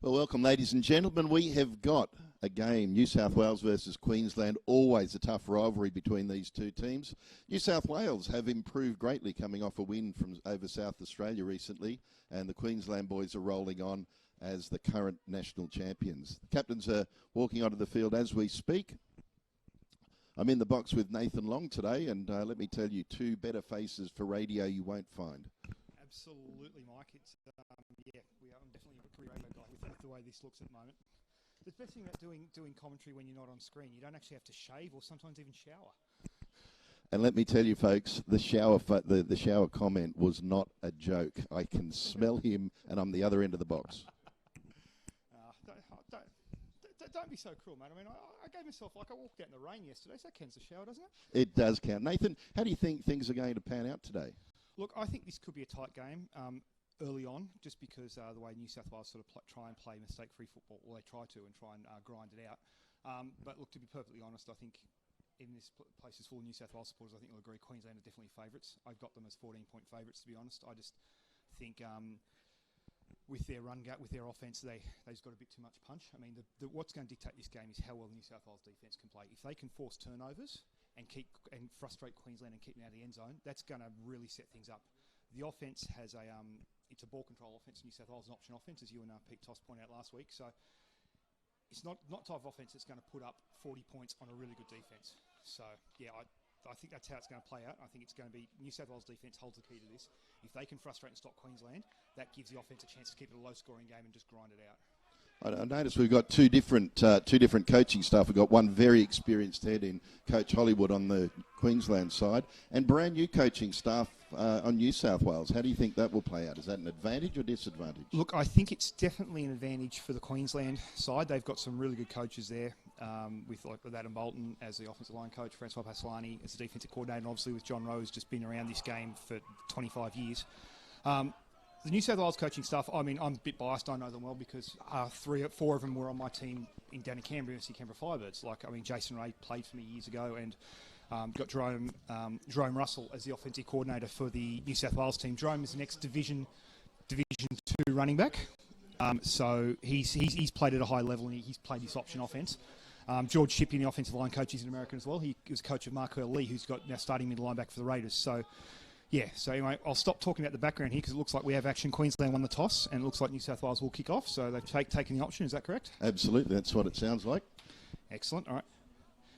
Well, welcome, ladies and gentlemen. We have got a game, New South Wales versus Queensland, always a tough rivalry between these two teams. New South Wales have improved greatly coming off a win from over South Australia recently, and the Queensland boys are rolling on as the current national champions. The captains are walking onto the field as we speak. I'm in the box with Nathan Long today, and let me tell you, two better faces for radio you won't find. Absolutely, Mike. It's I'm definitely a career radio guy with the way this looks at the moment. The best thing about doing commentary when you're not on screen, you don't actually have to shave or sometimes even shower. And let me tell you, folks, the shower comment was not a joke. I can smell him, and I'm the other end of the box. Don't be so cruel, mate. I mean, I gave myself, I walked out in the rain yesterday, so that counts as a shower, doesn't it? It does count. Nathan, how do you think things are going to pan out today? Look, I think this could be a tight game early on, just because the way New South Wales sort of try and play mistake-free football, or they try to and grind it out. But look, to be perfectly honest, I think in this place is full of New South Wales supporters, I think you'll agree Queensland are definitely favourites. I've got them as 14-point favourites, to be honest. I just think with their with their offence, they've got a bit too much punch. I mean, what's going to dictate this game is how well the New South Wales defence can play. If they can force turnovers and frustrate Queensland and keep them out of the end zone, that's going to really set things up. The offence has it's a ball control offence. New South Wales is an option offence, as you and Pete Toss pointed out last week. So it's not type of offence that's going to put up 40 points on a really good defence. So yeah, I think that's how it's going to play out. I think it's going to be New South Wales defence holds the key to this. If they can frustrate and stop Queensland, that gives the offence a chance to keep it a low-scoring game and just grind it out. I noticed we've got two different coaching staff. We've got one very experienced head in Coach Hollywood on the Queensland side, and brand new coaching staff on New South Wales. How do you think that will play out? Is that an advantage or disadvantage? Look, I think it's definitely an advantage for the Queensland side. They've got some really good coaches there, with Adam Bolton as the offensive line coach, Francois Pasolani as the defensive coordinator, and obviously with John Rowe, who's just been around this game for 25 years. The New South Wales coaching staff, I mean, I'm a bit biased, I know them well, because 3 or 4 of them were on my team down in Canberra, University Canberra Firebirds. Jason Ray played for me years ago, and got Jerome Russell as the offensive coordinator for the New South Wales team. Jerome is the next Division 2 running back. So he's played at a high level, and he's played this option offence. George Shipley, the offensive line coach, he's an American as well. He was coach of Mark Lee, who's got now starting middle linebacker for the Raiders. So anyway, I'll stop talking about the background here because it looks like we have action. Queensland won the toss, and it looks like New South Wales will kick off. So they've taken the option. Is that correct? Absolutely, that's what it sounds like. Excellent. All right.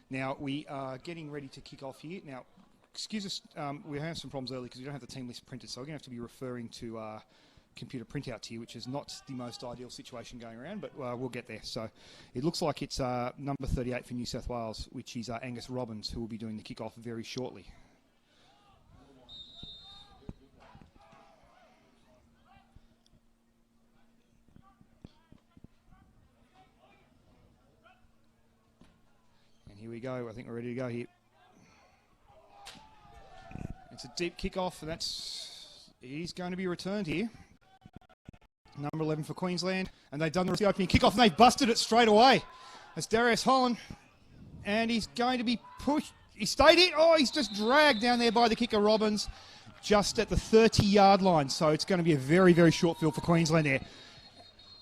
Now we are getting ready to kick off here. Now, excuse us, we had some problems earlier because we don't have the team list printed, so we're going to have to be referring to computer printouts here, which is not the most ideal situation going around, but we'll get there. So it looks like it's number 38 for New South Wales, which is Angus Robbins, who will be doing the kick-off very shortly. And here we go. I think we're ready to go here. It's a deep kick-off, and he's going to be returned here. Number 11 for Queensland, and they've done the opening kickoff, and they've busted it straight away. That's Darius Holland, and he's going to be pushed. He stayed in. Oh, he's just dragged down there by the kicker, Robbins, just at the 30-yard line. So it's going to be a very, very short field for Queensland there.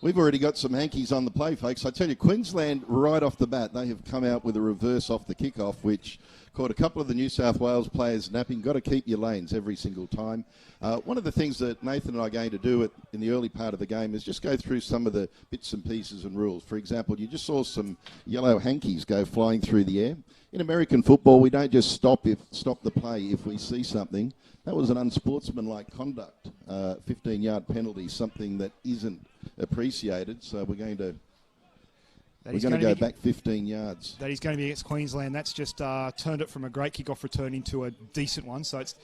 We've already got some hankies on the play, folks. I tell you, Queensland, right off the bat, they have come out with a reverse off the kickoff, which caught a couple of the New South Wales players napping. Got to keep your lanes every single time. One of the things that Nathan and I are going to do in the early part of the game is just go through some of the bits and pieces and rules. For example, you just saw some yellow hankies go flying through the air. In American football, we don't just stop the play if we see something. That was an unsportsmanlike conduct, 15-yard penalty, something that isn't appreciated. So we're going to go back 15 yards. That is going to be against Queensland. That's just turned it from a great kickoff return into a decent one. So it's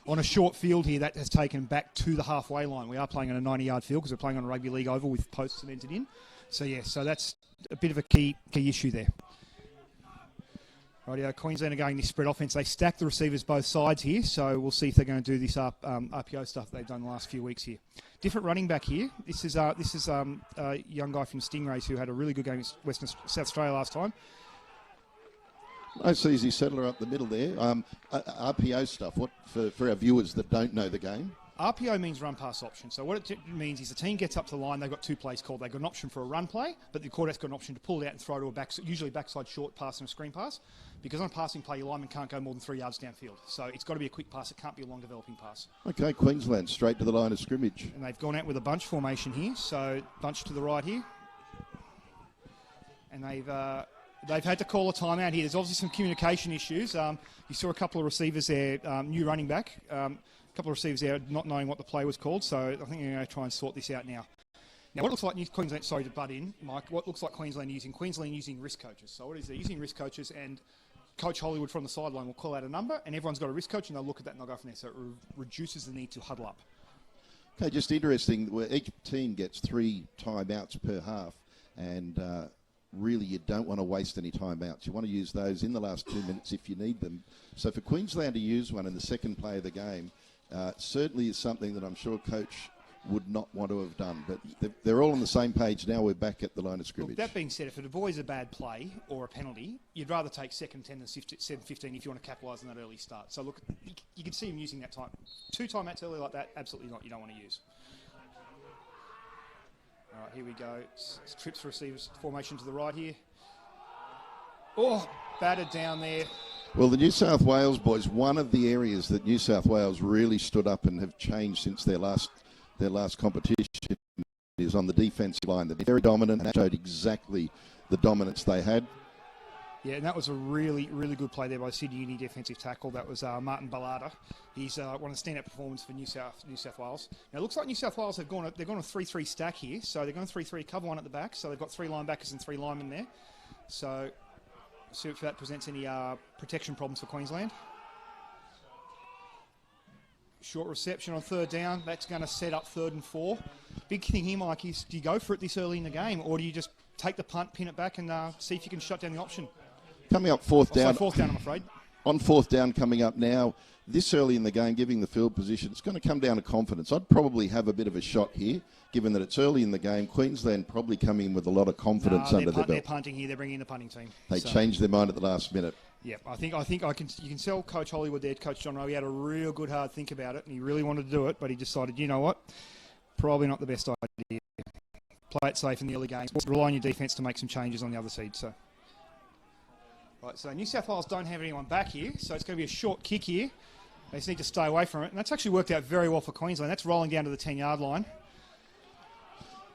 on a short field here. That has taken back to the halfway line. We are playing on a 90-yard field because we're playing on a rugby league oval with posts cemented in. So so that's a bit of a key issue there. Rightio, Queensland are going this spread offense. They stack the receivers both sides here, so we'll see if they're going to do this RPO stuff they've done the last few weeks here. Different running back here. This is a young guy from Stingrays who had a really good game against South Australia last time. Nice easy settler up the middle there. RPO stuff. What for our viewers that don't know the game? RPO means run pass option. So what it means is the team gets up to the line, they've got two plays called. They've got an option for a run play, but the quarterback's got an option to pull it out and throw to a usually backside short pass and a screen pass. Because on a passing play, your lineman can't go more than 3 yards downfield. So it's got to be a quick pass. It can't be a long developing pass. Okay, Queensland straight to the line of scrimmage. And they've gone out with a bunch formation here. So bunch to the right here. And they've had to call a timeout here. There's obviously some communication issues. You saw a couple of receivers there, new running back. Couple of receivers there not knowing what the play was called, so I think they're going to try and sort this out now. Now, what looks like Queensland, sorry to butt in, Mike, what looks like Queensland using risk coaches. So what is they're using risk coaches, and Coach Hollywood from the sideline will call out a number, and everyone's got a risk coach, and they'll look at that and they'll go from there. So it reduces the need to huddle up. Okay, just interesting, where each team gets 3 timeouts per half, and really you don't want to waste any timeouts. You want to use those in the last 2 minutes if you need them. So for Queensland to use one in the second play of the game, certainly is something that I'm sure Coach would not want to have done. But they're all on the same page now. We're back at the line of scrimmage. Look, that being said, if it avoids a bad play or a penalty, you'd rather take 2nd 10 than 7-15 if you want to capitalise on that early start. So look, you can see him using that time. 2 timeouts early like that, absolutely not. You don't want to use. All right, here we go. Trips receivers formation to the right here. Oh, battered down there. Well, the New South Wales boys, one of the areas that New South Wales really stood up and have changed since their last competition is on the defensive line. They're very dominant and showed exactly the dominance they had. Yeah, and that was a really, really good play there by Sydney Uni defensive tackle. That was Martin Ballada. He's one of the standout performers for New South Wales. Now, it looks like New South Wales they've gone a 3-3 stack here. So they're going 3-3, cover one at the back. So they've got 3 linebackers and 3 linemen there. So see if that presents any protection problems for Queensland. Short reception on 3rd down. That's going to set up 3rd and 4. Big thing here, Mike, is do you go for it this early in the game, or do you just take the punt, pin it back, and see if you can shut down the option? Coming up 4th down. 4th down, I'm afraid. On 4th down coming up now, this early in the game, giving the field position, it's going to come down to confidence. I'd probably have a bit of a shot here, given that it's early in the game. Queensland probably coming in with a lot of confidence under their belt. They're punting here. They're bringing in the punting team. They changed their mind at the last minute. Yeah, I think you can tell Coach Hollywood there, Coach John Rowe, he had a real good hard think about it, and he really wanted to do it, but he decided, you know what, probably not the best idea. Play it safe in the early games. Rely on your defence to make some changes on the other side. So, right, so New South Wales don't have anyone back here, so it's going to be a short kick here. They just need to stay away from it, and that's actually worked out very well for Queensland. That's rolling down to the 10-yard line.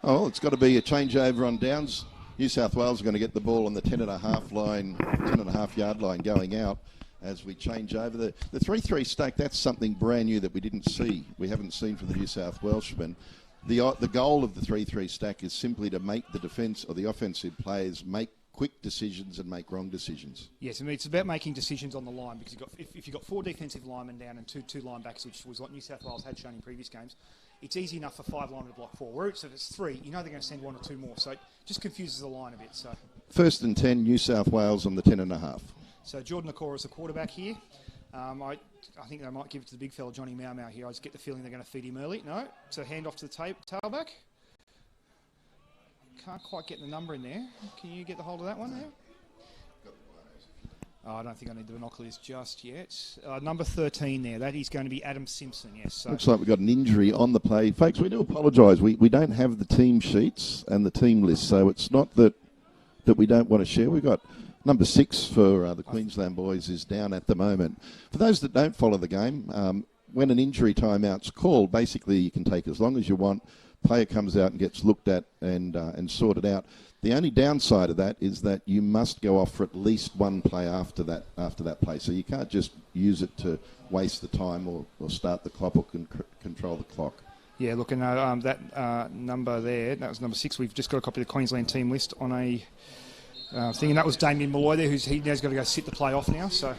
Oh, it's got to be a changeover on downs. New South Wales are going to get the ball on the 10.5 yard line going out as we change over. The 3-3 stack, that's something brand new that we didn't see. We haven't seen from the New South Welshmen. The goal of the 3-3 stack is simply to make the defence or the offensive players make quick decisions and make wrong decisions. Yes, I mean, it's about making decisions on the line because if you've got 4 defensive linemen down and two linebackers, which was what New South Wales had shown in previous games, it's easy enough for 5 linemen to block 4. Whereas if it's 3, you know they're going to send 1 or 2 more. So it just confuses the line a bit. So 1st and 10, New South Wales on the 10.5. So Jordan Nakora is the quarterback here. I think they might give it to the big fella, Johnny Mau here. I just get the feeling they're going to feed him early. No, it's a handoff to the tailback. Can't quite get the number in there. Can you get the hold of that one there? Oh, I don't think I need the binoculars just yet. Number 13 there. That is going to be Adam Simpson, yes. So looks like we've got an injury on the play. Folks, we do apologise. We don't have the team sheets and the team list, so it's not that we don't want to share. We've got number 6 for the Queensland boys is down at the moment. For those that don't follow the game, when an injury timeout's called, basically you can take as long as you want. Player comes out and gets looked at and sorted out. The only downside of that is that you must go off for at least 1 play after that play. So you can't just use it to waste the time or start the clock or control the clock. Yeah, look, and that number there, that was number 6. We've just got a copy of the Queensland team list on a thing, and that was Damien Malloy there, he now's got to go sit the play off now. So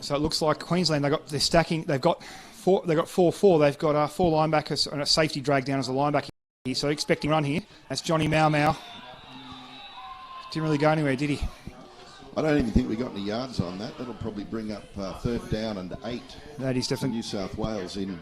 it looks like Queensland they're stacking. They've got 4. They've got 4-4. They've got 4 linebackers and a safety drag down as a linebacker here. So expecting run here. That's Johnny Mau. Didn't really go anywhere, did he? I don't even think we got any yards on that. That'll probably bring up 3rd down and 8. That is definitely New South Wales in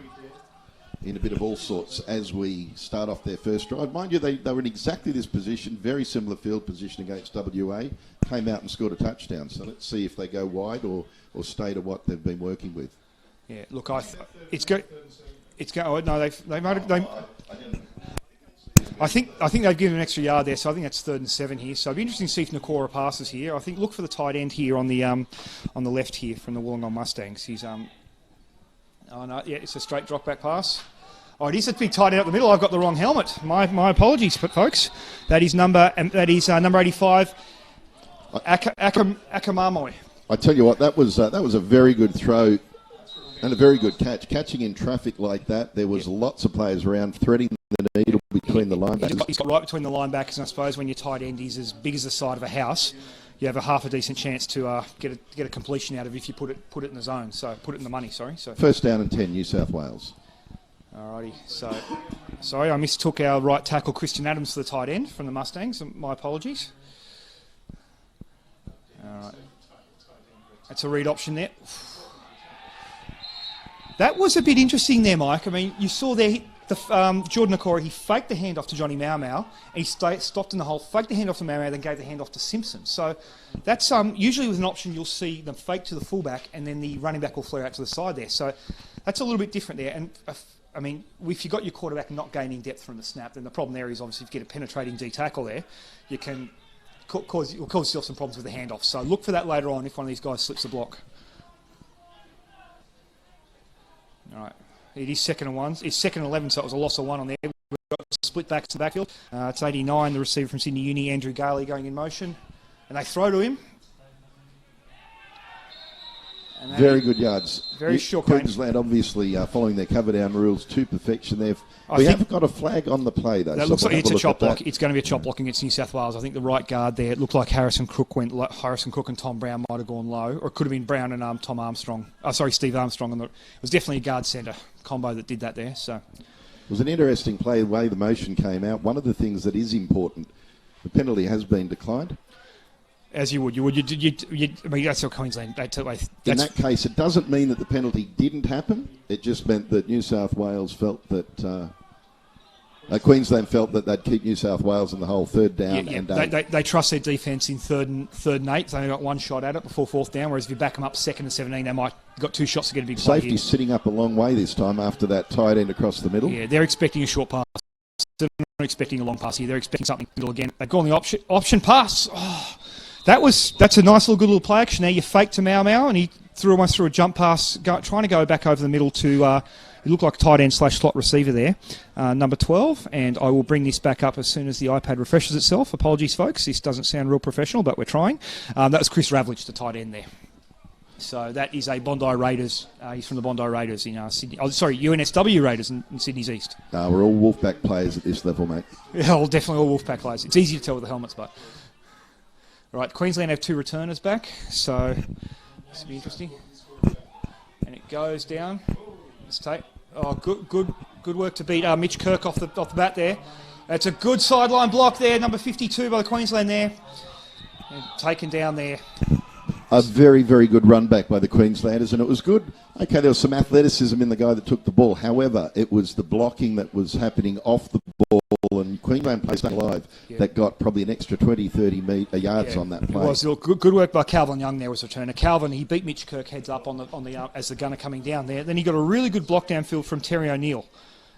a bit of all sorts as we start off their first drive. Mind you, they were in exactly this position, very similar field position against WA, came out and scored a touchdown. So let's see if they go wide or stay to what they've been working with. Yeah, look, it's good. It's going. Oh, no, they made it. I think they've given an extra yard there, so I think that's 3rd and 7 here. So it'd be interesting to see if Nakora passes here. I think look for the tight end here on the left here from the Wollongong Mustangs. He's oh no, yeah, it's a straight drop back pass. Oh, it is a big tight end up the middle. I've got the wrong helmet. My apologies, folks. That is number 85, Akamamoy. I tell you what, that was a very good throw and a very good catch. Catching in traffic like that, there was lots of players around threading the needle between the linebackers. He's got right between the linebackers, and I suppose when your tight end is as big as the side of a house, you have a half a decent chance to get a completion out of if you put it in the zone. So put it in the money. Sorry. So 1st down and 10, New South Wales. Alrighty. So sorry, I mistook our right tackle Christian Adams for the tight end from the Mustangs. My apologies. All right. That's a read option there. That was a bit interesting there, Mike. I mean, you saw there Jordan Nakora, he faked the handoff to Johnny Mau Mau, and he stopped in the hole, faked the handoff to Mau Mau, then gave the handoff to Simpson. So that's usually with an option you'll see them fake to the fullback, and then the running back will flare out to the side there. So that's a little bit different there. And I mean, if you've got your quarterback not gaining depth from the snap, then the problem there is obviously if you get a penetrating D tackle there, you can cause yourself some problems with the handoff. So look for that later on if one of these guys slips a block. All right. It is 2nd and 1. It's 2nd and 11, so it was a loss of 1 on there. We've got split back to the backfield. It's 89, the receiver from Sydney Uni, Andrew Gailey, going in motion. And they throw to him. Very good yards. Very short. Queensland obviously following their cover down rules to perfection. We haven't got a flag on the play though. That looks like it's a chop block. It's going to be a chop block against New South Wales. I think the right guard there. It looked like Harrison Crook and Tom Brown might have gone low, or it could have been Brown and Tom Armstrong. Steve Armstrong. It was definitely a guard centre combo that did that there. So it was an interesting play the way the motion came out. One of the things that is important, the penalty has been declined. As you would. I mean, that's how Queensland. In that case, it doesn't mean that the penalty didn't happen. It just meant that New South Wales felt that Queensland felt that they'd keep New South Wales in the whole 3rd down and 8. They trust their defence in 3rd and 8. They only got 1 shot at it before 4th down. Whereas if you back them up 2nd and 17, they might got 2 shots to get a big play. Safety's sitting up a long way this time after that tight end across the middle. Yeah, they're expecting a short pass. They're not expecting a long pass here. They're expecting something middle again. They've gone the option pass. Oh. That's a nice good little play action there. You fake to Mau Mau, and he almost threw a jump pass, trying to go back over the middle to, it looked like a tight end / slot receiver there, number 12. And I will bring this back up as soon as the iPad refreshes itself. Apologies, folks. This doesn't sound real professional, but we're trying. That was Chris Ravlich, the tight end there. So that is a Bondi Raiders. He's from the Bondi Raiders in Sydney. UNSW Raiders in Sydney's East. We're all Wolfpack players at this level, mate. Yeah, definitely all Wolfpack players. It's easy to tell with the helmets, but... Right, Queensland have 2 returners back, so this will be interesting. And it goes down. Let's take. Oh, good work to beat Mitch Kirk off the bat there. That's a good sideline block there, number 52 by the Queensland there, and taken down there. A very, very good run back by the Queenslanders, and it was good. Okay, there was some athleticism in the guy that took the ball. However, it was the blocking that was happening off the ball, and Queensland played alive that got probably an extra 20, 30 yards on that play. It was good work by Calvin Young there was a returner. Calvin, he beat Mitch Kirk heads up on the as the gunner coming down there. Then he got a really good block downfield from Terry O'Neill,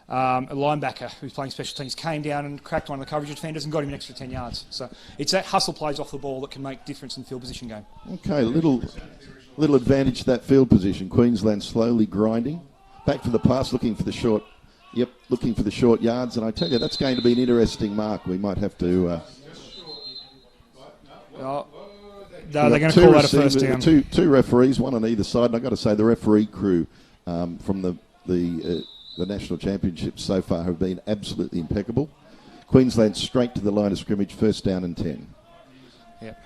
a linebacker who's playing special teams, came down and cracked one of the coverage defenders and got him an extra 10 yards. So it's that hustle plays off the ball that can make difference in the field position game. Okay, little advantage to that field position. Queensland slowly grinding. Back for the pass, looking for the short yards. And I tell you, that's going to be an interesting mark. We might have to... No, they're going to call that a first down. Two referees, one on either side. And I've got to say, the referee crew from the National Championships so far have been absolutely impeccable. Queensland straight to the line of scrimmage, 1st down and 10. Yep.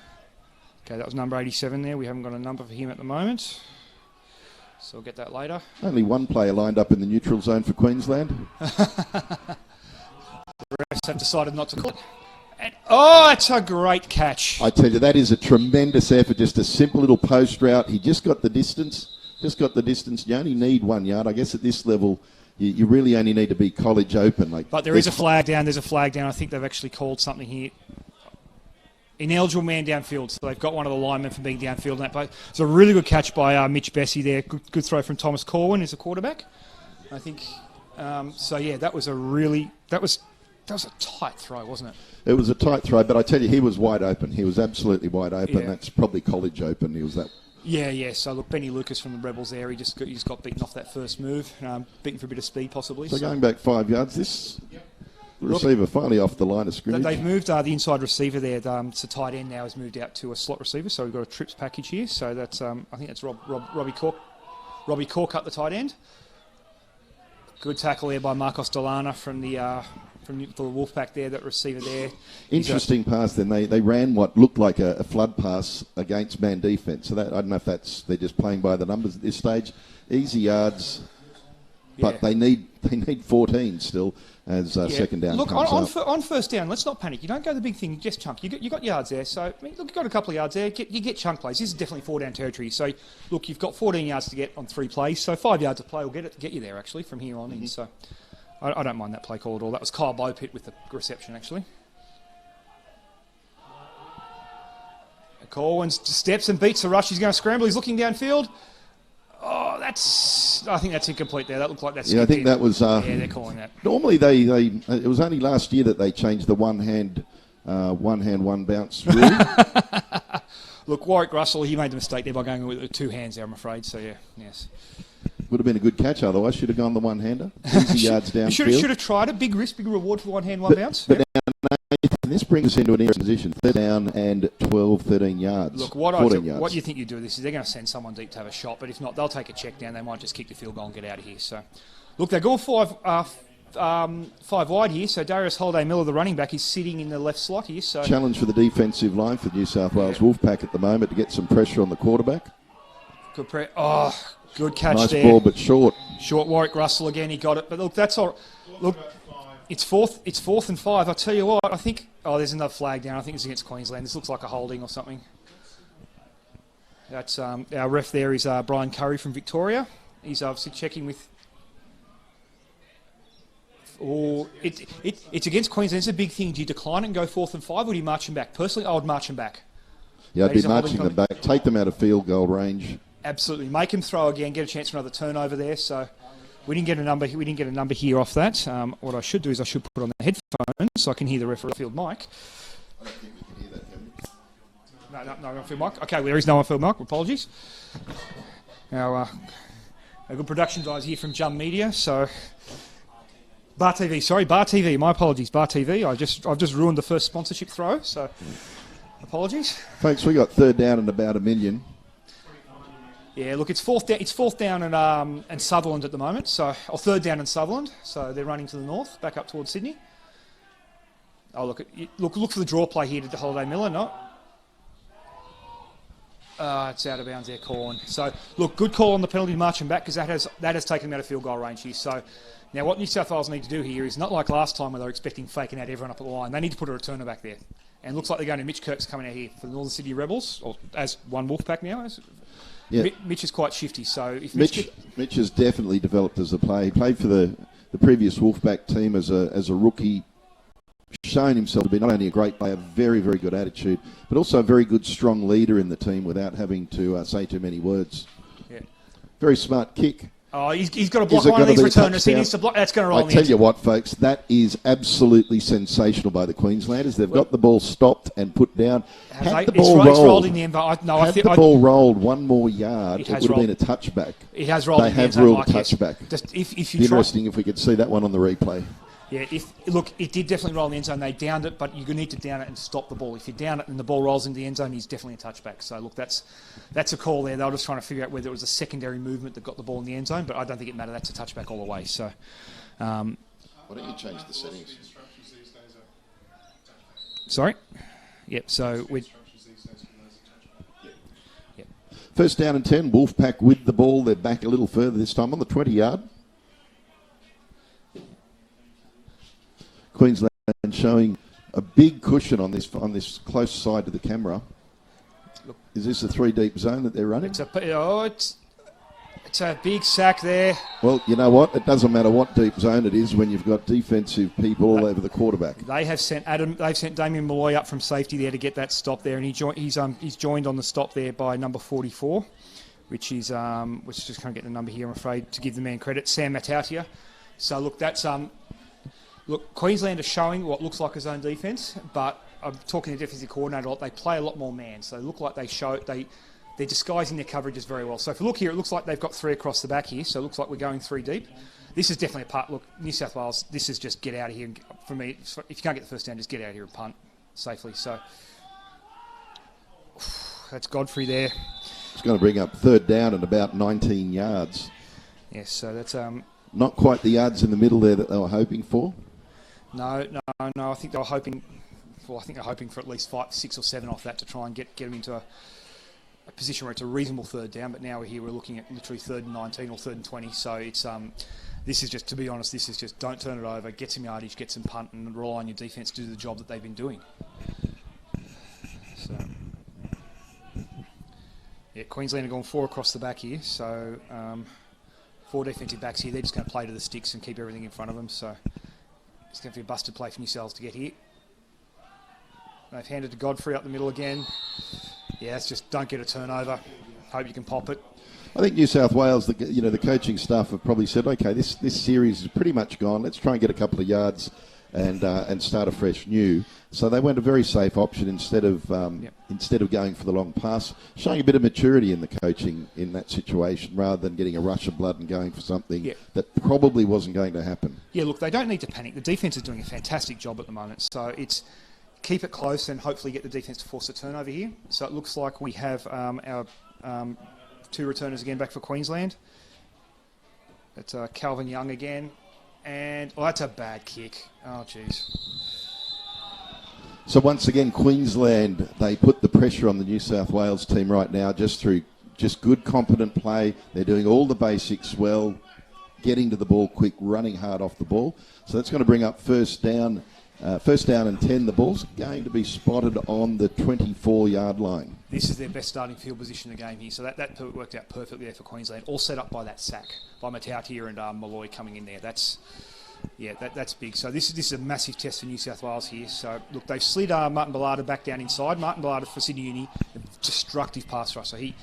Okay, that was number 87 there. We haven't got a number for him at the moment, so we'll get that later. Only one player lined up in the neutral zone for Queensland. The refs have decided not to call it. And, that's a great catch. I tell you, that is a tremendous effort, just a simple little post route. He just got the distance. You only need 1 yard. I guess at this level, you really only need to be college open. But there is a flag down. There's a flag down. I think they've actually called something here. Ineligible man downfield. So they've got one of the linemen for being downfield in that play. It's a really good catch by Mitch Bessie there. Good throw from Thomas Corwin as a quarterback. I think So yeah, that was a tight throw, wasn't it? It was a tight throw, but I tell you, he was wide open. He was absolutely wide open. Yeah. That's probably college open. He was that. Yeah. So look, Benny Lucas from the Rebels there, he just got beaten off that first move, beaten for a bit of speed possibly. So going back 5 yards, this receiver finally off the line of scrimmage. They've moved the inside receiver there. To tight end now has moved out to a slot receiver. So we've got a trips package here. So that's I think that's Robbie Cork. Robbie Cork up the tight end. Good tackle there by Marcos Delana from the Wolfpack there, that receiver there. Interesting pass then. They ran what looked like a flood pass against man defence. So that, I don't know if they're just playing by the numbers at this stage. Easy yards, but they need 14 still as second down comes up. On first down, let's not panic. You don't go the big thing, just chunk. You got yards there. So I mean, look, you've got a couple of yards there. You get chunk plays. This is definitely 4-down territory. So look, you've got 14 yards to get on 3 plays. So 5 yards of play will get you there actually from here on in. So I don't mind that play call at all. That was Kyle Bowpitt with the reception actually. Corwin steps and beats the rush. He's going to scramble. He's looking downfield. Oh, I think that's incomplete there. That looked like that's... Yeah, I think that was... yeah, they're calling that. Normally, it was only last year that they changed the one hand, one bounce rule. Look, Warwick Russell, he made the mistake there by going with 2 hands there, I'm afraid. So, yeah, yes. Would have been a good catch otherwise. Should have gone the one-hander. Easy yards downfield. Should have tried it. Big risk, big reward for the one hand, one bounce. But now, Nathan, this brings us into an interesting position. 3rd down and 12, 13 yards. Look, what do you think you do with this is they're going to send someone deep to have a shot, but if not, they'll take a check down. They might just kick the field goal and get out of here. So, look, they're going 5 wide here. So Darius Holiday-Miller, the running back, is sitting in the left slot here. So challenge for the defensive line for New South Wales Wolfpack at the moment to get some pressure on the quarterback. Good catch nice there. Nice ball, but short. Short Warwick Russell again. He got it, but look, that's all. Look, it's 4th and 5. I'll tell you what. I think. Oh, there's another flag down. I think it's against Queensland. This looks like a holding or something. That's our ref there is Brian Curry from Victoria. He's obviously checking with. Oh, it's against Queensland. It's a big thing. Do you decline it and go 4th and 5, or do you march them back? Personally, I would march them back. Yeah, I'd be marching them back. Take them out of field goal range. Absolutely, make him throw again. Get a chance for another turnover there. So we didn't get a number. We didn't get a number here off that. What I should do is I should put on the headphones so I can hear the referee field mic. I don't think we can hear that, can we? No on-field mic. Okay, well, there is no on-field mic. Apologies. Now, a good production guys here from Jum Media. So, Bar TV. My apologies, Bar TV. I've just ruined the first sponsorship throw. So, apologies. Folks, we got 3rd down and about 1 million. Yeah, look, it's 4th down and Sutherland at the moment. So, or 3rd down and Sutherland. So they're running to the north, back up towards Sydney. Oh, look for the draw play here to Holiday Miller. No. It's out of bounds there, Corwin. So, look, good call on the penalty marching back because that has taken them out of field goal range here. So, now what New South Wales need to do here is not like last time where they were expecting faking out everyone up at the line. They need to put a returner back there. And it looks like they're going to Mitch Kirk's coming out here for the Northern Sydney Rebels, or as one Wolfpack now. Yeah. Mitch is quite shifty, so if Mitch has definitely developed as a player. He played for the previous Wolfpack team as a rookie, shown himself to be not only a great player, very, very good attitude, but also a very good, strong leader in the team without having to say too many words. Yeah. Very smart kick. Oh, he's got to block one of these returners. He needs to block. That's going to roll in the end. I tell you what, folks, that is absolutely sensational by the Queenslanders. They've got the ball stopped and put down. Had the ball rolled in the end. Had the ball rolled 1 more yard, it would have been a touchback. It has rolled. They have ruled a touchback. If you interesting if we could see that one on the replay. Yeah, it did definitely roll in the end zone. They downed it, but you need to down it and stop the ball. If you down it and the ball rolls into the end zone, he's definitely a touchback. So, look, that's a call there. They were just trying to figure out whether it was a secondary movement that got the ball in the end zone, but I don't think it mattered. That's a touchback all the way. So, why don't you change the settings? Sorry? Yep, so we. Yep. 1st down and 10, Wolfpack with the ball. They're back a little further this time on the 20-yard. Queensland showing a big cushion on this close side to the camera. Look, is this a 3 deep zone that they're running? It's a big sack there. Well, you know what? It doesn't matter what deep zone it is when you've got defensive people all over the quarterback. They have sent Damien Malloy up from safety there to get that stop there, and he's joined on the stop there by number 44, which is just can't get the number here, I'm afraid, to give the man credit. Sam Matautia. So look, that's look, Queensland are showing what looks like a zone defence, but I'm talking to the defensive coordinator a lot. They play a lot more man, so they look like they're disguising their coverages very well. So if you look here, it looks like they've got 3 across the back here, so it looks like we're going 3 deep. This is definitely a punt. Look, New South Wales, this is just get out of here. And, for me, if you can't get the first down, just get out of here and punt safely. So that's Godfrey there. It's going to bring up third down at about 19 yards. Yes, so that's not quite the yards in the middle there that they were hoping for. No. I think they were hoping. Well, I think they're hoping for at least 5, 6 or 7 off that to try and get them into a position where it's a reasonable third down. But now we're looking at literally 3rd and 19 or 3rd and 20. So it's this is just, to be honest, this is just don't turn it over, get some yardage, get some punt, and rely on your defence to do the job that they've been doing. So yeah, Queensland are going 4 across the back here. So 4 defensive backs here. They're just going to play to the sticks and keep everything in front of them. So it's going to be a busted play for New South Wales to get here. They've handed to Godfrey up the middle again. Yeah, it's just don't get a turnover. Hope you can pop it. I think New South Wales, the coaching staff have probably said, okay, this series is pretty much gone. Let's try and get a couple of yards and start afresh new. So they went a very safe option instead of going for the long pass, showing a bit of maturity in the coaching in that situation rather than getting a rush of blood and going for something that probably wasn't going to happen. Yeah, look, they don't need to panic. The defence is doing a fantastic job at the moment. So it's keep it close and hopefully get the defence to force a turnover here. So it looks like we have our 2 returners again back for Queensland. It's Calvin Young again. And, that's a bad kick. Oh, jeez. So once again, Queensland, they put the pressure on the New South Wales team right now just through good, competent play. They're doing all the basics well, getting to the ball quick, running hard off the ball. So that's going to bring up first down and 10. The ball's going to be spotted on the 24-yard line. This is their best starting field position in the game here. So that worked out perfectly there for Queensland. All set up by that sack by Matautia and Malloy coming in there. That's big. So this is a massive test for New South Wales here. So look, they've slid Martin Ballada back down inside. Martin Ballada for Sydney Uni, a destructive pass rusher. He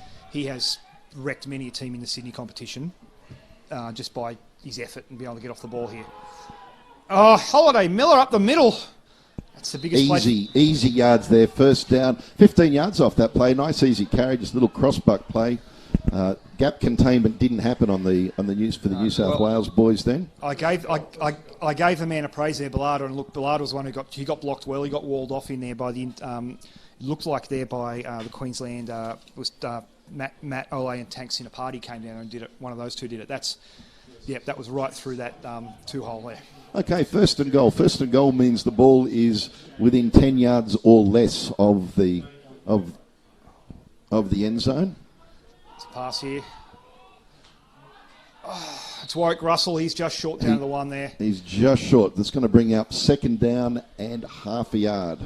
has wrecked many a team in the Sydney competition just by his effort and being able to get off the ball here. Oh, Holiday Miller up the middle. That's the biggest play. Easy yards there. First down. 15 yards off that play. Nice easy carry. Just a little crossbuck play. Gap containment didn't happen on the news for the New South Wales boys then. I gave the man a praise there, Ballada, and look, Ballada was one who got blocked well. He got walled off in there by the looked like there by the Queensland was Matt Ole and Tanks in a party came down and did it. One of those two did it. That was right through that 2-hole there. Okay, first and goal. First and goal means the ball is within 10 yards or less of the end zone. It's a pass here. It's Warwick Russell. He's just short down to the one there. He's just short. That's going to bring up second down and half a yard.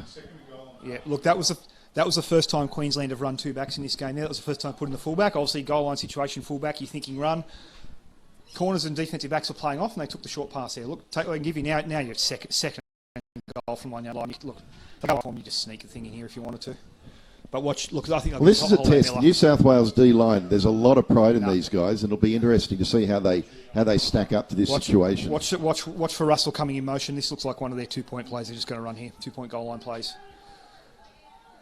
Yeah, look, that was the first time Queensland have run 2 backs in this game. That was the first time putting the fullback. Obviously, goal line situation, fullback. You're thinking run. Corners and defensive backs were playing off, and they took the short pass there. Look, I can give you now. Now you're second goal from 1 yard line. Look, you just sneak a thing in here if you wanted to. But watch. Look, I think. Well, this is a test. New South Wales D line. There's a lot of pride in these guys, and it'll be interesting to see how they stack up to this situation. Watch for Russell coming in motion. This looks like one of their 2-point plays. They're just going to run here. 2-point goal line plays.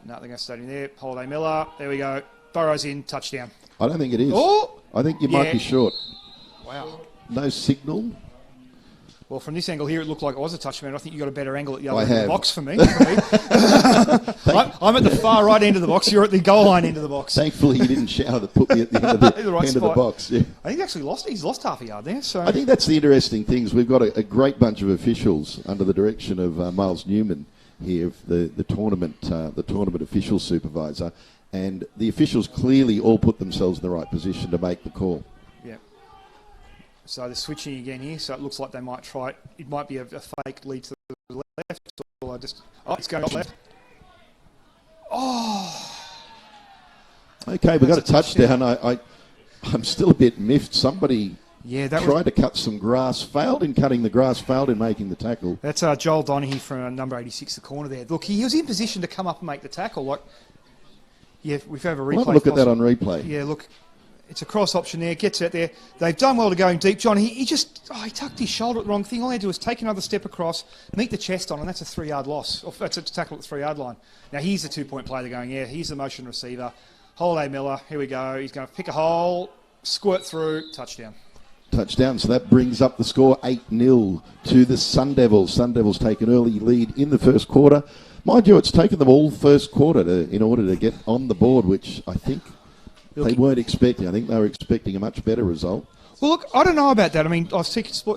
No, they're going to stay in there. Holiday Miller. There we go. Burrows in. Touchdown. I don't think it is. Oh! I think you might be short. Wow. No signal. Well, from this angle here, it looked like it was a touchdown. I think you got a better angle at the other end of the box for me. I'm at the far right end of the box. You're at the goal line end of the box. Thankfully, he didn't shout to put me at the end of the box. Yeah. I think he's lost half a yard there. So I think that's the interesting things. We've got a great bunch of officials under the direction of Miles Newman here, the tournament official supervisor, and the officials clearly all put themselves in the right position to make the call. Yeah. So they're switching again here. So it looks like they might try it. It might be a fake lead to the left. Or it's going left. Oh. Okay, we got a touchdown. I'm still a bit miffed. Somebody tried to cut some grass, failed in cutting the grass, failed in making the tackle. That's Joel Donaghy from number 86, the corner there. Look, he was in position to come up and make the tackle. We've had a replay. We'll have a look at that on replay. Yeah, look. It's a cross option there, gets out there. They've done well to go in deep. John, he tucked his shoulder at the wrong thing. All he had to do was take another step across, meet the chest on, and that's a 3-yard loss. Or that's a tackle at the 3-yard line. Now, he's the 2-point play. They're going, yeah, he's the motion receiver. Holiday Miller, here we go. He's going to pick a hole, squirt through, touchdown. Touchdown, so that brings up the score 8-0 to the Sun Devils. Sun Devils take an early lead in the first quarter. Mind you, it's taken them all first quarter in order to get on the board, which I think they weren't expecting. I think they were expecting a much better result. Well, look, I don't know about that. I mean, I was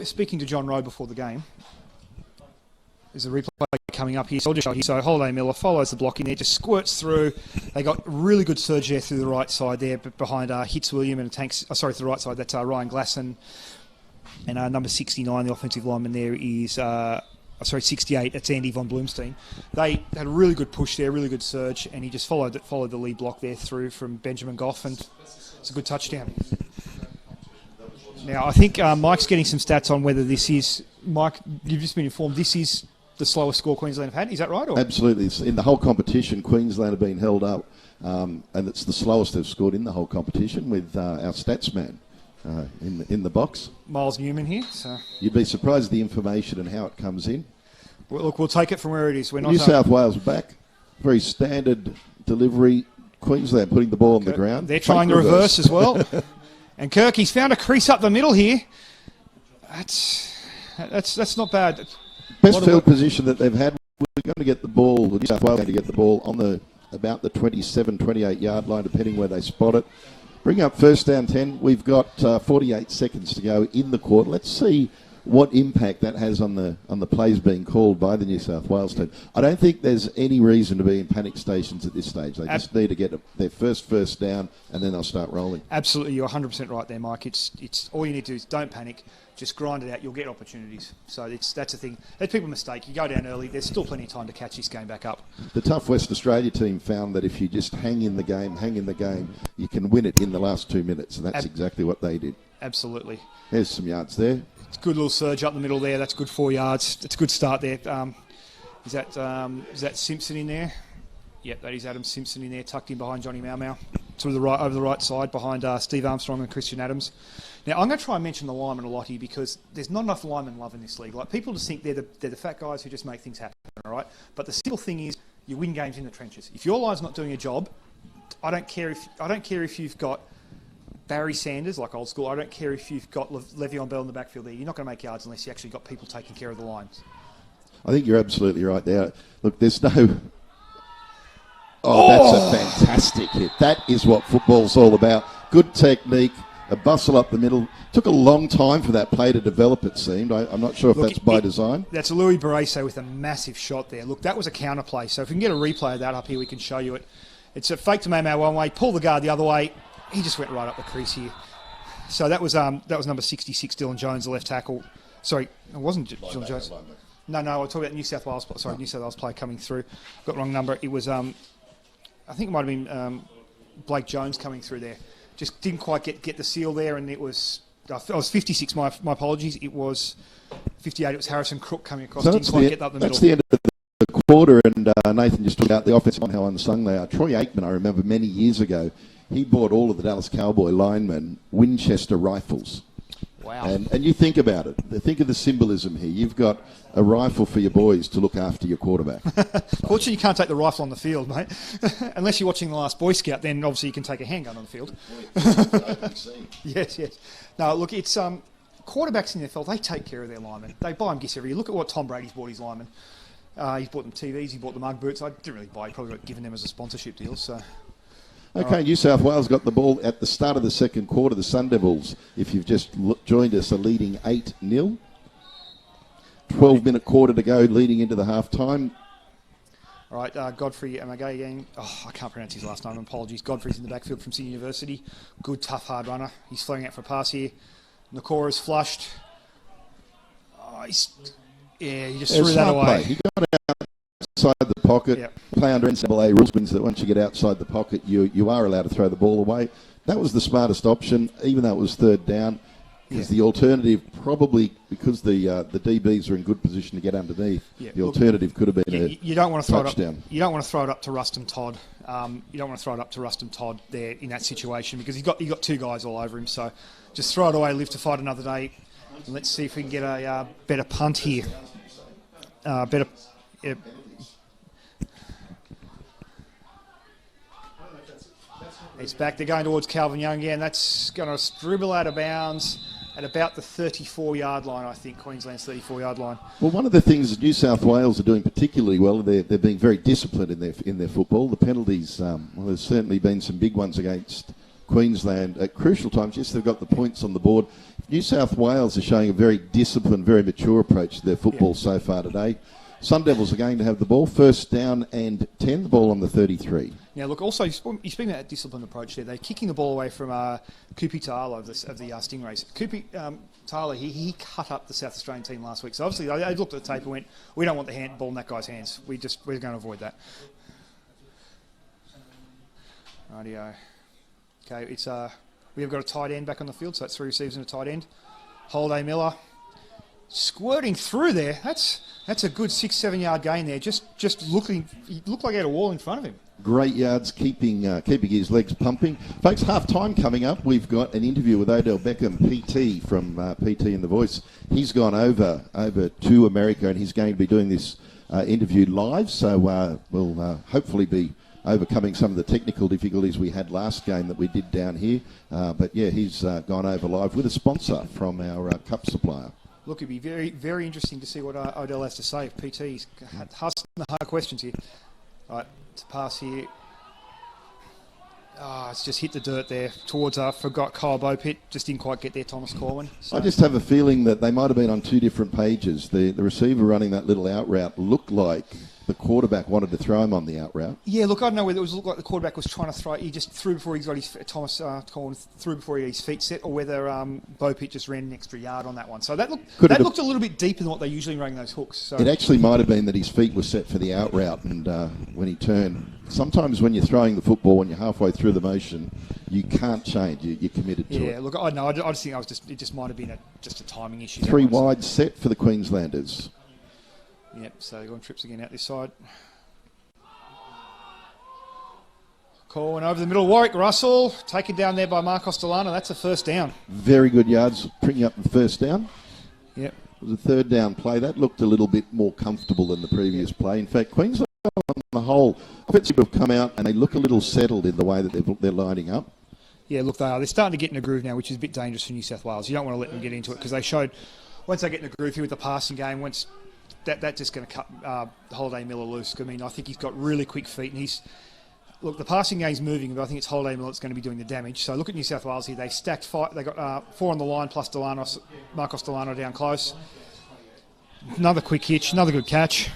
speaking to John Rowe before the game. There's a replay coming up here. So I'll just show you. So Holiday Miller follows the block in there, just squirts through. They got really good surge there through the right side there, behind Hitz William and to the right side, that's Ryan Glasson. And number 69, the offensive lineman there is... 68, that's Andy von Bloomstein. They had a really good push there, really good surge, and he just followed the lead block there through from Benjamin Goff, and it's a good touchdown. Now, I think Mike's getting some stats on whether this is... Mike, you've just been informed this is the slowest score Queensland have had, is that right? Or? Absolutely. It's in the whole competition, Queensland have been held up, and it's the slowest they've scored in the whole competition with our stats man. In the box. Miles Newman here. So. You'd be surprised at the information and how it comes in. Well, look, we'll take it from where it is. We're not New South Wales back. Very standard delivery. Queensland putting the ball on the ground. They're trying the reverse as well. And Kirk, he's found a crease up the middle here. That's not bad. Best field position that they've had. We're going to get the ball. New South Wales going to get the ball on about the 27, 28 yard line, depending where they spot it. Bring up first down 10. We've got 48 seconds to go in the quarter. Let's see what impact that has on the plays being called by the New South Wales team. I don't think there's any reason to be in panic stations at this stage. They just need to get their first down, and then they'll start rolling. Absolutely, you're 100% right there, Mike. It's all you need to do is don't panic. Just grind it out. You'll get opportunities. So that's the thing. Let people mistake. You go down early. There's still plenty of time to catch this game back up. The tough West Australia team found that if you just hang in the game, you can win it in the last 2 minutes, and that's exactly what they did. Absolutely. There's some yards there. It's a good little surge up the middle there. That's good 4 yards. It's a good start there. Is that Simpson in there? Yep, that is Adam Simpson in there, tucked in behind Johnny Mau to the right, over the right side behind Steve Armstrong and Christian Adams. Now, I'm going to try and mention the linemen a lot here because there's not enough linemen love in this league. Like, people just think they're the fat guys who just make things happen, all right? But the simple thing is you win games in the trenches. If your line's not doing a job, I don't care if you've got Barry Sanders, like old school. I don't care if you've got Le'Veon Bell in the backfield there. You're not going to make yards unless you actually got people taking care of the lines. I think you're absolutely right there. Look, there's no... Oh, that's a fantastic hit. That is what football's all about. Good technique, a bustle up the middle. Took a long time for that play to develop, it seemed. I'm not sure if that's by design. That's Louis Barresso with a massive shot there. Look, that was a counter play. So if we can get a replay of that up here, we can show you it. It's a fake to Mau one way, pull the guard the other way. He just went right up the crease here. So that was number 66, Dylan Jones, the left tackle. Sorry, it wasn't Dylan Jones. No, I was talking about New South Wales. Sorry, New South Wales player coming through. Got the wrong number. It was... I think it might have been Blake Jones coming through there. Just didn't quite get the seal there, and it was... I was 56, my apologies. It was 58. It was Harrison Crook coming across. So didn't quite get up the middle. That's the end of the quarter, and Nathan just talked about the offensive line, how unsung they are. Troy Aikman, I remember many years ago, he bought all of the Dallas Cowboy linemen Winchester rifles. Wow. And you think about it. Think of the symbolism here. You've got a rifle for your boys to look after your quarterback. Fortunately, you can't take the rifle on the field, mate. Unless you're watching The Last Boy Scout, then obviously you can take a handgun on the field. Yes. No, look, it's quarterbacks in the NFL, they take care of their linemen. They buy them gifts every year. Look at what Tom Brady's bought his linemen. He's bought them TVs, he bought them Ugg boots. I didn't really buy it. He probably got given them as a sponsorship deal, so... Okay, New South Wales got the ball at the start of the second quarter. The Sun Devils, if you've just joined us, are leading 8-0. 12-minute quarter to go, leading into the half-time. All right, Godfrey Amagay again. Oh, I can't pronounce his last name, apologies. Godfrey's in the backfield from Sydney University. Good, tough, hard runner. He's flaring out for a pass here. Nakora's flushed. Oh, he just threw that away. He got outside the pocket. Yep. Play under NCAA rules means that once you get outside the pocket, you are allowed to throw the ball away. That was the smartest option, even though it was third down. because the alternative probably, because the DBs are in good position to get underneath, the alternative could have been a you don't want to throw touchdown. It up. You don't want to throw it up to Rustum Todd. You don't want to throw it up to Rustum Todd there in that situation because you got two guys all over him. So just throw it away, live to fight another day. And let's see if we can get a better punt here. It's back. They're going towards Calvin Young again. That's going to dribble out of bounds at about the 34-yard line, I think, Queensland's 34-yard line. Well, one of the things that New South Wales are doing particularly well, they're being very disciplined in their football. The penalties, there's certainly been some big ones against Queensland at crucial times. Yes, they've got the points on the board. New South Wales are showing a very disciplined, very mature approach to their football so far today. Sun Devils are going to have the ball, first down and 10, the ball on the 33. Now, look, also, you speak about that disciplined approach there. They're kicking the ball away from Kupi Ta'ala of the Stingrays. Kupi Ta'ala, he cut up the South Australian team last week. So, obviously, they looked at the tape and went, we don't want the ball in that guy's hands. We're going to avoid that. Rightio. Okay, we have got a tight end back on the field, so that's 3 receivers and a tight end. Holiday Miller squirting through there. That's a good 6-7 yard gain there. Just looking, he looked like he had a wall in front of him. Great yards, keeping his legs pumping. Folks, half time coming up. We've got an interview with Odell Beckham, PT from PT and The Voice. He's gone over to America and he's going to be doing this interview live. So we'll hopefully be overcoming some of the technical difficulties we had last game that we did down here. But yeah, he's gone over live with a sponsor from our cup supplier. Look, it'd be very, very interesting to see what Odell has to say. PT's asking the hard questions here. All right, to pass here. It's just hit the dirt there towards, forgot Kyle Bopit. Just didn't quite get there, Thomas Corwin. So. I just have a feeling that they might have been on two different pages. The receiver running that little out route looked like the quarterback wanted to throw him on the out route. Yeah, look, I don't know whether it looked like the quarterback was trying to throw. He just threw before he got his Thomas Corwin threw before he got his feet set, or whether Bopit just ran an extra yard on that one. So that looked a little bit deeper than what they usually run those hooks. So. It actually might have been that his feet were set for the out route, and when he turned. Sometimes when you're throwing the football, when you're halfway through the motion, you can't change. You're committed to it. Yeah, look, I know. I just think it just might have been just a timing issue. 3 wide set for the Queenslanders. Yep. So they're going trips again out this side. Corwin over the middle. Warwick Russell taken down there by Marcos Delano. That's a first down. Very good yards, bringing up the first down. Yep. It was a third down play. That looked a little bit more comfortable than the previous play. In fact, Queensland on the whole, offensive have come out and they look a little settled in the way that they're lining up. Yeah, look, they are. They're starting to get in a groove now, which is a bit dangerous for New South Wales. You don't want to let them get into it because they showed once they get in a groove here with the passing game, once that's just going to cut Holiday Miller loose. I mean, I think he's got really quick feet and Look, the passing game's moving, but I think it's Holiday Miller that's going to be doing the damage. So look at New South Wales here. They stacked 5. They got 4 on the line plus Marcos Delano down close. Another quick hitch, another good catch.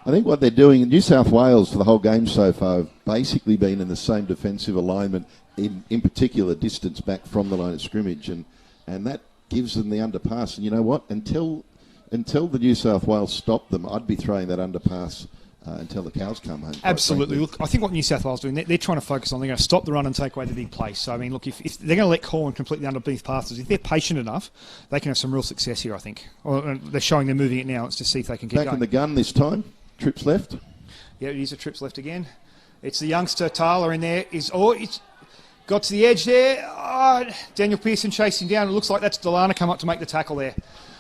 I think what they're doing in New South Wales for the whole game so far have basically been in the same defensive alignment, in particular distance back from the line of scrimmage, and that gives them the underpass. And you know what? Until the New South Wales stop them, I'd be throwing that underpass until the cows come home. Absolutely. Look, I think what New South Wales are doing, they're trying to focus on, they're going to stop the run and take away the big play. So, I mean, look, if they're going to let Corwin completely underneath passes, if they're patient enough, they can have some real success here, I think. They're showing they're moving it now. Let's just see if they can keep going. Back in the gun this time. Trips left. Yeah, it is a trips left again. It's the youngster Taylor in there. It's got to the edge there. Daniel Pearson chasing down. It looks like that's Delano come up to make the tackle there.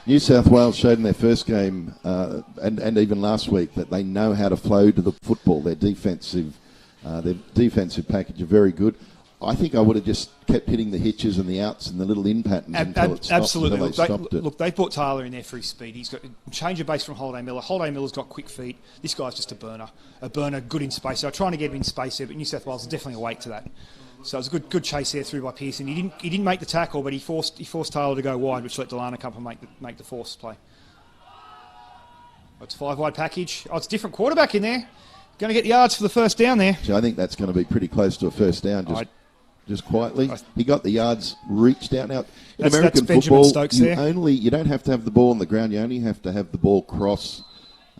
New South Wales showed in their first game and even last week that they know how to flow to the football. Their defensive package are very good. I think I would have just kept hitting the hitches and the outs and the little in patterns until it stopped. Absolutely. Until they stopped it. Look, they brought Taylor in there for his speed. He's got a change of base from Holiday Miller. Holiday Miller's got quick feet. This guy's just a burner, good in space. So trying to get him in space there, but New South Wales is definitely awake to that. So it was a good chase there through by Pearson. He didn't make the tackle, but he forced Taylor to go wide, which let Delano come and make the forced play. It's 5 wide package. It's a different quarterback in there. Going to get yards for the first down there. I think that's going to be pretty close to a first down. Just quietly, he got the yards, reached out. Now, in American football, you don't have to have the ball on the ground. You only have to have the ball cross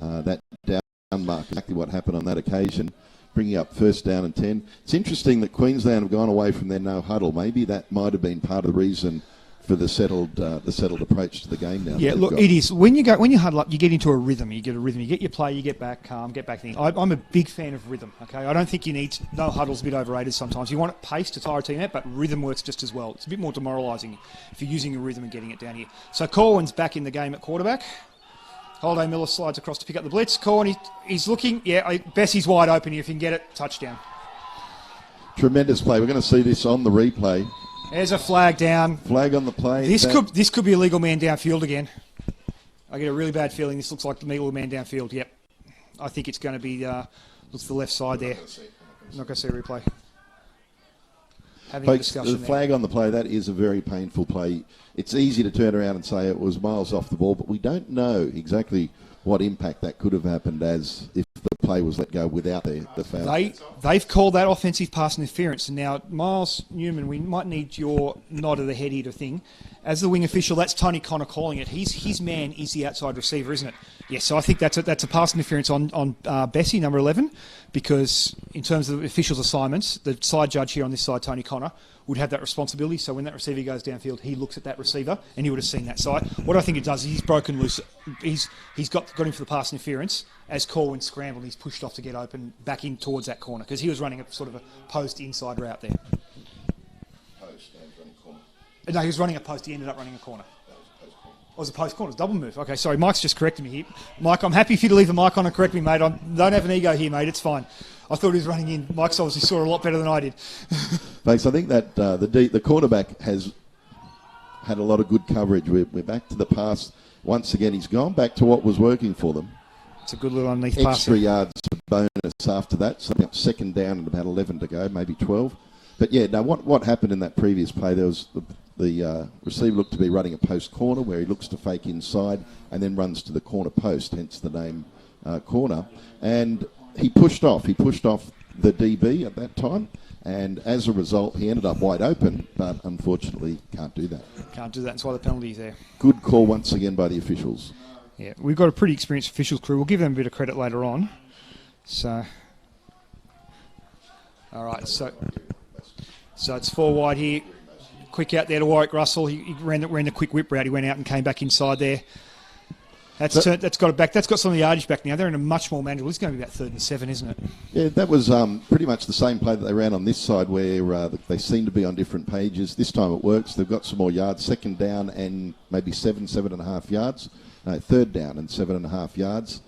that down mark. Exactly what happened on that occasion, bringing up first down and 10. It's interesting that Queensland have gone away from their no huddle. Maybe that might have been part of the reason for the settled approach to the game now. Yeah, look, it is. When you huddle up, you get into a rhythm. You get a rhythm. You get your play, you get back calm, get back thing. I'm a big fan of rhythm, okay? I don't think you need... No huddle's a bit overrated sometimes. You want pace to tire a team out, but rhythm works just as well. It's a bit more demoralising if you're using a rhythm and getting it down here. So Corwin's back in the game at quarterback. Holiday Miller slides across to pick up the blitz. Corwin, he's looking. Yeah, Bessie's wide open here. If you can get it, touchdown. Tremendous play. We're going to see this on the replay. There's a flag down. Flag on the play. This could be a legal man downfield again. I get a really bad feeling this looks like the legal man downfield. Yep. I think it's going to be looks to the left side there. I'm not going to see a replay. Having a discussion the flag on the play, that is a very painful play. It's easy to turn around and say it was miles off the ball, but we don't know exactly what impact that could have happened as if the play was let go without the foul. They've called that offensive pass interference. And now, Miles Newman, we might need your nod of the head here to thing. As the wing official, that's Tony Connor calling it. His man is the outside receiver, isn't it? Yes, so I think that's a pass interference on Bessie, number 11, because in terms of the officials' assignments, the side judge here on this side, Tony Connor, would have that responsibility. So when that receiver goes downfield, he looks at that receiver and he would have seen that. So what I think it does is he's broken loose. He's got him for the pass interference. As Corwin scrambled, he's pushed off to get open back in towards that corner because he was running a sort of a post inside route there. No, he was running a post. He ended up running a corner. It was a post corner. It was a double move. Okay, sorry. Mike's just corrected me here. Mike, I'm happy for you to leave the mic on and correct me, mate. I don't have an ego here, mate. It's fine. I thought he was running in. Mike's obviously saw it a lot better than I did. Thanks. I think that the quarterback has had a lot of good coverage. We're back to the pass. Once again, he's gone back to what was working for them. It's a good little underneath pass. Extra yards bonus after that. So second down and about 11 to go, maybe 12. But yeah, now what happened in that previous play, there was the receiver looked to be running a post corner where he looks to fake inside and then runs to the corner post, hence the name corner. And he pushed off the DB at that time. And as a result, he ended up wide open, but unfortunately can't do that. Can't do that. That's why the penalty's there. Good call once again by the officials. Yeah, we've got a pretty experienced officials crew. We'll give them a bit of credit later on. So, all right, so it's 4 wide here. Quick out there to Warwick Russell. He ran the quick whip route. He went out and came back inside there. That's got it back. That's got some of the yardage back now. They're in a much more manageable. It's going to be about 3rd and 7, isn't it? Yeah, that was pretty much the same play that they ran on this side where they seem to be on different pages. This time it works. They've got some more yards. 2nd down and maybe 7.5 yards. No, 3rd down and 7.5 yards.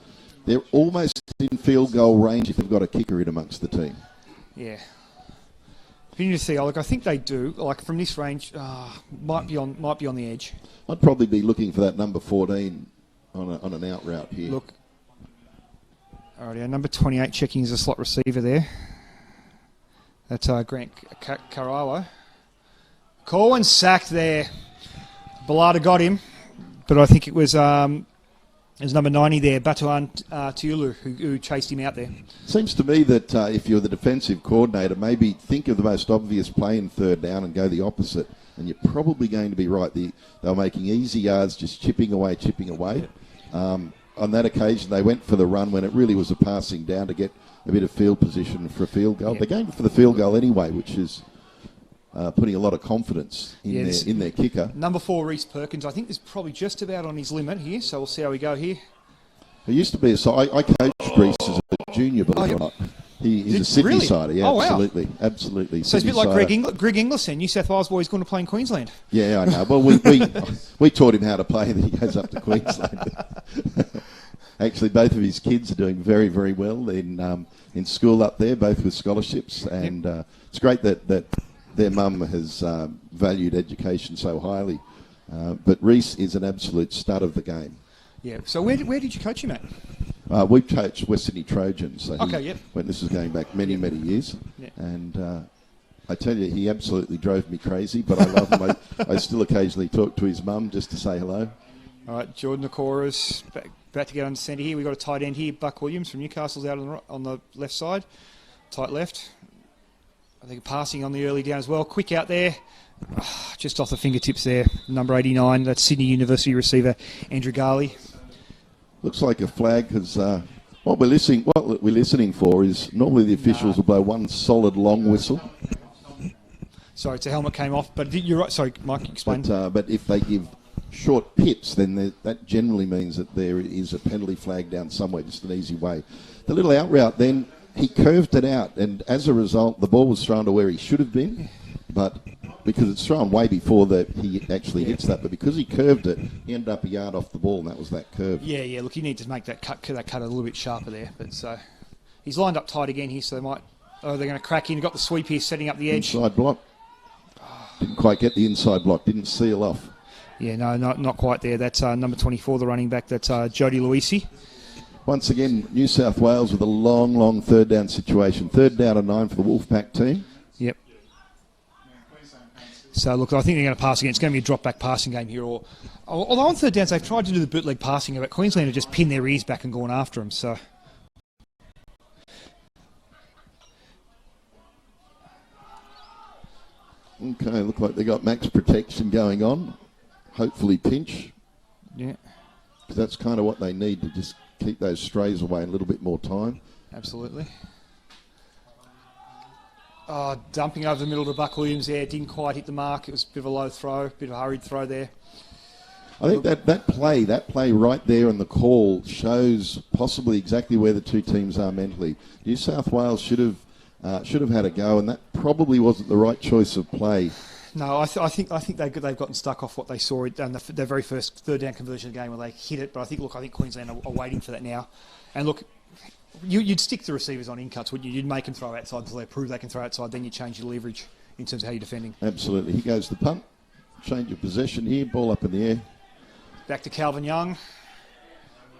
They're almost in field goal range if they've got a kicker in amongst the team. Yeah. You need to see. Look, I think they do. Like from this range, might be on the edge. I'd probably be looking for that number 14 on an out route here. Look. All right, number 28 checking as a slot receiver there. That's Grant Karawa. Corwin sacked there. Bellata got him, but I think it was number 90 there, Batuan Tiulu, who chased him out there. Seems to me that if you're the defensive coordinator, maybe think of the most obvious play in 3rd down and go the opposite, and you're probably going to be right. They were making easy yards, just chipping away. On that occasion, they went for the run when it really was a passing down to get a bit of field position for a field goal. Yep. They're going for the field goal anyway, which is putting a lot of confidence in their kicker. Number 4, Reece Perkins. I think is probably just about on his limit here, so we'll see how we go here. He used to be I coached Reece as a junior, believe it or not. He's a Sydney sider, yeah, absolutely. So it's a bit like Greg Inglis then, New South Wales boy, he's going to play in Queensland. Yeah, I know. Well, we taught him how to play, and he goes up to Queensland. Actually, both of his kids are doing very, very well in school up there, both with scholarships, and it's great that their mum has valued education so highly. But Reece is an absolute stud of the game. Yeah. So where did you coach him at? We've coached West Sydney Trojans. So when this is going back many years. Yep. And I tell you, he absolutely drove me crazy, but I love him. I still occasionally talk to his mum just to say hello. All right, Jordan Okora's back to get on the centre here. We've got a tight end here, Buck Williams from Newcastle's out on the left side. Tight left. I think passing on the early down as well. Quick out there. Just off the fingertips there. Number 89, that's Sydney University receiver, Andrew Garley. Looks like a flag because what we're listening for is normally the officials will blow one solid long whistle. Sorry, it's a helmet came off. But you're right. Sorry, Mike, explain. But if they give short pips, then that generally means that there is a penalty flag down somewhere, just an easy way. The little out route then, he curved it out, and as a result, the ball was thrown to where he should have been, but because it's thrown way before that he actually hits that, but because he curved it, he ended up a yard off the ball, and that was that curve. Yeah, look, you need to make that cut a little bit sharper there, but so he's lined up tight again here, so they might, they're going to crack in, got the sweep here, setting up the edge. Inside block. Didn't quite get the inside block, didn't seal off. Yeah, no, not quite there. That's number 24, the running back. That's Jody Luisi. Once again, New South Wales with a long third down situation. 3rd down and 9 for the Wolfpack team. Yep. So, look, I think they're going to pass again. It's going to be a drop-back passing game here. Although on 3rd downs, they've tried to do the bootleg passing, but Queensland have just pinned their ears back and gone after them. So, okay, look like they got max protection going on. Hopefully pinch. Yeah. Because that's kind of what they need to just keep those strays away in a little bit more time. Absolutely. Oh, dumping over the middle to Buck Williams there. Didn't quite hit the mark. It was a bit of a low throw, bit of a hurried throw there. I think that play right there in the call shows possibly exactly where the two teams are mentally. New South Wales should have had a go, and that probably wasn't the right choice of play. No, I think they've gotten stuck off what they saw in their very first 3rd down conversion game where they hit it. But I think Queensland are waiting for that now. And look, you'd stick the receivers on in cuts, wouldn't you? You'd make them throw outside until they prove they can throw outside. Then you change your leverage in terms of how you're defending. Absolutely. Here goes the punt. Change of possession here. Ball up in the air. Back to Calvin Young.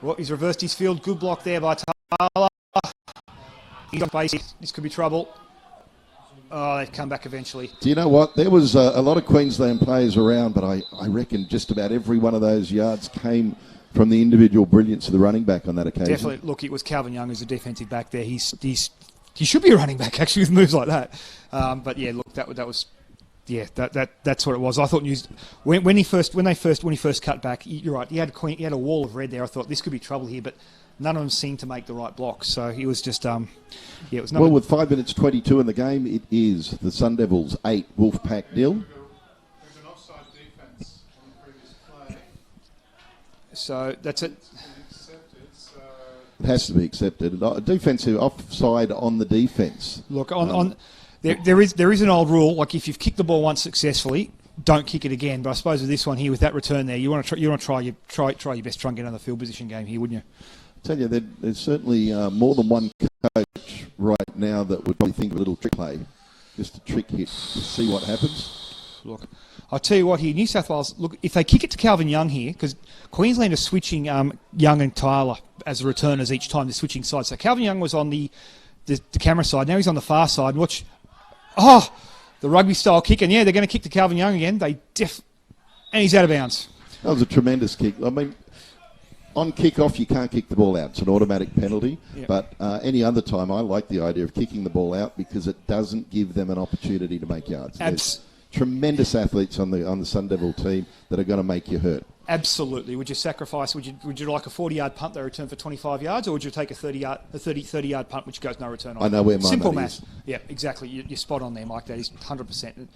Well, he's reversed his field. Good block there by Taylor. He's on base. This could be trouble. Oh, they've come back eventually. Do you know what? There was a lot of Queensland players around, but I reckon just about every one of those yards came from the individual brilliance of the running back on that occasion. Definitely. Look, it was Calvin Young who's a defensive back there. He should be a running back actually with moves like that. But yeah, look, that was. Yeah, that's what it was. I thought when he first cut back, you're right. He had a wall of red there. I thought this could be trouble here, but none of them seemed to make the right block. So he was just it was. Well, with 5 minutes 22 in the game, it is the Sun Devils 8, Wolfpack 0. There's an offside defence on the previous play. So that's it. It has to be accepted. A defensive offside on the defence. Look There is an old rule, like if you've kicked the ball once successfully, don't kick it again. But I suppose with this one here, with that return there, you want to try your best, try and get another field position game here, wouldn't you? I tell you, there's certainly more than one coach right now that would probably think of a little trick play, just a trick hit to see what happens. Look, I'll tell you what here, New South Wales, look, if they kick it to Calvin Young here, because Queensland are switching Young and Tyler as returners each time, they're switching sides. So Calvin Young was on the camera side, now he's on the far side. Watch. Oh, the rugby-style kick, and yeah, they're going to kick to Calvin Young again. And he's out of bounds. That was a tremendous kick. I mean, on kickoff, you can't kick the ball out. It's an automatic penalty. Yep. But any other time, I like the idea of kicking the ball out because it doesn't give them an opportunity to make yards. There's tremendous athletes on the Sun Devil team that are going to make you hurt. Absolutely. Would you sacrifice? Would you like a 40-yard punt they return for 25 yards, or would you take a 30-yard punt which goes no return on? I know where my simple money math. is. Yeah, exactly. You're spot on there, Mike. That is 100%.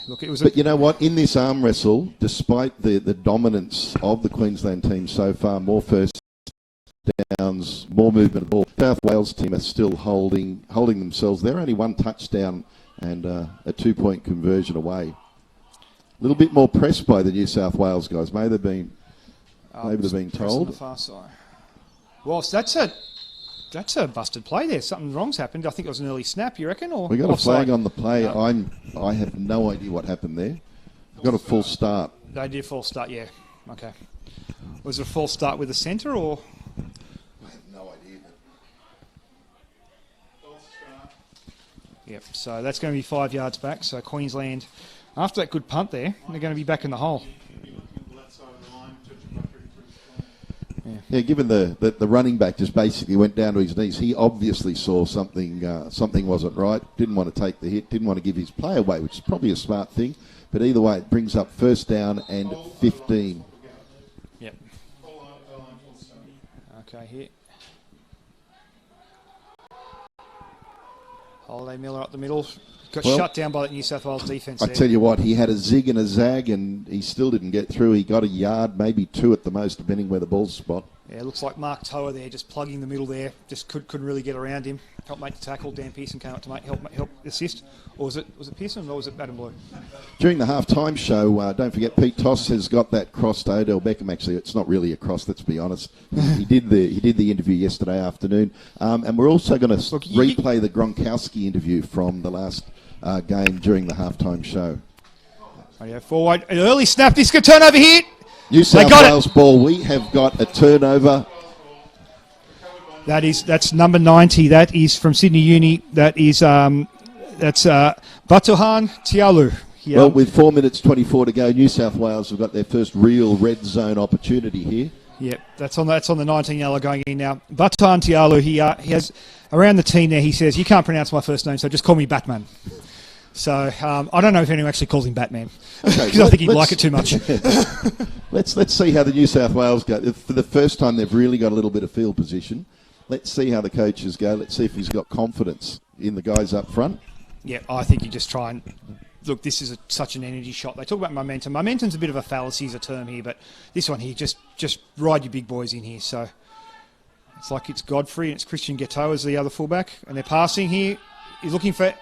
Look, it was. But you know what? In this arm wrestle, despite the dominance of the Queensland team so far, more first downs, more movement of the ball, South Wales team are still holding themselves. They're only one touchdown and a 2-point conversion away. A little bit more pressed by the New South Wales guys. Maybe they've been told. On the far side. Well, that's a busted play there. Something wrong's happened. I think it was an early snap. You reckon? Or We got offside? a flag on the play. No. I have no idea what happened there. We got a full start. They did false start. Yeah. Okay. Was it a false start with the centre or? I have no idea. Yep. So that's going to be 5 yards back. So Queensland, after that good punt there, they're going to be back in the hole. Yeah, given the running back just basically went down to his knees, he obviously saw something wasn't right, didn't want to take the hit, didn't want to give his play away, which is probably a smart thing. But either way, it brings up 1st down and 15. Yep. Okay, here. Holiday Miller up the middle. Got Well, shut down by that New South Wales defence I there. tell you what, he had a zig and a zag, and he still didn't get through. He got a yard, maybe 2 at the most, depending where the ball's spot. Yeah, looks like Mark Toa there, just plugging the middle there. Just couldn't really get around him. Help make the tackle. Dan Pearson came up to help assist. Or was it Pearson or was it Adam Blue? During the half-time show, don't forget Pete Toss has got that cross to Odell Beckham. Actually, it's not really a cross. Let's be honest. He did the interview yesterday afternoon, and we're also going to replay the Gronkowski interview from the last game during the halftime show. Radio forward, an early snap. This could turn over here. New South Wales ball. We have got a turnover. That's number 90. That is from Sydney Uni. That's Batuhan Tialu. Yeah. Well, with 4 minutes 24 to go, New South Wales have got their first real red zone opportunity here. Yeah, that's on the 19 yellow going in now. Batuhan Tialu. He has around the team there. He says, "You can't pronounce my first name, so just call me Batman." So I don't know if anyone actually calls him Batman because I think he'd like it too much. Let's see how the New South Wales go. For the first time, they've really got a little bit of field position. Let's see how the coaches go. Let's see if he's got confidence in the guys up front. Yeah, I think you just try and look. This is such an energy shot. They talk about momentum. Momentum's a bit of a fallacy as a term here, but this one here just ride your big boys in here. So it's like it's Godfrey and it's Christian Ghetto as the other fullback, and they're passing here. He's looking for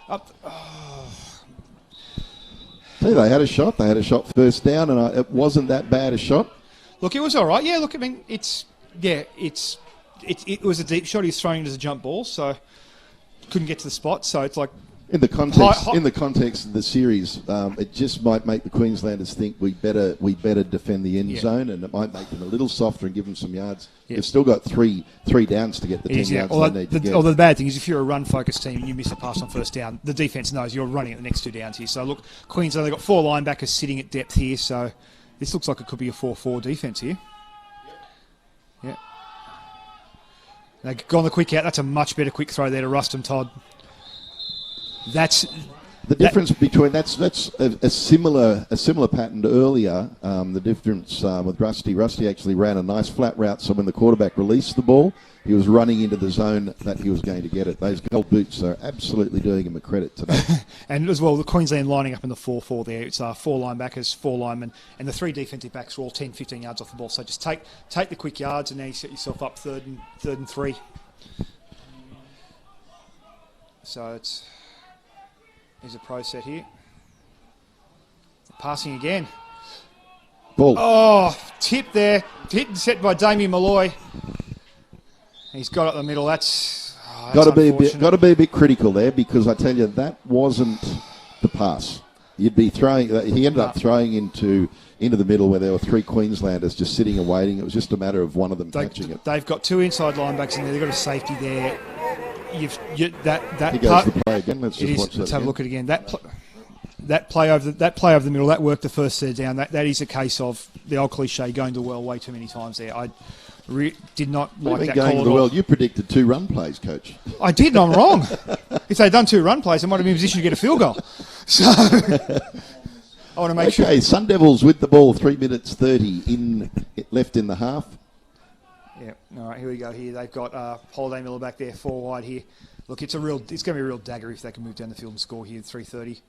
up. Oh. See, they had a shot. They had a shot first down, and it wasn't that bad a shot. Look, it was all right. Yeah, look, I mean, it was a deep shot. He was throwing it as a jump ball, so couldn't get to the spot. So it's like in the context of the series, it just might make the Queenslanders think we better defend the end zone, and it might make them a little softer and give them some yards. They've still got three downs to get the 10 yards they need to get. Although the bad thing is if you're a run-focused team and you miss a pass on first down, the defence knows you're running at the next 2 downs here. So look, Queensland, they've got 4 linebackers sitting at depth here, so this looks like it could be a 4-4 defence here. Yeah. They've gone the quick out. That's a much better quick throw there to Rustum Todd. That's the difference between that's a similar pattern to earlier. The difference with Rusty actually ran a nice flat route, so when the quarterback released the ball, he was running into the zone that he was going to get it. Those gold boots are absolutely doing him a credit today. And as well, the Queensland lining up in the 4-4 there. It's 4 linebackers, 4 linemen, and the 3 defensive backs are all 10, 15 yards off the ball. So just take the quick yards, and now you set yourself up third and 3. So here's a pro set here. Passing again. Ball. Oh, tip there. Hit and set by Damien Malloy. He's got it in the middle. That's got to be a bit critical there, because I tell you that wasn't the pass. You'd be throwing. He ended up throwing into the middle where there were 3 Queenslanders just sitting and waiting. It was just a matter of one of them catching it. They've got 2 inside linebackers in there. They've got a safety there. Here goes the play again. Let's just watch that. Let's have a look at it again. That play over the middle, that worked the first third down. That is a case of the old cliche going to the well way too many times there. I did not like that call going to the well. You predicted 2 run plays, Coach. I did, and I'm wrong. If they'd done 2 run plays, they might have been in position to get a field goal. So I want to make sure. Okay, Sun Devils with the ball, 3 minutes 30 left in the half. Yeah, all right, here we go. Here they've got Holiday Miller back there, 4 wide here. Look, it's going to be a real dagger if they can move down the field and score here, 3:30.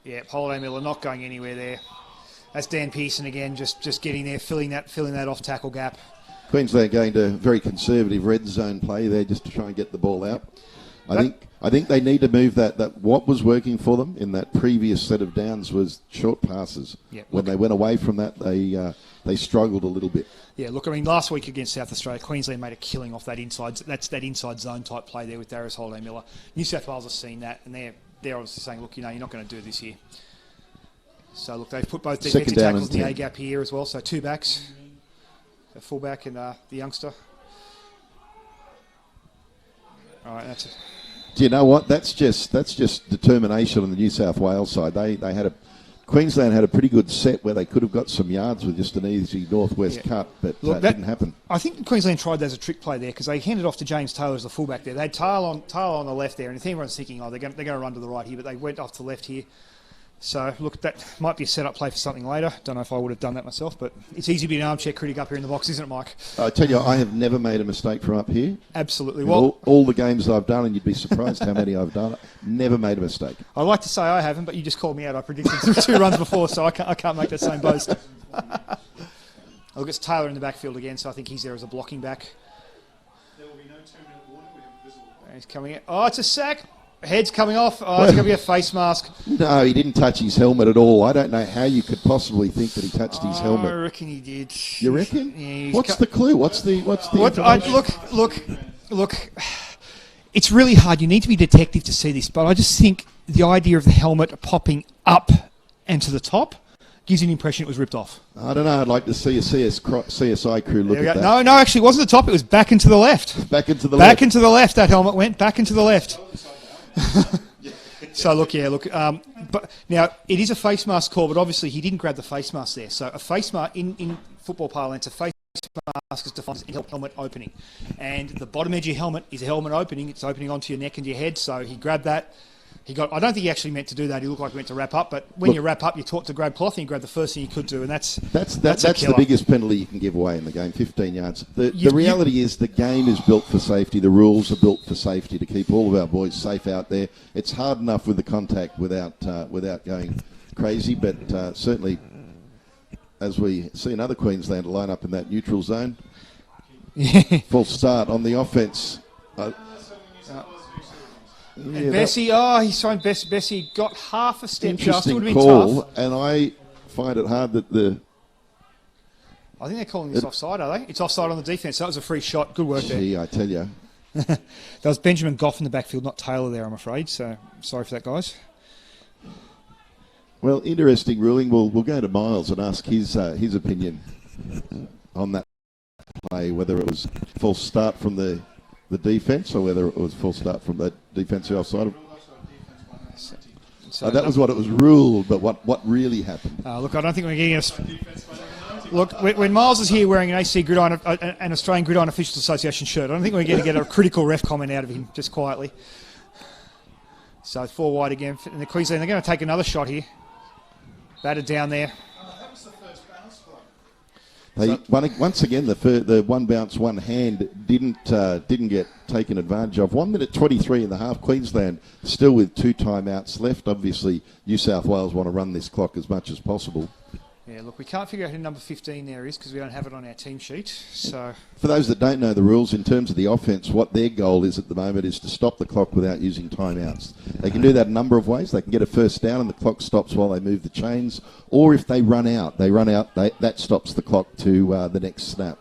Yeah, Holiday Miller not going anywhere there. That's Dan Pearson again, just getting there, filling that off tackle gap. Queensland going to very conservative red zone play there just to try and get the ball out. I think they need to move that. What was working for them in that previous set of downs was short passes. Yep. When they went away from that, they struggled a little bit. Yeah, look, I mean, last week against South Australia, Queensland made a killing off that inside. That's that inside zone type play there with Darius Holiday Miller. New South Wales have seen that, and they're obviously saying, look, you're not going to do this here. So look, they've put both defensive tackles in the A gap here as well. So 2 backs, a fullback and the youngster. All right, that's it. Do you know what? That's just determination on the New South Wales side. Queensland had a pretty good set where they could have got some yards with just an easy northwest cut, but that didn't happen. I think Queensland tried that as a trick play there because they handed off to James Taylor as the fullback there. They had Taylor on the left there, and if anyone's thinking, they're going to run to the right here, but they went off to the left here. So, look, that might be a set-up play for something later. Don't know if I would have done that myself, but it's easy to be an armchair critic up here in the box, isn't it, Mike? I tell you, I have never made a mistake from up here. Absolutely. In Well, all the games I've done, and you'd be surprised how many I've done, never made a mistake. I'd like to say I haven't, but you just called me out. I predicted 2 runs before, so I can't make that same boast. Look, it's Taylor in the backfield again, so I think he's there as a blocking back. There will be no 2-minute warning. We have a visible. He's coming in. Oh, it's a sack. Head's coming off. Oh, it's going to be a face mask. No, he didn't touch his helmet at all. I don't know how you could possibly think that he touched his I helmet. reckon he did. You reckon? Yeah, What's the clue? What's the Look. It's really hard. You need to be a detective to see this, but I just think the idea of the helmet popping up and to the top gives you an impression it was ripped off. I don't know. I'd like to see a CSI crew look at that. No, actually, it wasn't the top. It was back into the left. Back into the left. Back into the left. That helmet went back into the left. So look. But now it is a face mask call, but obviously he didn't grab the face mask there. So a face mask in football parlance, a face mask is defined as a helmet opening, and the bottom edge of your helmet is a helmet opening. It's opening onto your neck and your head. So he grabbed that. I don't think he actually meant to do that. He looked like he meant to wrap up, but when you wrap up, you're taught to grab cloth, and you grab the first thing you could do, and that's the biggest penalty you can give away in the game, 15 yards. The reality is the game is built for safety. The rules are built for safety to keep all of our boys safe out there. It's hard enough with the contact without going crazy, but certainly as we see another Queenslander line up in that neutral zone, full start on the offence. And Bessie, he's trying Bessie got half a step just. It would have been call, tough. and I find it hard that I think they're calling this offside, are they? It's offside on the defence. That was a free shot. Good work there. I tell you. That was Benjamin Goff in the backfield, not Taylor there, I'm afraid. So sorry for that, guys. Well, interesting ruling. We'll go to Miles and ask his opinion on that play, whether it was false start from the defence or whether it was full start from the defensive offside. So that was what it was ruled, but what really happened? Look, I don't think we're getting Look, when Miles is here wearing an AC Gridiron, an Australian Gridiron Officials Association shirt, I don't think we're going to get a critical ref comment out of him, just quietly. So 4 wide again. And the Queensland, they're going to take another shot here. Batted down there. That was the first bounce play. Once again, the one bounce, one hand didn't get taken advantage of. 1 minute 23 in the half. Queensland still with 2 timeouts left. Obviously, New South Wales want to run this clock as much as possible. Yeah, look, we can't figure out who number 15 there is because we don't have it on our team sheet. So, for those that don't know the rules, in terms of the offence, what their goal is at the moment is to stop the clock without using timeouts. They can do that a number of ways. They can get a first down and the clock stops while they move the chains, or if they run out, that stops the clock to the next snap.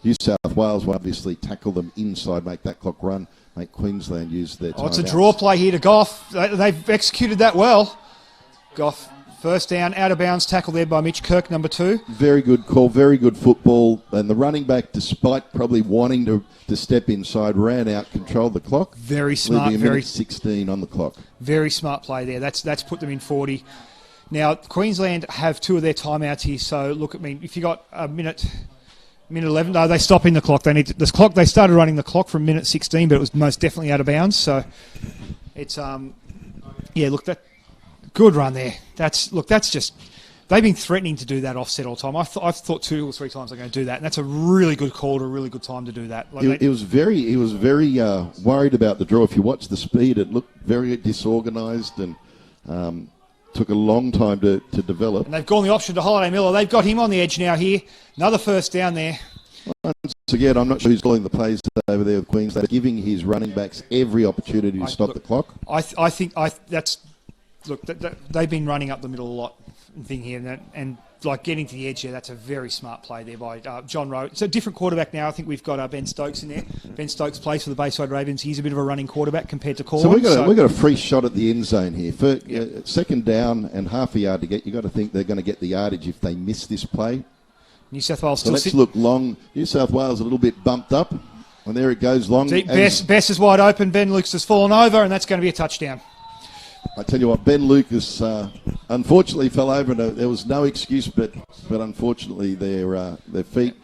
New South Wales will obviously tackle them inside, make that clock run, make Queensland use their timeouts. It's a draw play here to Goff. They've executed that well. Goff. First down, out of bounds, tackle there by Mitch Kirk, number 2. Very good call, very good football. And the running back, despite probably wanting to step inside, ran out, controlled the clock. Very smart. Very 16 on the clock. Very smart play there. That's put them in 40. Now, Queensland have 2 of their timeouts here. So, look, if you got a minute 11, no, they stop in the clock. They started running the clock from minute 16, but it was most definitely out of bounds. So, it's, that... Good run there. That's just... They've been threatening to do that offset all the time. I've thought 2 or 3 times they're going to do that, and that's a really good call at a really good time to do that. He was very worried about the draw. If you watch the speed, it looked very disorganised and took a long time to develop. And they've gone the option to Holiday Miller. They've got him on the edge now here. Another first down there. Once again, I'm not sure who's calling the plays over there with Queensland, giving his running backs every opportunity to stop the clock. I think that's... Look, they've been running up the middle a lot thing here, and like getting to the edge there, that's a very smart play there by John Rowe. It's a different quarterback now. I think we've got Ben Stokes in there. Ben Stokes plays for the Bayside Ravens. He's a bit of a running quarterback compared to Corwin. So we've got a free shot at the end zone here. Second down and half a yard to get. You've got to think they're going to get the yardage if they miss this play. New South Wales still let's look long. New South Wales a little bit bumped up. And there it goes long. Deep Bess is wide open. Ben Lucas has fallen over, and that's going to be a touchdown. I tell you what, Ben Lucas unfortunately fell over, and there was no excuse, but unfortunately their feet.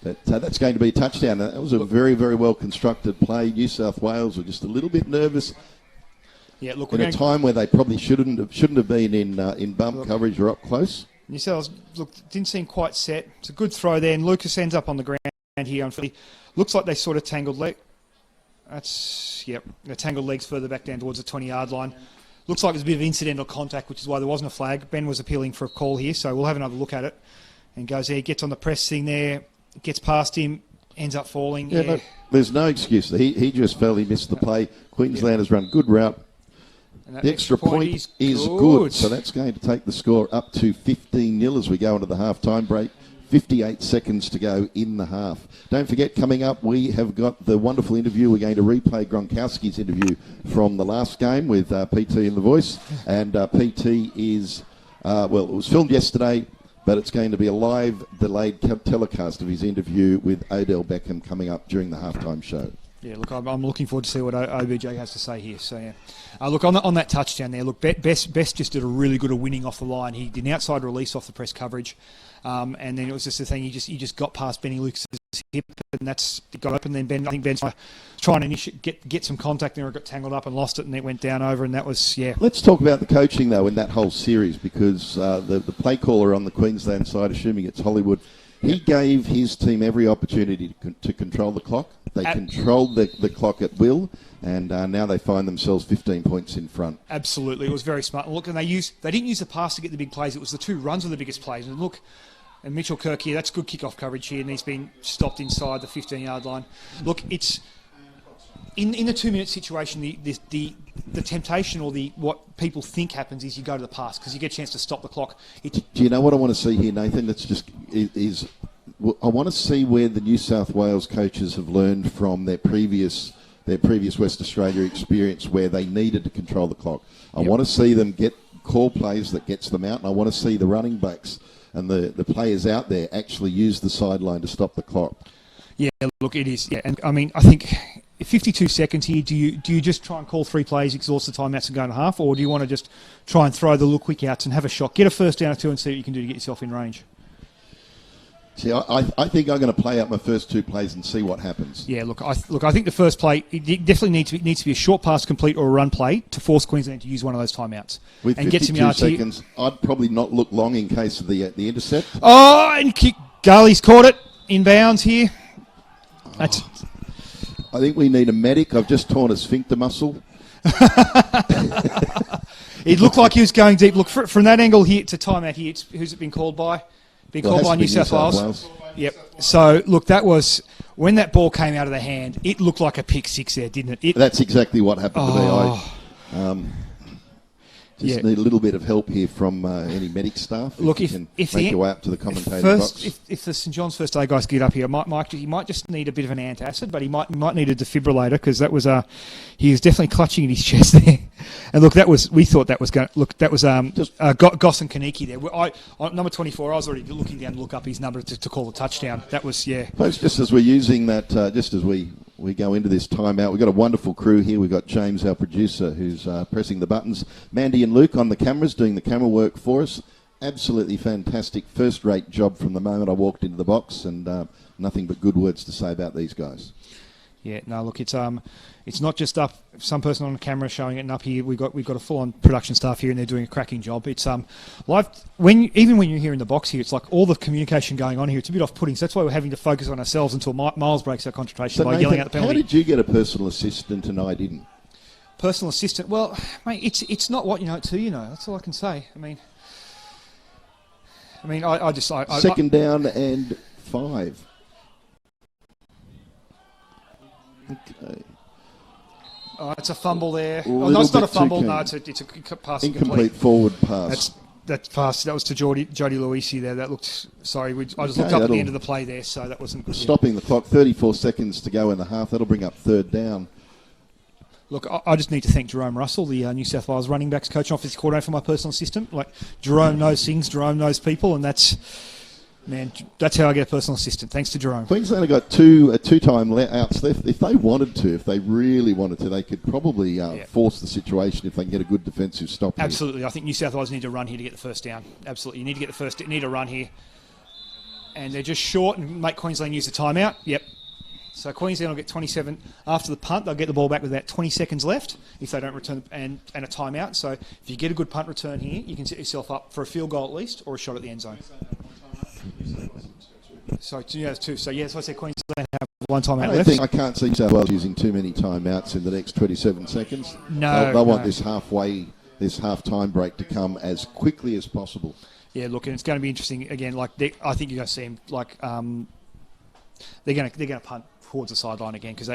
That's going to be a touchdown. That was a very, very well constructed play. New South Wales were just a little bit nervous. Yeah, look, in a time where they probably shouldn't have been in bump coverage or up close. New South Wales didn't seem quite set. It's a good throw there, and Lucas ends up on the ground here. Unfortunately, looks like they sort of tangled leg. The tangled legs further back down towards the 20-yard line. Looks like there's a bit of incidental contact, which is why there wasn't a flag. Ben was appealing for a call here, so we'll have another look at it. And goes there, gets on the press thing there, gets past him, ends up falling. Yeah. No, there's no excuse. He just fell. He missed the play. Queensland has run good route. The extra point is good, so that's going to take the score up to 15-0 as we go into the half-time break. 58 seconds to go in the half. Don't forget, coming up, we have got the wonderful interview. We're going to replay Gronkowski's interview from the last game with PT in the voice. And PT is, it was filmed yesterday, but it's going to be a live, delayed telecast of his interview with Odell Beckham coming up during the halftime show. Yeah, look, I'm looking forward to see what OBJ has to say here. So, yeah. Look, on that touchdown there, look, Best just did a really good at winning off the line. He did an outside release off the press coverage. And then it was just the thing, he just got past Benny Lucas's hip, and it got open. Then Ben's trying to get some contact there, and got tangled up and lost it, and it went down over, and that was, yeah. Let's talk about the coaching, though, in that whole series, because the play caller on the Queensland side, assuming it's Hollywood, he gave his team every opportunity to control the clock. They controlled the clock at will, and now they find themselves 15 points in front. Absolutely, it was very smart. And look, and they didn't use the pass to get the big plays. It was the two runs were the biggest plays. And look, and Mitchell Kirk here, that's good kickoff coverage here, and he's been stopped inside the 15-yard line. Look, it's in the 2-minute situation, the temptation or what people think happens is you go to the pass because you get a chance to stop the clock. Do you know what I want to see here, Nathan? I want to see where the New South Wales coaches have learned from their previous West Australia experience where they needed to control the clock. I want to see them get call plays that gets them out, and I want to see the running backs and the players out there actually use the sideline to stop the clock. Yeah, look, it is. Yeah, and I mean, I think 52 seconds here. Do you just try and call 3 plays, exhaust the timeouts, and go to half, or do you want to just try and throw the little quick outs and have a shot, get a first down or 2, and see what you can do to get yourself in range? See, I think I'm going to play out my first 2 plays and see what happens. Yeah, I think the first play it definitely needs to be a short pass complete or a run play to force Queensland to use one of those timeouts. With and 52 get some yards seconds, here. I'd probably not look long in case of the intercept. Oh, and Garley's caught it in bounds here. I think we need a medic. I've just torn a sphincter muscle. It looked like he was going deep. Look, from that angle here to timeout here, who's it been called by? Called by New South Wales. Yep. So, look, that was when that ball came out of the hand, it looked like a pick six there, didn't it? That's exactly what happened to me. Just need a little bit of help here from any medic staff. Look, if make your way up to the commentator box. If the St John's first aid guys get up here, he might just need a bit of an antacid, but he might need a defibrillator because that was he was definitely clutching at his chest there. And look, we thought that was going. Look, that was Goss and Kaneki there. On number 24, I was already looking down to look up his number to call the touchdown. That was Folks, just as we're using that, just as we go into this timeout, we've got a wonderful crew here. We've got James, our producer, who's pressing the buttons. Mandy and Luke on the cameras, doing the camera work for us. Absolutely fantastic, first-rate job from the moment I walked into the box, and nothing but good words to say about these guys. Yeah, no, look, it's not just up some person on the camera showing it, and up here we've got a full-on production staff here, and they're doing a cracking job. It's live even when you're here in the box here, it's like all the communication going on here. It's a bit off-putting, so that's why we're having to focus on ourselves until Miles breaks our concentration by yelling out the penalty. How did you get a personal assistant and I didn't? Personal assistant? Well, mate, it's not what you know it's who you know. That's all I can say. I just second down and 5. Okay. Oh, it's a fumble there. Oh, no, it's not a fumble. No, it's a pass. Incomplete forward pass. That pass. That was to Jody Luisi there. That looked. Sorry, I just looked up at the end of the play there, so that wasn't good. Stopping the clock. 34 seconds to go in the half. That'll bring up third down. Look, I just need to thank Jerome Russell, the New South Wales running backs coach and offensive coordinator, for my personal assistant. Like, Jerome knows things, Jerome knows people, and that's how I get a personal assistant. Thanks to Jerome. Queensland have got two-time outs left. If they wanted to, if they really wanted to, they could probably force the situation if they can get a good defensive stop. Absolutely. I think New South Wales need to run here to get the first down. Absolutely. You need to get the first. Need a run here. And they're just short and make Queensland use the timeout. Yep. So Queensland will get 27 after the punt. They'll get the ball back with about 20 seconds left if they don't return and a timeout. So if you get a good punt return here, you can set yourself up for a field goal at least or a shot at the end zone. So that's two. So that's why I said Queensland have one timeout left. I can't see New South Wales using too many timeouts in the next 27 seconds. No, they'll want this half-time break to come as quickly as possible. Yeah, look, and it's going to be interesting again. I think you're going to see them they're going to punt towards the sideline again because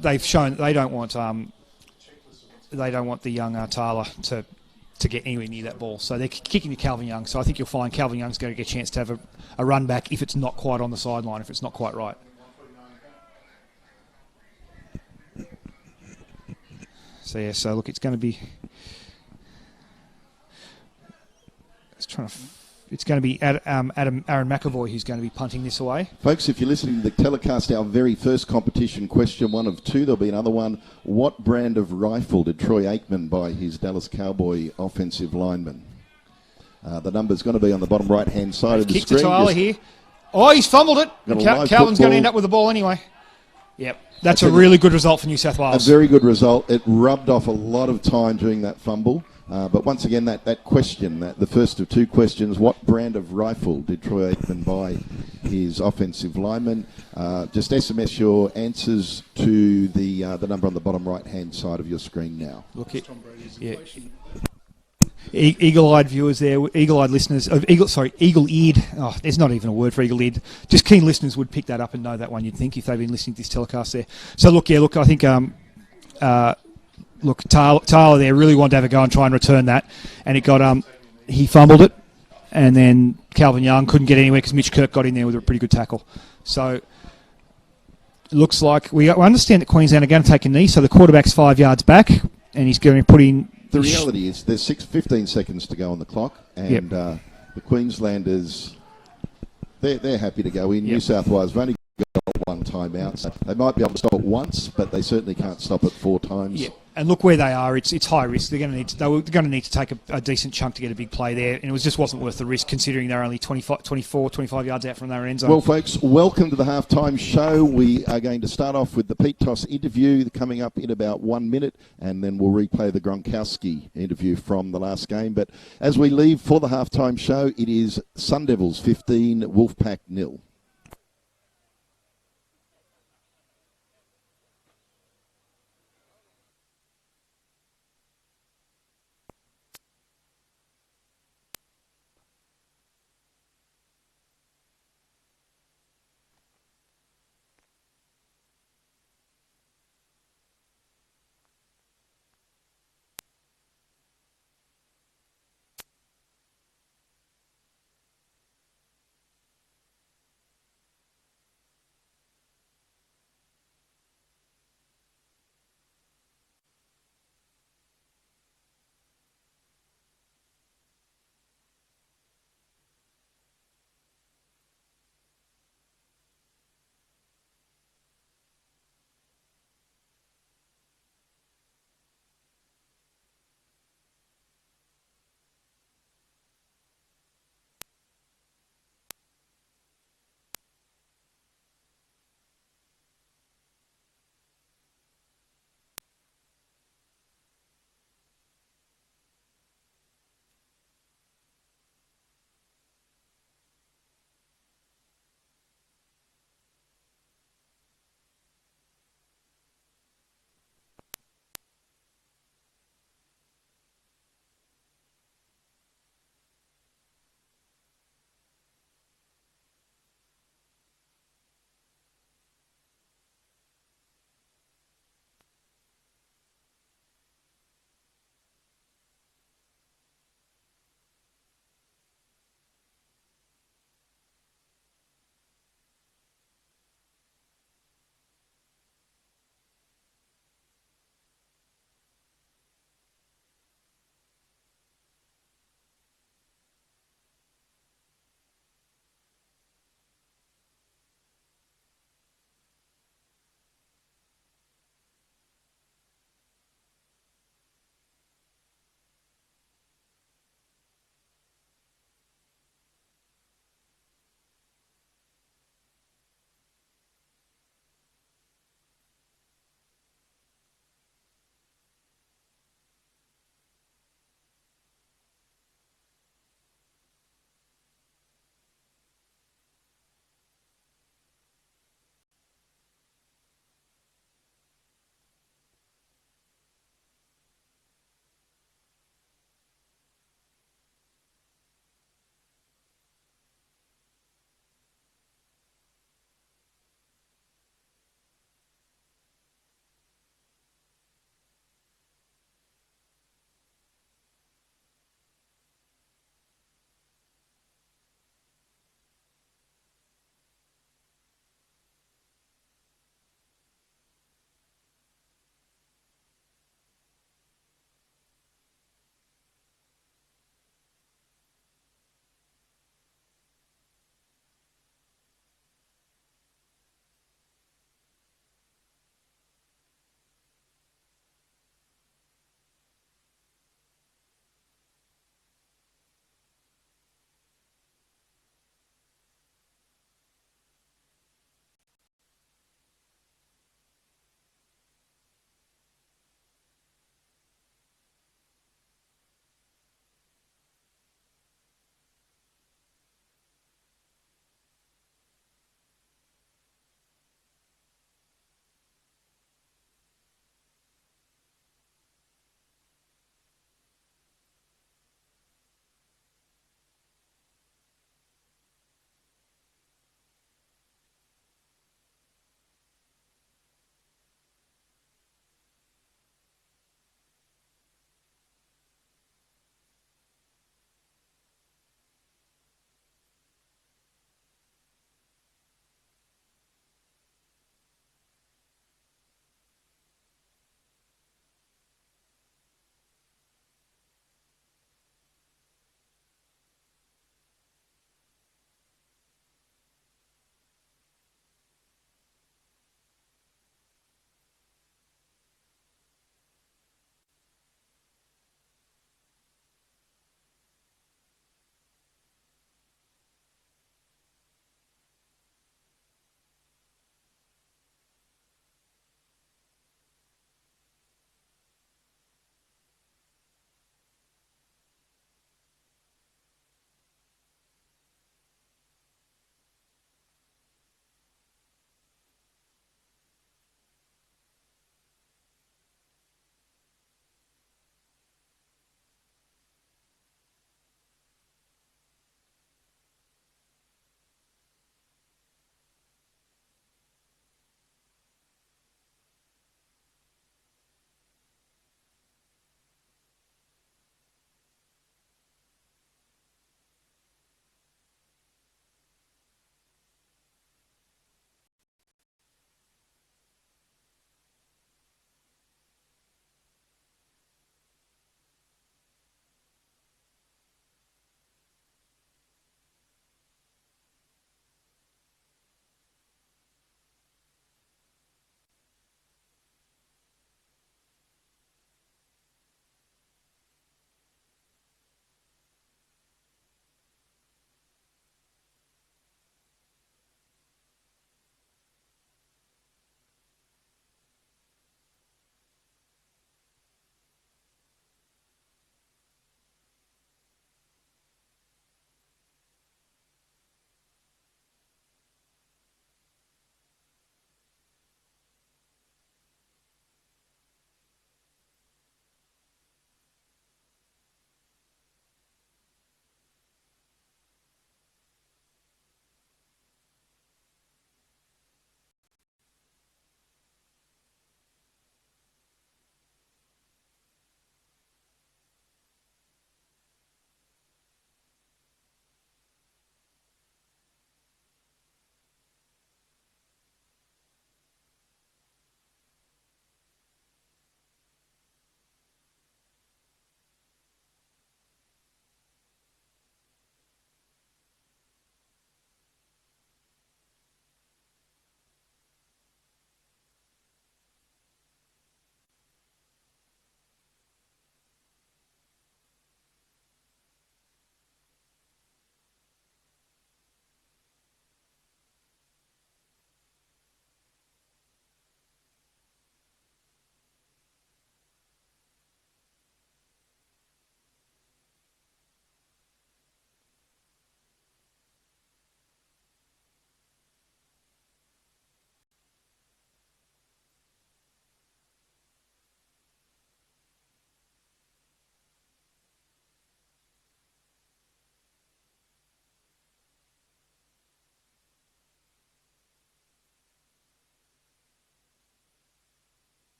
they've shown they don't want the young Taylor to get anywhere near that ball. So they're kicking to Calvin Young. So I think you'll find Calvin Young's going to get a chance to have a run back if it's not quite on the sideline, if it's not quite right. So look, it's going to be. It's going to be Aaron McAvoy who's going to be punting this away. Folks, if you're listening to the telecast, our very first competition, question 1 of 2, there'll be another one. What brand of rifle did Troy Aikman buy his Dallas Cowboy offensive lineman? The number's going to be on the bottom right-hand side of the kick screen. To Tyler here. Oh, he's fumbled it. Calvin's going to end up with the ball anyway. Yep. That's a really good result for New South Wales. A very good result. It rubbed off a lot of time during that fumble. But once again, that question, the first of 2 questions, what brand of rifle did Troy Aikman buy his offensive lineman? Just SMS your answers to the number on the bottom right-hand side of your screen now. Look at eagle-eyed viewers there, eagle-eyed listeners, eagle-eared. Oh, there's not even a word for eagle-eared. Just keen listeners would pick that up and know that one, you'd think, if they've been listening to this telecast there. So look, I think Taylor there really wanted to have a go and try and return that, and it got he fumbled it, and then Calvin Young couldn't get anywhere because Mitch Kirk got in there with a pretty good tackle. So it looks like we understand that Queensland are going to take a knee, so the quarterback's 5 yards back, and he's going to put in. The reality is there's 15 seconds to go on the clock, and the Queenslanders, they're happy to go in. New South Wales have only got one timeout, so they might be able to stop it once, but they certainly can't stop it 4 times. Yeah. And look where they are. It's high risk. They're going to need to take a decent chunk to get a big play there, and it just wasn't worth the risk considering they're only 25 yards out from their end zone. Well, folks, welcome to the halftime show. We are going to start off with the Pete Toss interview coming up in about 1 minute, and then we'll replay the Gronkowski interview from the last game. But as we leave for the halftime show, it is Sun Devils 15, Wolfpack 0.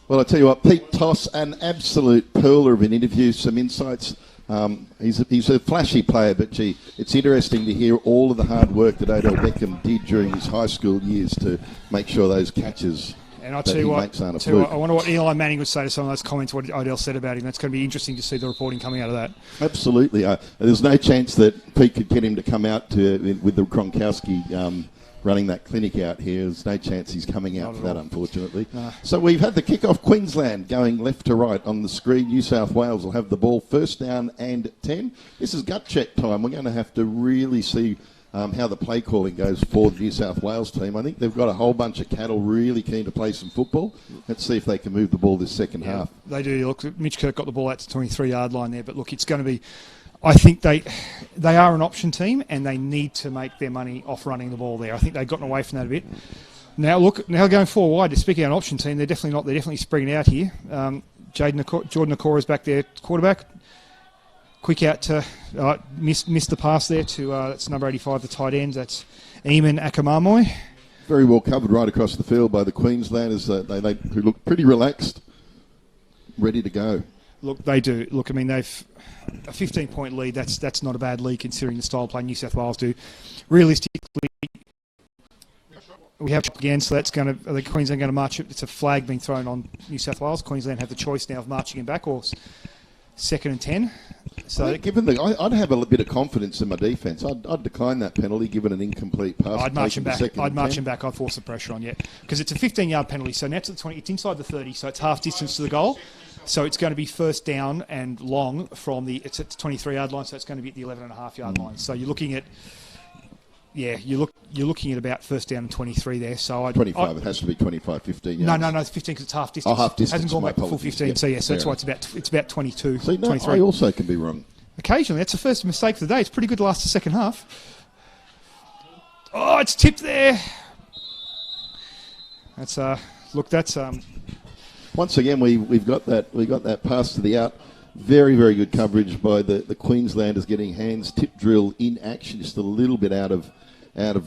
Well, I tell you what, Pete Toss, an absolute pearler of an interview, some insights. He's a flashy player, but gee, it's interesting to hear all of the hard work that Odell Beckham did during his high school years to make sure those catches and I'll that tell you he what, makes aren't a fluke. I wonder what Eli Manning would say to some of those comments, what Odell said about him. That's going to be interesting to see the reporting coming out of that. Absolutely. There's no chance that Pete could get him to come out with the Gronkowski running that clinic out here. There's no chance he's coming out for that, unfortunately. No. So we've had the Kickoff Queensland going left to right on the screen. New South Wales will have the ball first down and 10. This is gut check time. We're going to have to really see how the play calling goes for the New South Wales team. I think they've got a whole bunch of cattle really keen to play some football. Let's see if they can move the ball this second half. They do. Look, Mitch Kirk got the ball out to the 23-yard line there, but look, it's going to be... I think they are an option team and they need to make their money off running the ball there. I think they've gotten away from that a bit. Now going forward wide, speaking of an option team, they're definitely not. They're definitely spreading out here. Jordan Okora's back there, quarterback. Quick out to missed the pass there to that's number 85, the tight end. That's Eamon Akamamoy. Very well covered right across the field by the Queenslanders. Who look pretty relaxed, ready to go. Look, they do. Look, I mean, they've a 15-point lead. That's not a bad lead considering the style of play New South Wales do. Realistically, we have again, so that's going to. I think Queensland going to march. It's a flag being thrown on New South Wales. Queensland have the choice now of marching him back or second and 10. So, I'd have a bit of confidence in my defence. I'd decline that penalty, given an incomplete pass. I'd march him back. I'd force the pressure on, because it's a 15-yard penalty. So now to the 20. It's inside the 30, so it's half distance to the goal. So it's going to be first down and long from it's at the 23-yard line, so it's going to be at the 11.5-yard line. So you're looking at, you're looking at about first down and 23 there. So 25. It has to be 25, 15 yards. No, it's 15 because it's half distance. Oh, half distance. It hasn't gone back to full 15. Yeah. So that's why it's about 22. See, no, 23. I also can be wrong. Occasionally, that's the first mistake for the day. It's pretty good to last the second half. Oh, it's tipped there. That's Once again, we've got that pass to the out. Very, very good coverage by the Queenslanders, getting hands tip drill in action, just a little bit out of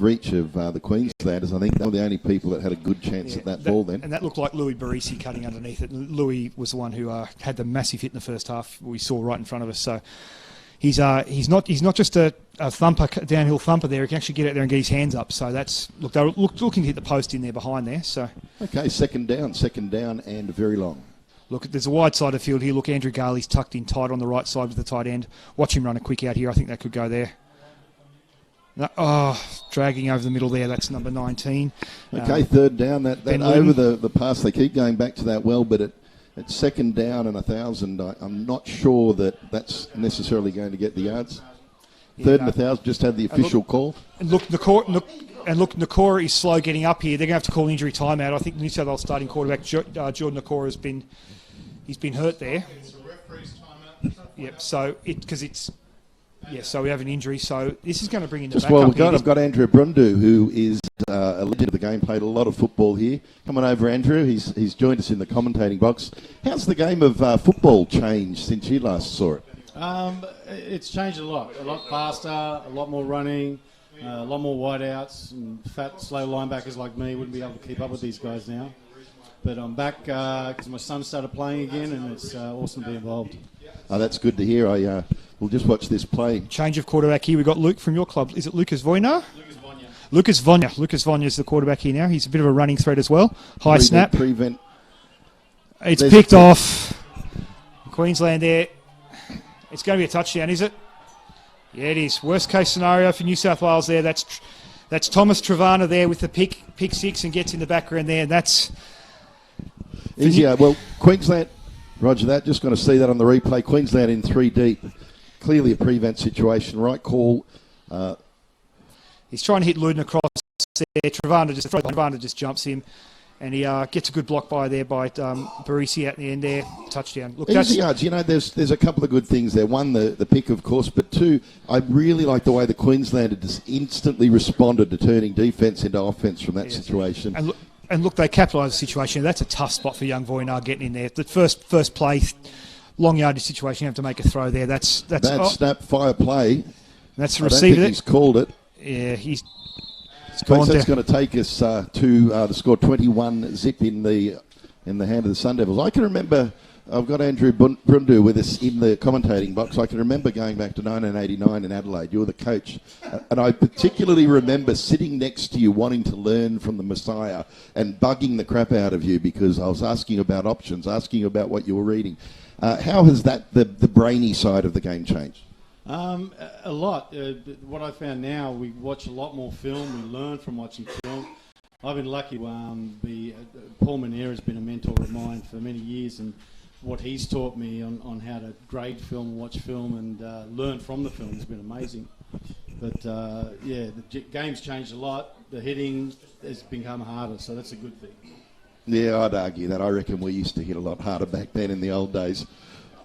reach of the Queenslanders. I think they were the only people that had a good chance at that ball then. And that looked like Louis Barisi cutting underneath it. Louis was the one who had the massive hit in the first half we saw right in front of us. So he's not just a downhill thumper there. He can actually get out there and get his hands up. So they were looking to hit the post in there behind there. So okay, second down and very long. Look, there's a wide side of the field here. Look, Andrew Garley's tucked in tight on the right side with the tight end. Watch him run a quick out here. I think that could go there. Dragging over the middle there. That's number 19. Okay, third down. That over the pass. They keep going back to that well, but at second down and 1,000, I'm not sure that's necessarily going to get the yards. Third and 1,000, just had the official call. And look, Nakora is slow getting up here. They're going to have to call an injury timeout. I think New South Wales starting quarterback Jordan Nakora has been hurt there. It's a referee's timeout. Yep. So we have an injury. So this is going to bring in the just backup. I've got Andrew Brundu, who is a legend of the game, played a lot of football here. Come on over, Andrew. He's joined us in the commentating box. How's the game of football changed since you last saw it? It's changed a lot faster, a lot more running, a lot more wideouts, and fat, slow linebackers like me wouldn't be able to keep up with these guys now. But I'm back because my son started playing again, and it's awesome to be involved. That's good to hear. We'll just watch this play. Change of quarterback here. We've got Luke from your club. Is it Lucas Voyna? Lucas Vonya is the quarterback here now. He's a bit of a running threat as well. High snap. Prevent. It's picked off. Queensland there. It's going to be a touchdown, is it? Yeah, it is. Worst case scenario for New South Wales there. That's Thomas Travana there with the pick six and gets in the background there. And that's easy. Well, Queensland. Roger that. Just going to see that on the replay. Queensland in 3 deep. Clearly a prevent situation. Right call. He's trying to hit Luden across there. Travana just jumps him. And he gets a good block by Barisi at the end there. Touchdown. Look, easy yards. There's a couple of good things there. One, the pick, of course. But two, I really like the way the Queenslander just instantly responded to turning defence into offence from that situation. And look, they capitalised the situation. That's a tough spot for young Voynar getting in there. The first play, long yardage situation, you have to make a throw there. That's bad snap, fire play. That's the receiver. He's called it. Yeah, he's gone. That's going to take us to the score 21 zip in the in the hand of the Sun Devils. I can remember, I've got Andrew Brundu with us in the commentating box. I can remember going back to 1989 in Adelaide. You were the coach. And I particularly remember sitting next to you wanting to learn from the Messiah and bugging the crap out of you because I was asking about options, asking about what you were reading. How has that, the brainy side of the game changed? A lot. What I found now, we watch a lot more film. We learn from watching film. I've been lucky. Paul Manera has been a mentor of mine for many years, and what he's taught me on how to grade film, watch film, and learn from the film has been amazing. But the game's changed a lot. The hitting has become harder, so that's a good thing. Yeah, I'd argue that. I reckon we used to hit a lot harder back then in the old days.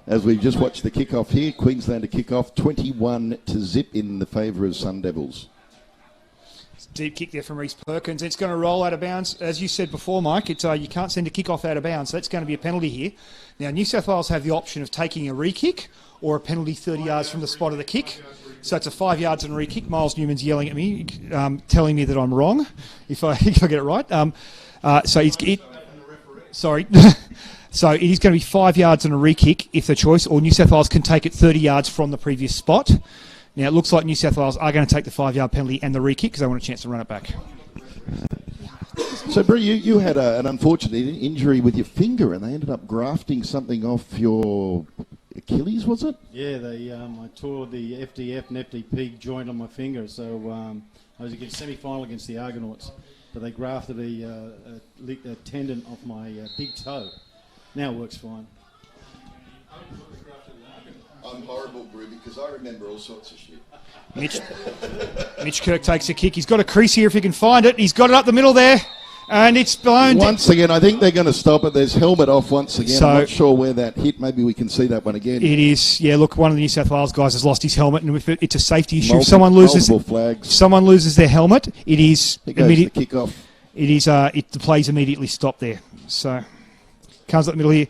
As we've just watched the kickoff here, Queensland to kick off 21-0 in the favour of Sun Devils. Deep kick there from Reece Perkins. It's going to roll out of bounds. As you said before, Mike, it's you can't send a kick-off out of bounds, so that's going to be a penalty here. Now, New South Wales have the option of taking a re-kick or a penalty 30 yards from the spot of the kick. So it's a 5 yards and a re-kick. Miles Newman's yelling at me, telling me that I'm wrong, if I get it right. Sorry. So it is going to be 5 yards and a re-kick if the choice, or New South Wales can take it 30 yards from the previous spot. Now, it looks like New South Wales are going to take the 5 yard penalty and the re-kick because they want a chance to run it back. So, Bree, you had an unfortunate injury with your finger and they ended up grafting something off your Achilles, was it? Yeah, I tore the FDF and FDP joint on my finger, so I was against semi-final against the Argonauts, but they grafted a tendon off my big toe. Now it works fine. I'm horrible, Brew, because I remember all sorts of shit. Mitch Kirk takes a kick. He's got a crease here if he can find it. He's got it up the middle there, and it's blown. Once again, I think they're going to stop it. There's helmet off once again. So, I'm not sure where that hit. Maybe we can see that one again. It is. Yeah, look, one of the New South Wales guys has lost his helmet, and if it's a safety issue, if someone loses their helmet, it is immediate kickoff. It is. The play's immediately stopped there. So comes up the middle here.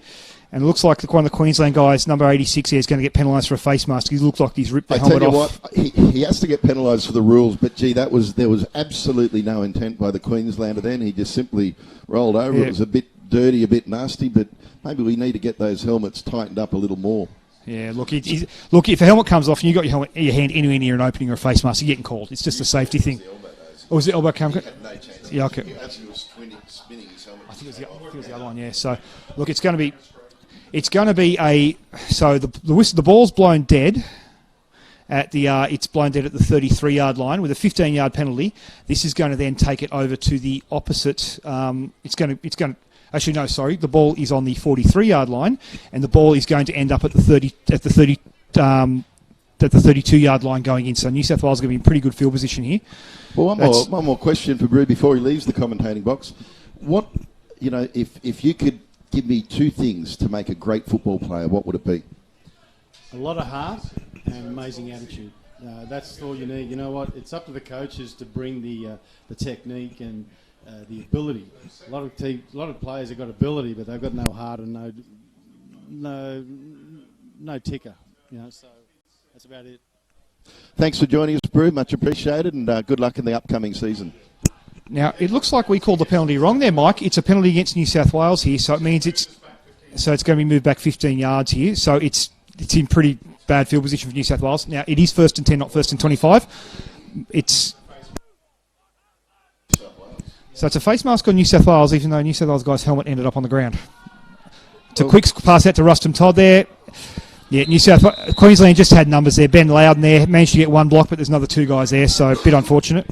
And it looks like one of the Queensland guys, number 86 here, is going to get penalised for a face mask. He looks like he's ripped the helmet off. I tell you what, he has to get penalised for the rules, but gee, there was absolutely no intent by the Queenslander then. He just simply rolled over. Yeah. It was a bit dirty, a bit nasty, but maybe we need to get those helmets tightened up a little more. Yeah, look, if a helmet comes off and you've got your hand anywhere near an opening or a face mask, you're getting called. It's just a safety thing. Or was the elbow come? He had no chance. Yeah, okay. He actually was spinning his helmet. I think it was the other one, yeah. So, look, it's going to be the ball's blown dead at it's blown dead at the 33-yard line with a 15-yard penalty. This is going to then take it over to the opposite. The ball is on the 43-yard line, and the ball is going to end up at the 32-yard line going in. So New South Wales is going to be in pretty good field position here. Well, one more question for Brew before he leaves the commentating box. What, if you could give me two things to make a great football player, what would it be? A lot of heart and amazing attitude. That's all you need. You know what? It's up to the coaches to bring the technique and the ability. A lot of players have got ability, but they've got no heart and no ticker. So that's about it. Thanks for joining us, Brew. Much appreciated, and good luck in the upcoming season. Now, it looks like we called the penalty wrong there, Mike. It's a penalty against New South Wales here, so it means it's going to be moved back 15 yards here. So it's in pretty bad field position for New South Wales. Now, it is 1st and 10, not 1st and 25. So it's a face mask on New South Wales, even though New South Wales guy's helmet ended up on the ground. It's a quick pass out to Rustum Todd there. Yeah, Queensland just had numbers there. Ben Loudon there managed to get one block, but there's another two guys there, so a bit unfortunate.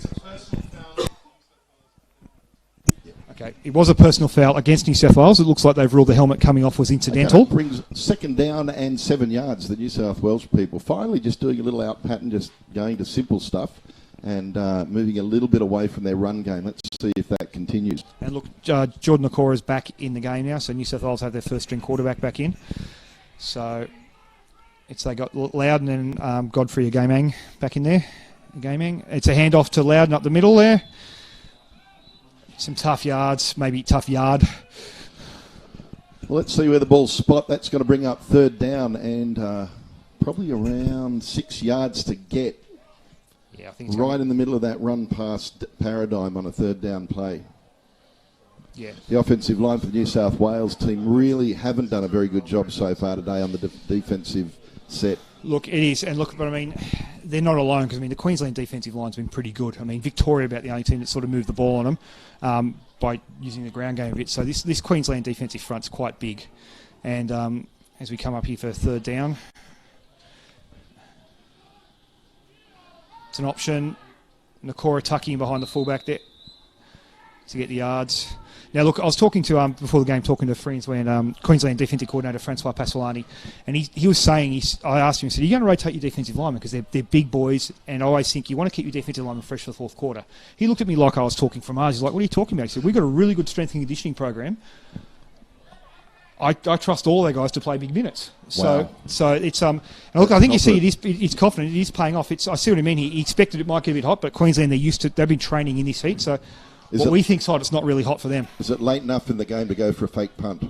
Okay, it was a personal foul against New South Wales. It looks like they've ruled the helmet coming off was incidental. Okay, brings second down and 7 yards. The New South Wales people finally just doing a little out pattern, just going to simple stuff and moving a little bit away from their run game. Let's see if that continues. And look, Jordan Okora is back in the game now, so New South Wales have their first string quarterback back in. So they got Loudon and Godfrey Agamang back in there. Agamang. It's a handoff to Loudon up the middle there. Some tough yards, maybe tough yard. Well, let's see where the ball's spot. That's going to bring up third down and probably around 6 yards to get. Yeah, I think it's right in the middle of that run past paradigm on a third down play. Yeah. The offensive line for the New South Wales team really haven't done a very good job so far today on the defensive set. Look, it is, and look, but I mean, they're not alone because I mean the Queensland defensive line's been pretty good. I mean, Victoria about the only team that sort of moved the ball on them by using the ground game a bit. So this Queensland defensive front's quite big, and as we come up here for third down, it's an option. Nakora tucking behind the fullback there to get the yards. Now, look, I was talking to, before the game, talking to Queensland defensive coordinator Francois Pasolani, and he was saying, I asked him, I said, are you going to rotate your defensive linemen? Because they're big boys, and I always think you want to keep your defensive linemen fresh for the fourth quarter. He looked at me like I was talking from ours. He's like, what are you talking about? He said, we've got a really good strength and conditioning program. I trust all their guys to play big minutes. Wow. So it's and look, I think you see it's confident, it is paying off. I see what I mean. He expected it might get a bit hot, but Queensland they've been training in this heat, so we think's hot, it's not really hot for them. Is it late enough in the game to go for a fake punt?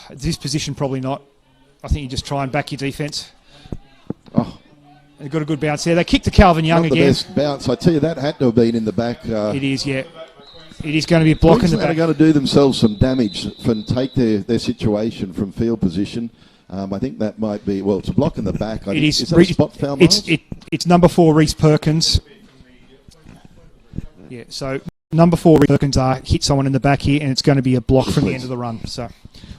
At this position, probably not. I think you just try and back your defence. Oh, They've got a good bounce there. They kicked to Calvin Young not again. the best bounce. I tell you, that had to have been in the back. It is, yeah. It is going to be a block in the back. They're going to do themselves some damage and take their situation from field position. I think that might be, well, it's a block in the back. Is that a spot foul, Miles? It's number 4, Reece Perkins. Yeah, so number 4, Reece Perkins hit someone in the back here, and it's going to be a block from the end of the run. So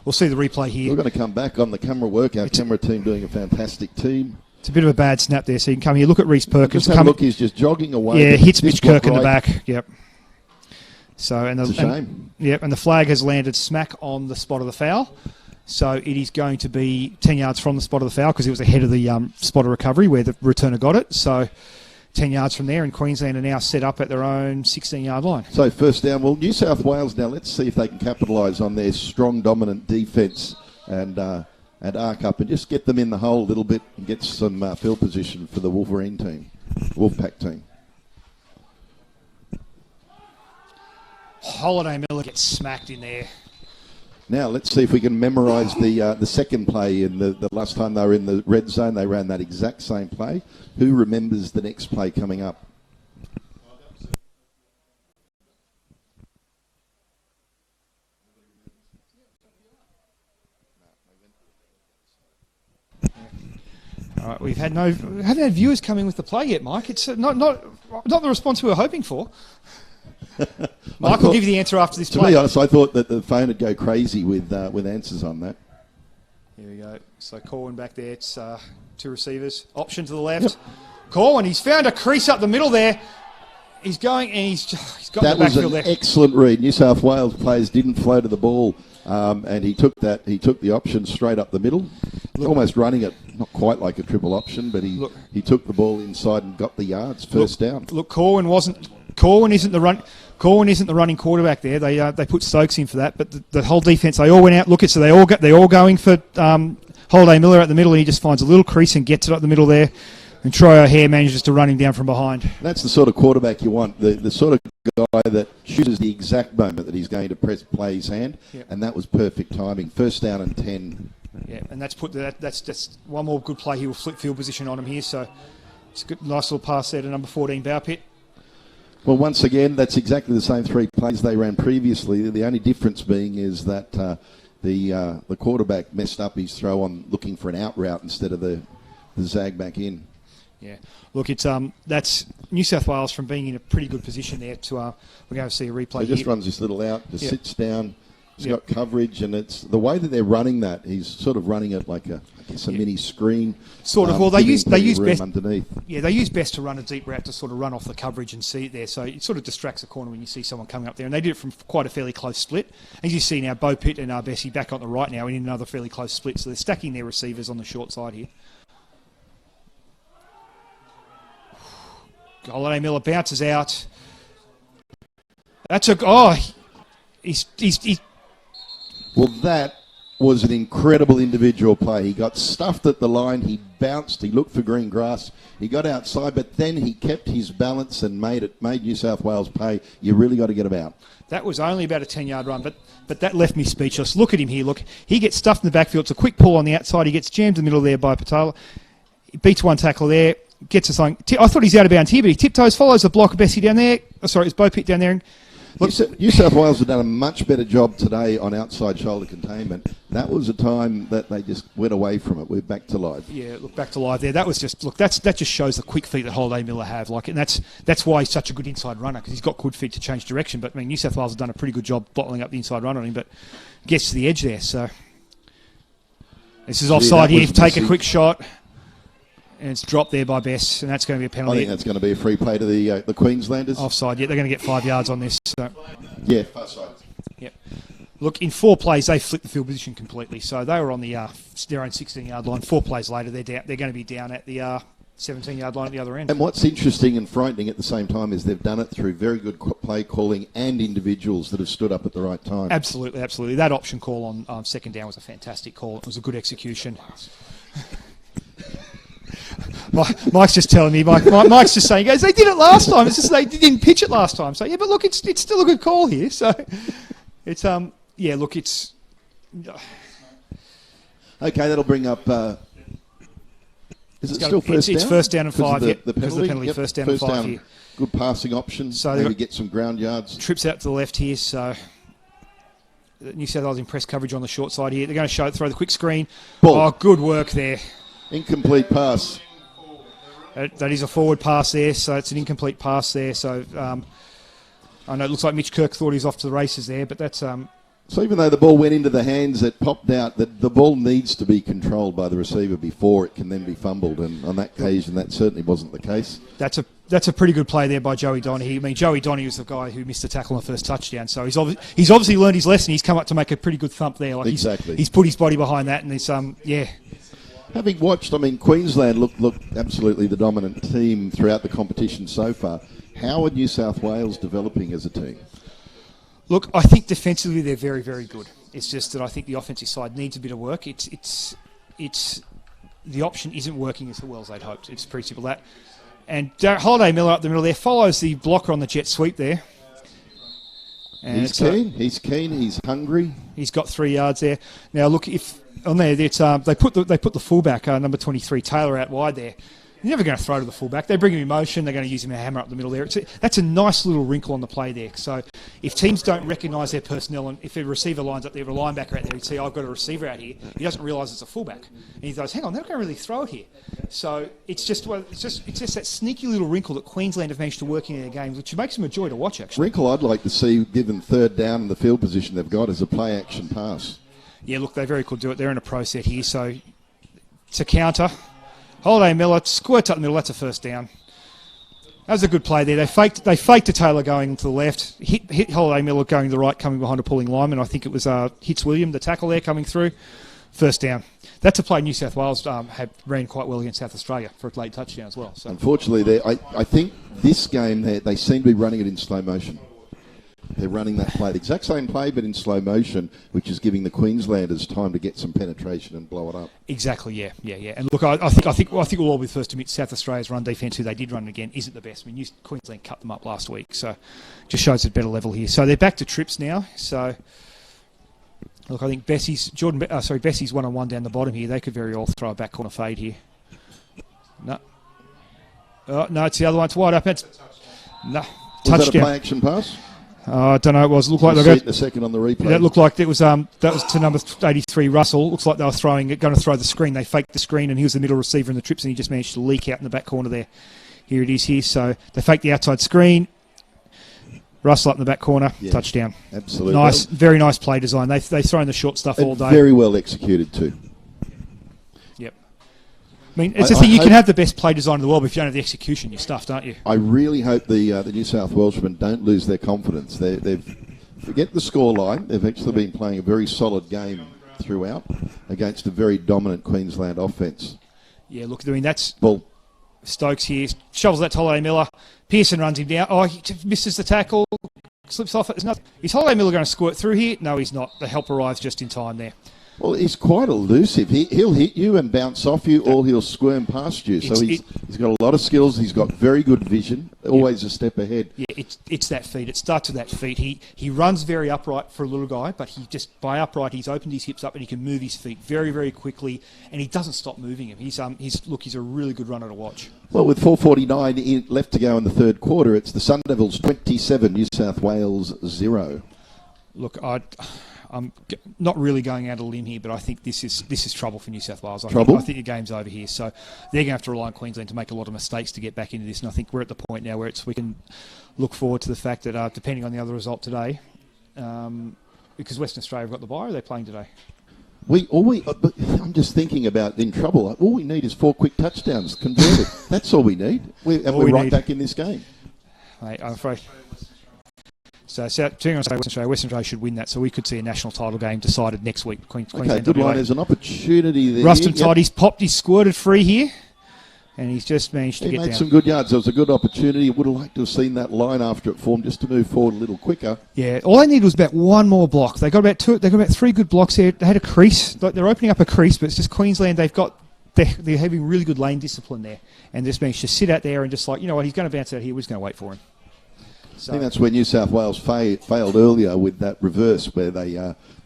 we'll see the replay here. We're going to come back on the camera work. Our camera team doing a fantastic team. It's a bit of a bad snap there, so you can come here. Look at Reece Perkins. Just have a look, he's just jogging away. Yeah, hits Mitch Kirk in the back. Yep. So it's a shame. And the flag has landed smack on the spot of the foul. So it is going to be 10 yards from the spot of the foul because it was ahead of the spot of recovery where the returner got it. So 10 yards from there, and Queensland are now set up at their own 16-yard line. So first down. Well, New South Wales now, let's see if they can capitalise on their strong, dominant defence and arc up and just get them in the hole a little bit and get some field position for the Wolfpack team. Holiday Miller gets smacked in there. Now, let's see if we can memorise the second play. In the last time they were in the red zone, they ran that exact same play. Who remembers the next play coming up? All right, we haven't had viewers coming with the play yet, Mike. It's not the response we were hoping for. Mike will give you the answer after this play. To be honest, I thought that the phone would go crazy with answers on that. Here we go. So Corwin back there. It's 2 receivers. Option to the left. Yep. Corwin, he's found a crease up the middle there. He's going and he's got the backfield there. That was an excellent read. New South Wales players didn't flow to the ball, and he took the option straight up the middle. Almost running it, not quite like a triple option, but he took the ball inside and got the yards first down. Look, Corwin isn't the running quarterback there. They put Stokes in for that, but the whole defense, they all went out. So they're all going for Holiday Miller at the middle, and he just finds a little crease and gets it up the middle there. And Troy O'Hare manages to run him down from behind. That's the sort of quarterback you want, the sort of guy that chooses the exact moment that he's going to play his hand, and that was perfect timing. First down and 10. Yeah, and that's just one more good play. He will flip field position on him here, so it's a good, nice little pass there to number 14, Bowpit. Well, once again, that's exactly the same 3 plays they ran previously. The only difference being is that the quarterback messed up his throw on looking for an out route instead of the zag back in. Yeah, look, it's that's New South Wales from being in a pretty good position there to we're going to see a replay. He just runs this little out, just sits down. He's got coverage, and it's the way that they're running that. He's sort of running it like a mini screen. Sort of. Well, they use best underneath. Yeah, they use best to run a deep route to sort of run off the coverage and see it there. So it sort of distracts the corner when you see someone coming up there, and they did it from quite a fairly close split. As you see now, Bo Pitt and Bessie back on the right now in another fairly close split. So they're stacking their receivers on the short side here. Holiday Miller bounces out. He's Well, that was an incredible individual play. He got stuffed at the line. He bounced. He looked for green grass. He got outside, but then he kept his balance and made New South Wales pay. You really got to get him out. That was only about a 10-yard run, but that left me speechless. Look at him here. Look, he gets stuffed in the backfield. It's a quick pull on the outside. He gets jammed in the middle there by Patala. He beats one tackle there. Gets a sign. I thought he's out of bounds here, but he tiptoes, follows the block of Bessie down there. It's Bo Pitt down there. And New South Wales have done a much better job today on outside shoulder containment. That was a time that they just went away from it. We're back to live. Yeah, look, back to live there. That was just that just shows the quick feet that Holiday Miller have. Like, and that's why he's such a good inside runner, because he's got good feet to change direction. But I mean, New South Wales have done a pretty good job bottling up the inside run on him, but gets to the edge there. So this is offside here. Take a quick shot. And it's dropped there by Bess, and that's going to be a penalty. I think that's going to be a free play to the Queenslanders. Offside, yeah, they're going to get 5 yards on this. So. Yeah, far side. Yep. Look, in 4 plays, they flipped the field position completely. So they were on their own 16-yard line. 4 plays later, they're down. They're going to be down at the 17-yard line at the other end. And what's interesting and frightening at the same time is they've done it through very good play calling and individuals that have stood up at the right time. Absolutely, absolutely. That option call on second down was a fantastic call. It was a good execution. Mike's just telling me. Mike's just saying, guys, they did it last time. It's just they didn't pitch it last time. So yeah, but look, it's still a good call here. So it's yeah, look, it's okay. That'll bring up. Is it still first down? It's first down and 5. The because of the penalty. Yep, first down and 5 here. Good passing option. So maybe get some ground yards. Trips out to the left here. So New South Wales in press coverage on the short side here. They're going to throw the quick screen. Ball. Oh, good work there. Incomplete pass. That is a forward pass there, so it's an incomplete pass there. So I know it looks like Mitch Kirk thought he was off to the races there, but that's... So even though the ball went into the hands, it popped out, the ball needs to be controlled by the receiver before it can then be fumbled, and on that occasion that certainly wasn't the case. That's a pretty good play there by Joey Donaghy. I mean, Joey Donaghy was the guy who missed the tackle on the first touchdown, so he's obviously learned his lesson. He's come up to make a pretty good thump there. Like exactly. He's put his body behind that, and it's yeah. Having watched, I mean, Queensland look absolutely the dominant team throughout the competition so far. How are New South Wales developing as a team? Look, I think defensively they're very, very good. It's just that I think the offensive side needs a bit of work. It's the option isn't working as well as they'd hoped. It's pretty simple that. And Holiday Miller up the middle there follows the blocker on the jet sweep there. And he's keen. He's hungry. He's got 3 yards there. Now look, if on there, they put the fullback number 23 Taylor out wide there. You're never going to throw to the fullback. They bring him in motion. They're going to use him to hammer up the middle there. That's a nice little wrinkle on the play there. So if teams don't recognise their personnel, and if a receiver lines up there, a linebacker out there, you see, I've got a receiver out here. He doesn't realise it's a fullback, and he goes, "Hang on, they're not going to really throw it here." So it's just that sneaky little wrinkle that Queensland have managed to work in their games, which makes them a joy to watch. Actually, wrinkle I'd like to see given third down in the field position they've got as a play action pass. Yeah, look, they very could do it. They're in a pro set here, so it's a counter. Holiday Miller squirts up the middle. That's a first down. That was a good play there. They faked a Taylor going to the left, hit Holiday Miller going to the right, coming behind a pulling lineman. I think it was Hitz William, the tackle there, coming through. First down. That's a play New South Wales ran quite well against South Australia for a late touchdown as well. So. Unfortunately, I think this game they seem to be running it in slow motion. They're running that play, the exact same play, but in slow motion, which is giving the Queenslanders time to get some penetration and blow it up. Exactly, yeah. And look, I think we'll all be first to admit South Australia's run defence, who they did run again, isn't the best. I mean, Queensland cut them up last week, so just shows a better level here. So they're back to trips now. So look, I think Bessie's 1-on-1 down the bottom here. They could very well throw a back corner fade here. No, it's the other one. It's wide open. No, touchdown. Was that a play action pass? I don't know. It looked like we'll see it in a second on the replay. That looked like it was that was to number 83 Russell. Looks like they were going to throw the screen. They faked the screen, and he was the middle receiver in the trips, and he just managed to leak out in the back corner there. Here it is here. So they faked the outside screen. Russell up in the back corner. Yeah, touchdown. Absolutely. Nice, very nice play design. They've thrown the short stuff all day. Very well executed too. Yep. I mean, it's the thing. You can have the best play design in the world, but if you don't have the execution, you're stuffed, aren't you? I really hope the New South Welshmen don't lose their confidence. Forget the scoreline. They've actually been playing a very solid game throughout against a very dominant Queensland offence. Yeah, look, I mean, that's... Ball. Stokes here, shovels that to Holiday Miller. Pearson runs him down. Oh, he misses the tackle, slips off it. There's nothing. Is Holiday Miller going to squirt through here? No, he's not. The help arrives just in time there. Well, he's quite elusive. He'll hit you and bounce off you, or he'll squirm past you. So he's got a lot of skills. He's got very good vision, always a step ahead. Yeah, it's that feet. It starts with that feet. He runs very upright for a little guy, but he just, by upright, he's opened his hips up and he can move his feet very, very quickly, and he doesn't stop moving him. He's a really good runner to watch. Well, with 4:49 left to go in the third quarter, it's the Sun Devils 27, New South Wales 0. Look, I'm not really going out on a limb here, but I think this is trouble for New South Wales. I think the game's over here. So they're going to have to rely on Queensland to make a lot of mistakes to get back into this. And I think we're at the point now where we can look forward to the fact that depending on the other result today, because Western Australia have got the bye, are they playing today? I'm just thinking about in trouble. All we need is 4 quick touchdowns converted. That's all we need. We're right back in this game. Mate, I'm afraid. So, Western Australia should win that, so we could see a national title game decided next week. Queensland good line. There's an opportunity there. Ruston Todd, he's popped, he's squirted free here, and he's just managed to get down. He made some good yards. There was a good opportunity. Would have liked to have seen that line after it formed, just to move forward a little quicker. Yeah, all they needed was about one more block. They got about 3 good blocks here. They had a crease. They're opening up a crease, but it's just Queensland. They're having really good lane discipline there, and just managed to sit out there and just like, you know what, he's going to bounce out here. We're just going to wait for him. So, I think that's where New South Wales failed earlier with that reverse, where they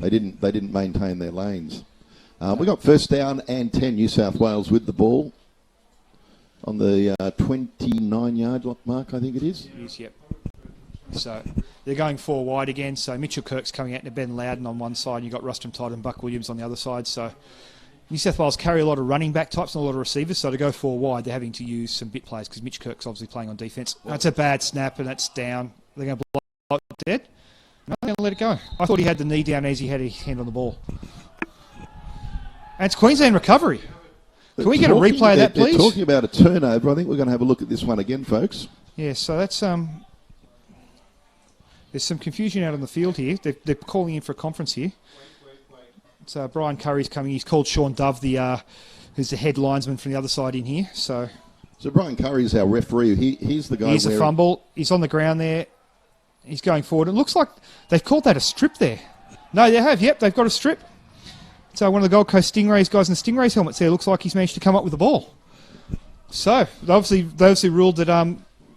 didn't maintain their lanes. We got first down and 10. New South Wales with the ball on the 29-yard mark, I think it is. It is, yep. So they're going 4 wide again. So Mitchell Kirk's coming out to Ben Loudon on one side, and you've got Ruston Todd and Buck Williams on the other side. So New South Wales carry a lot of running back types and a lot of receivers, so to go 4 wide, they're having to use some bit players because Mitch Kirk's obviously playing on defence. That's a bad snap, and that's down. They're going to block it dead. No, they're going to let it go. I thought he had the knee down as he had his hand on the ball. And it's Queensland recovery. Can we get a replay of that, please? They're talking about a turnover. I think we're going to have a look at this one again, folks. Yeah, so that's... There's some confusion out on the field here. They're calling in for a conference here. So Brian Curry's coming. He's called Sean Dove, who's the head linesman from the other side in here. So Brian Curry's our referee. He's the guy. Here's a fumble. He's on the ground there. He's going forward. It looks like they've called that a strip there. No, they have. Yep, they've got a strip. So one of the Gold Coast Stingrays guys in the Stingrays helmets there looks like he's managed to come up with the ball. So they obviously ruled that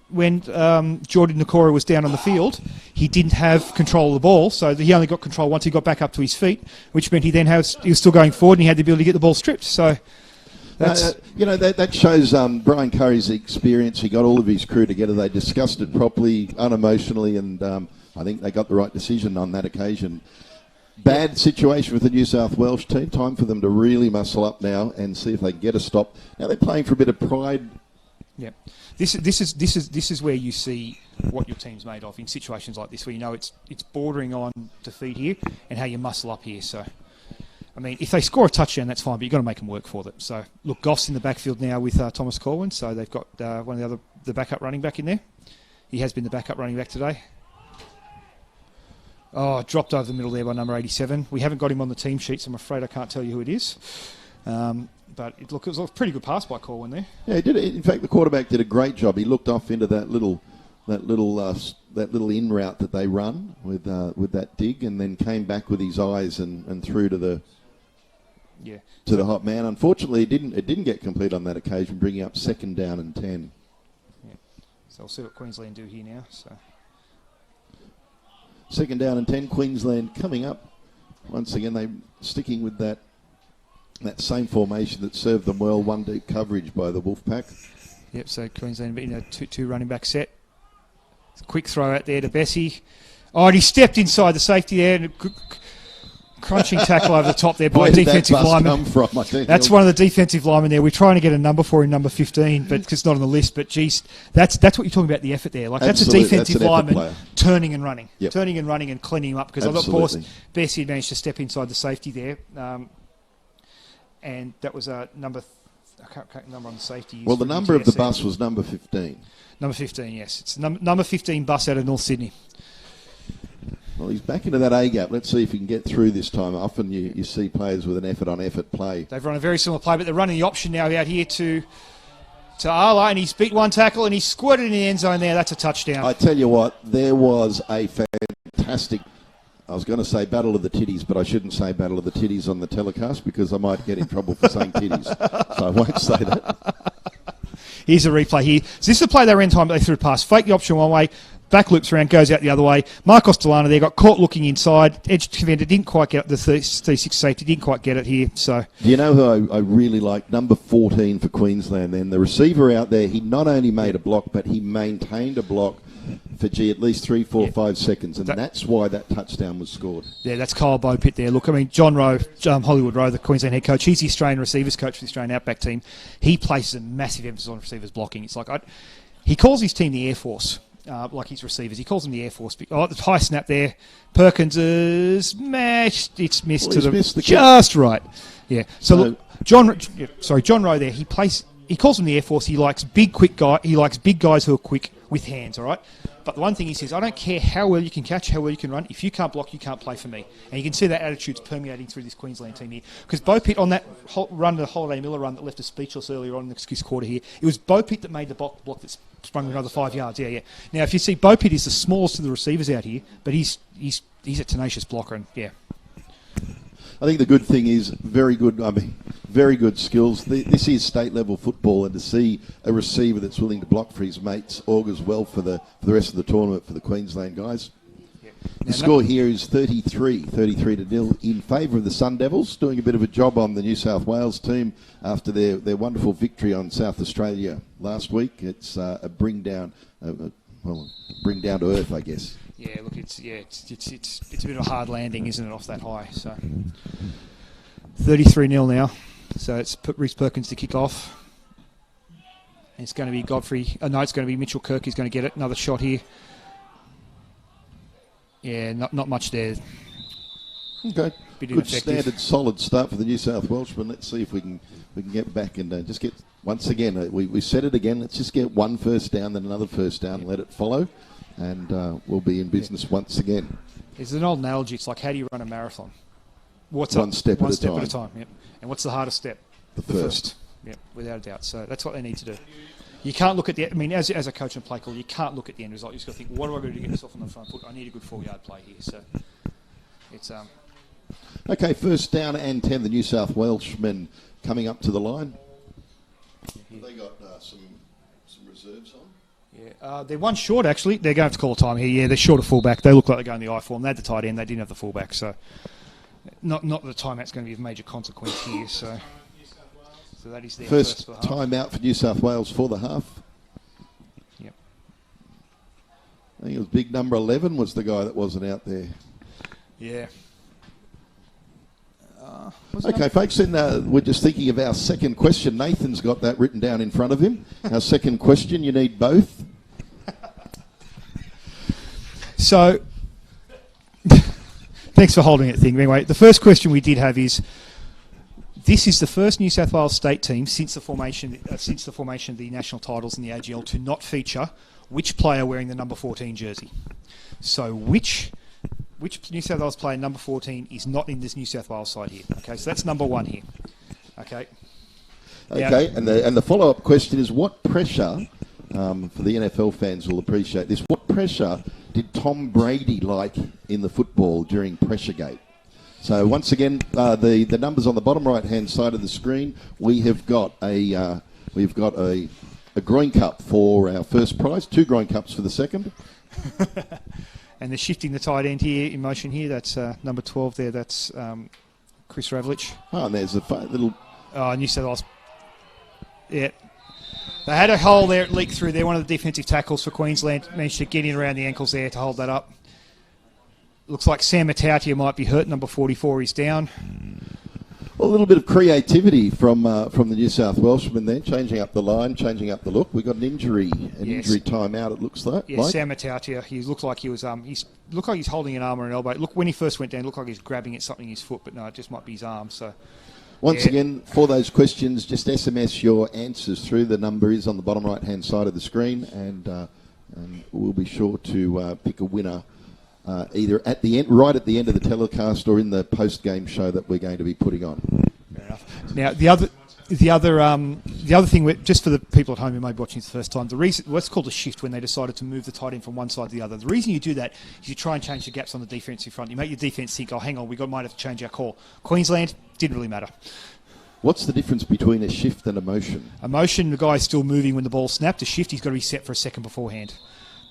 when Jordan Nakora was down on the field, he didn't have control of the ball, so he only got control once he got back up to his feet, which meant he was still going forward and he had the ability to get the ball stripped. So that's that shows Brian Curry's experience. He got all of his crew together. They discussed it properly, unemotionally, and I think they got the right decision on that occasion. Bad situation with the New South Wales team. Time for them to really muscle up now and see if they can get a stop. Now they're playing for a bit of pride. Yeah. This is where you see what your team's made of in situations like this, where you know it's bordering on defeat here, and how you muscle up here. So, I mean, if they score a touchdown, that's fine, but you've got to make them work for it. So, look, Goff's in the backfield now with Thomas Corwin, so they've got one of the backup running back in there. He has been the backup running back today. Oh, dropped over the middle there by number 87. We haven't got him on the team sheet, so I'm afraid I can't tell you who it is. But it was a pretty good pass by Corwin there. Yeah, he did. In fact, the quarterback did a great job. He looked off into that little in route that they run with that dig, and then came back with his eyes and threw to the hot man. Unfortunately, it didn't get complete on that occasion, bringing up second down and 10. Yeah. So we'll see what Queensland do here now. So second down and 10. Queensland coming up once again. They sticking with that same formation that served them well. One deep coverage by the Wolfpack. Yep, so Queensland in a two running back set. Quick throw out there to Bessie. Oh, and he stepped inside the safety there. And crunching tackle over the top there by a defensive lineman. That's one of the defensive linemen there. We're trying to get a number for him, number 15, but it's not on the list. But geez, that's what you're talking about, the effort there. Like Absolutely. That's a defensive lineman player. Turning and running. Yep. Turning and running and cleaning him up. Because of course, Bessie had managed to step inside the safety there. And that was a number... I can't number on the safety. Well, the number of the bus was number 15. Number 15, yes. It's number 15 bus out of North Sydney. Well, he's back into that A-gap. Let's see if he can get through this time. Often you see players with an effort-on-effort play. They've run a very similar play, but they're running the option now out here to Arla, and he's beat one tackle, and he's squirted in the end zone there. That's a touchdown. I tell you what, there was a fantastic I was going to say Battle of the Titties, but I shouldn't say Battle of the Titties on the telecast because I might get in trouble for saying titties. So I won't say that. Here's a replay here. So this is the play they ran time, but they threw a pass. Fake the option one way, back loops around, goes out the other way. Marcos Delano there got caught looking inside. Edge defender didn't quite get it. The 36 safety didn't quite get it here. So do you know who I really like? Number 14 for Queensland then. The receiver out there, he not only made a block, but he maintained a block for at least 3, 4, 5 seconds, and that's why that touchdown was scored. Yeah, that's Kyle Bopitt there. Look, I mean, John Rowe, Hollywood Rowe, the Queensland head coach, he's the Australian receivers coach for the Australian Outback team. He places a massive emphasis on receivers blocking. It's like, he calls his team the Air Force, like his receivers. He calls them the Air Force. Oh, the high snap there. Perkins is smashed. It's missed the just kick. Right. Yeah. So look, John Rowe there, he calls them the Air Force. He likes big, quick guy. He likes big guys who are quick with hands, all right? But the one thing he says, I don't care how well you can catch, how well you can run. If you can't block, you can't play for me. And you can see that attitude's permeating through this Queensland team here. Because Bo Pitt on that run, the Holiday Miller run that left us speechless earlier on in this quarter here, it was Bo Pitt that made the block that sprung another 5 yards. Yeah. Now, if you see, Bo Pitt is the smallest of the receivers out here, but he's a tenacious blocker, and yeah. I think the good thing is very good skills. This is state-level football, and to see a receiver that's willing to block for his mates augurs well for the rest of the tournament for the Queensland guys. Yeah. The score here is 33-0 in favour of the Sun Devils, doing a bit of a job on the New South Wales team after their wonderful victory on South Australia last week. It's a bring down to earth, I guess. Yeah, look, it's a bit of a hard landing, isn't it, off that high? So 33-0 now. So it's Reece Perkins to kick off. It's going to be Godfrey. No, it's going to be Mitchell Kirk. He's going to get it. Another shot here. Yeah, not much there. Okay. Good standard, solid start for the New South Welshman. Let's see if we can get back and just get once again. We said it again. Let's just get one first down, then another first down, and let it follow. And we'll be in business once again. It's an old analogy. It's like, how do you run a marathon? One step at a time. Yep. And what's the hardest step? The first. Yep, without a doubt. So that's what they need to do. You can't look at the... I mean, as a coach and play call, you can't look at the end result. You just got to think, what do I got to do to get myself on the front foot? I need a good 4-yard play here. So it's... Okay, first down and 10. The New South Welshmen coming up to the line. They got some reserves on. Yeah, they're one short, actually. They're going to have to call a time here. Yeah, they're short of fullback. They look like they're going the I form. They had the tight end. They didn't have the fullback. So not that the timeout's going to be of major consequence here. So that is their first timeout for New South Wales for the half. Yep. I think it was big number 11 was the guy that wasn't out there. Yeah. Okay, folks, then we're just thinking of our second question. Nathan's got that written down in front of him. Our second question, you need both. So, thanks for holding it thing. Anyway, the first question we did have is, this is the first New South Wales state team since the formation of the national titles in the AGL to not feature which player wearing the number 14 jersey. So which New South Wales player number 14 is not in this New South Wales side here? Okay, so that's number 1 here. Okay. Okay, and the follow-up question is, what pressure, for the NFL fans will appreciate this, what pressure did Tom Brady like in the football during Pressuregate? So once again, the numbers on the bottom right-hand side of the screen, we've got a groin cup for our first prize, 2 groin cups for the second. And they're shifting the tight end here in motion here. That's number 12 there. That's Chris Ravlich. Oh, and there's a little... New South Wales. Yeah. They had a hole there, it leaked through there. One of the defensive tackles for Queensland managed to get in around the ankles there to hold that up. Looks like Sam Matautia might be hurt. Number 44 is down. Well, a little bit of creativity from the New South Welshmen there, changing up the line, changing up the look. We got an injury timeout. It looks like. Yeah, Sam Matautia. He looked like he was. Looked like he's holding an arm or an elbow. Look, when he first went down, it looked like he's grabbing at something in his foot, but no, it just might be his arm. So. Once again, for those questions, just SMS your answers through. The number is on the bottom right-hand side of the screen, and we'll be sure to pick a winner. Either at the end, right at the end of the telecast, or in the post-game show that we're going to be putting on. Fair enough. Now the other. The other thing, just for the people at home who may be watching this the first time, the reason what's called a shift when they decided to move the tight end from one side to the other. The reason you do that is you try and change the gaps on the defensive front. You make your defense think, oh, hang on, might have to change our call. Queensland didn't really matter. What's the difference between a shift and a motion? A motion, the guy's still moving when the ball's snapped. A shift, he's got to be set for a second beforehand.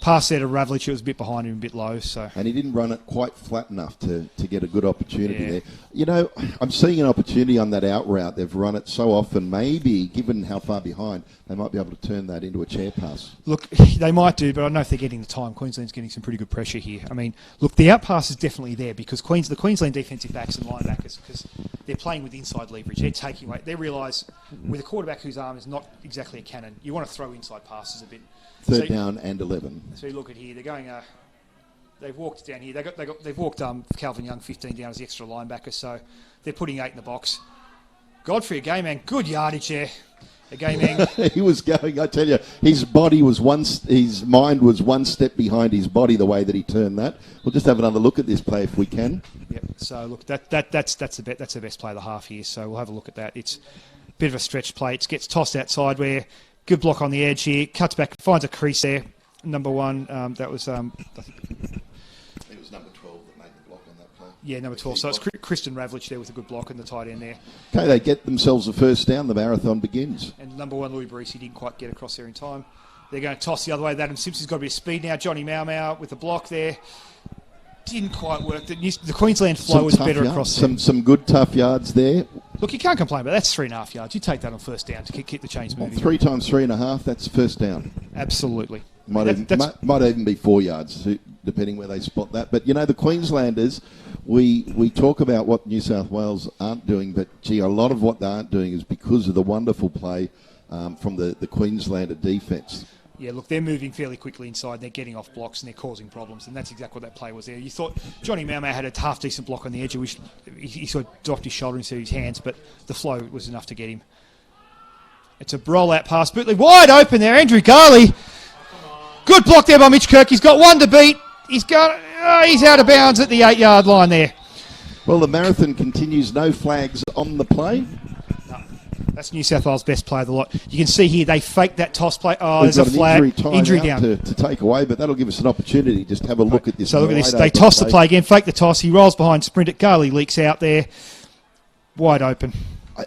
Pass there to Ravlich, it was a bit behind him, a bit low. So. And he didn't run it quite flat enough to get a good opportunity there. You know, I'm seeing an opportunity on that out route. They've run it so often. Maybe, given how far behind, they might be able to turn that into a chair pass. Look, they might do, but I don't know if they're getting the time. Queensland's getting some pretty good pressure here. I mean, look, the out pass is definitely there because the Queensland defensive backs and linebackers, because they're playing with inside leverage. They're taking away. They realise with a quarterback whose arm is not exactly a cannon, you want to throw inside passes a bit. Third down and 11. So you look at here, they're going. They've walked down here. They've walked Calvin Young 15 down as the extra linebacker. So they're putting 8 in the box. Godfrey, a game man, good yardage there. A game man. He was going. I tell you, his mind was one step behind his body. The way that he turned that. We'll just have another look at this play if we can. Yep. So look, that's the best play of the half here. So we'll have a look at that. It's a bit of a stretch play. It gets tossed outside where. Good block on the edge here. Cuts back, finds a crease there. Number one, that was... I think it was number 12 that made the block on that play. Yeah, number 12. So it's Kristen Ravlich there with a good block and the tight end there. Okay, they get themselves a first down. The marathon begins. And number one, Louis Barisi didn't quite get across there in time. They're going to toss the other way. Adam Simpson's got a bit of speed now. Johnny Mau with the block there. Didn't quite work. The Queensland flow was better across there. Some good tough yards there. Look, you can't complain, but that's 3.5 yards. You take that on first down to keep the chains moving. 3 times 3.5, that's first down. Absolutely. Might even be 4 yards, depending where they spot that. But, you know, the Queenslanders, we talk about what New South Wales aren't doing, but, gee, a lot of what they aren't doing is because of the wonderful play from the Queenslander defence. Yeah, look, they're moving fairly quickly inside. They're getting off blocks and they're causing problems, and that's exactly what that play was there. You thought Johnny Mau had a half-decent block on the edge. He sort of dropped his shoulder instead of his hands, but the flow was enough to get him. It's a roll-out pass. Bootley wide open there. Andrew Garley. Good block there by Mitch Kirk. He's got one to beat. He's out of bounds at the 8-yard line there. Well, the marathon continues. No flags on the play. That's New South Wales' best play of the lot. You can see here they faked that toss play. Oh, there's a flag. Injury down. To take away, but that'll give us an opportunity just to have a look at this. So look at this. They toss the play again, fake the toss. He rolls behind, sprint it. Garley leaks out there. Wide open.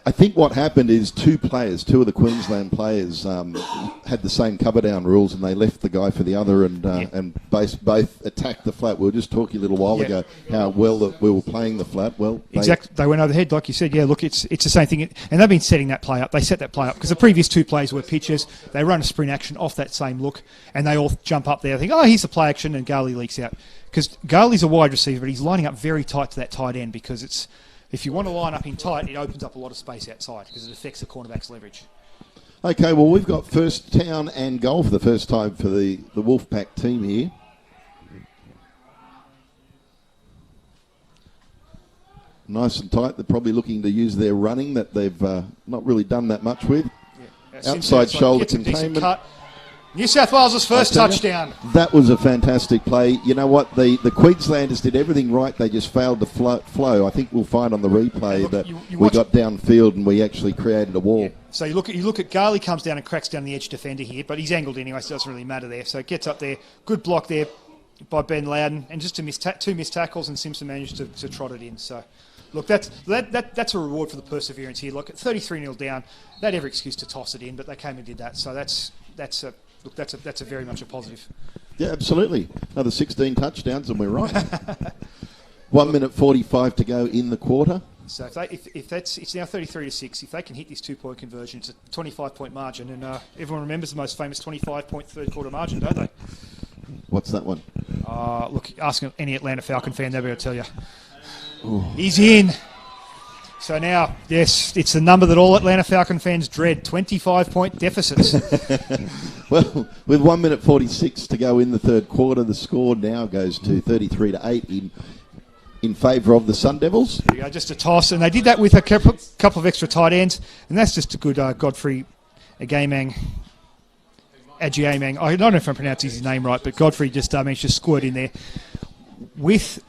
I think what happened is two of the Queensland players had the same cover down rules, and they left the guy for the other, and both attacked the flat. We were just talking a little while ago how well that we were playing the flat. Well, exactly. They went over the head, like you said. Yeah, look, it's the same thing, and they've been setting that play up. They set that play up because the previous two plays were pitches. They run a sprint action off that same look, and they all jump up there. They think, oh, here's the play action, and Garley leaks out because Garley's a wide receiver, but he's lining up very tight to that tight end because it's. If you want to line up in tight, it opens up a lot of space outside because it affects the cornerback's leverage. Okay, well, we've got first down and goal for the first time for the Wolfpack team here. Nice and tight. They're probably looking to use their running that they've not really done that much with. Yeah. Outside shoulder containment. New South Wales' first touchdown. That was a fantastic play. You know what? The Queenslanders did everything right. They just failed to flow. I think we'll find on the replay that we got downfield and we actually created a wall. Yeah. So you look at Garley comes down and cracks down the edge defender here, but he's angled anyway, so it doesn't really matter there. So it gets up there. Good block there by Ben Loudon, and just two missed tackles, and Simpson managed to trot it in. So. Look, that's a reward for the perseverance here. Look, at 33-0 down, they had every excuse to toss it in, but they came and did that. So that's a very much a positive. Yeah, absolutely. Another 16 touchdowns, and we're right. 1 minute 45 to go in the quarter. So it's now 33-6. If they can hit this 2-point conversion, it's a 25-point margin, and everyone remembers the most famous 25-point third quarter margin, don't they? What's that one? Look, ask any Atlanta Falcon fan, they'll be able to tell you. Ooh. He's in. So now, yes, it's the number that all Atlanta Falcon fans dread, 25-point deficits. Well, with 1 minute 46 to go in the third quarter, the score now goes to 33-8 in favour of the Sun Devils. There you go, just a toss, and they did that with a couple of extra tight ends, and that's just a good Godfrey Agamang. I don't know if I'm pronouncing his name right, but Godfrey just managed to squirt in there with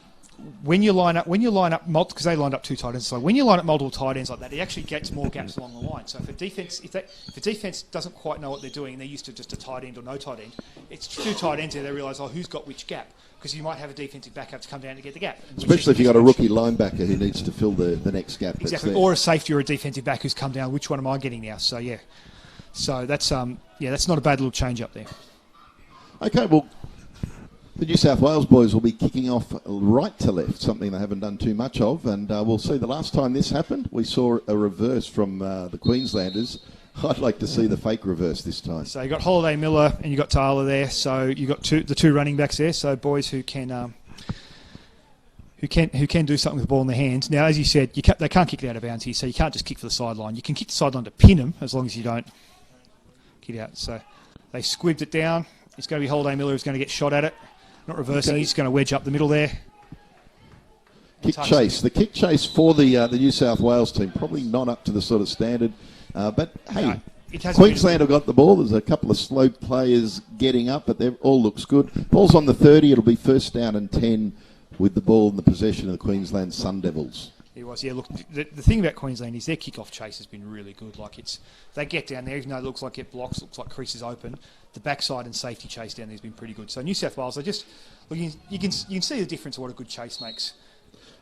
when you line up, because they lined up 2 tight ends, so when you line up multiple tight ends like that, it actually gets more gaps along the line. So if the defense doesn't quite know what they're doing, and they're used to just a tight end or no tight end, it's 2 tight ends there. They realise, who's got which gap? Because you might have a defensive backup to come down to get the gap. Especially if you've got a rookie linebacker who needs to fill the next gap. Exactly, or a safety or a defensive back who's come down. Which one am I getting now? So yeah, that's that's not a bad little change up there. Okay, well, the New South Wales boys will be kicking off right to left, something they haven't done too much of, and we'll see. The last time this happened, we saw a reverse from the Queenslanders. I'd like to see the fake reverse this time. So you got Holiday, Miller, and you got Taylor there. So you got the 2 running backs there. So boys who can do something with the ball in their hands. Now, as you said, they can't kick it out of bounds here, so you can't just kick for the sideline. You can kick the sideline to pin them as long as you don't kick it out. So they squibbed it down. It's going to be Holiday Miller who's going to get shot at it. Not reversing. Okay. He's going to wedge up the middle there. Kick chase. The kick chase for the New South Wales team, probably not up to the sort of standard. But, hey, no, Queensland have got the ball. There's a couple of slow players getting up, but they all looks good. Ball's on the 30. It'll be first down and 10 with the ball in the possession of the Queensland Sun Devils. It was, yeah. Look, the thing about Queensland is their kickoff chase has been really good. Like they get down there, even though it looks like it blocks, looks like creases open. The backside and safety chase down there has been pretty good. So New South Wales, you can see the difference of what a good chase makes.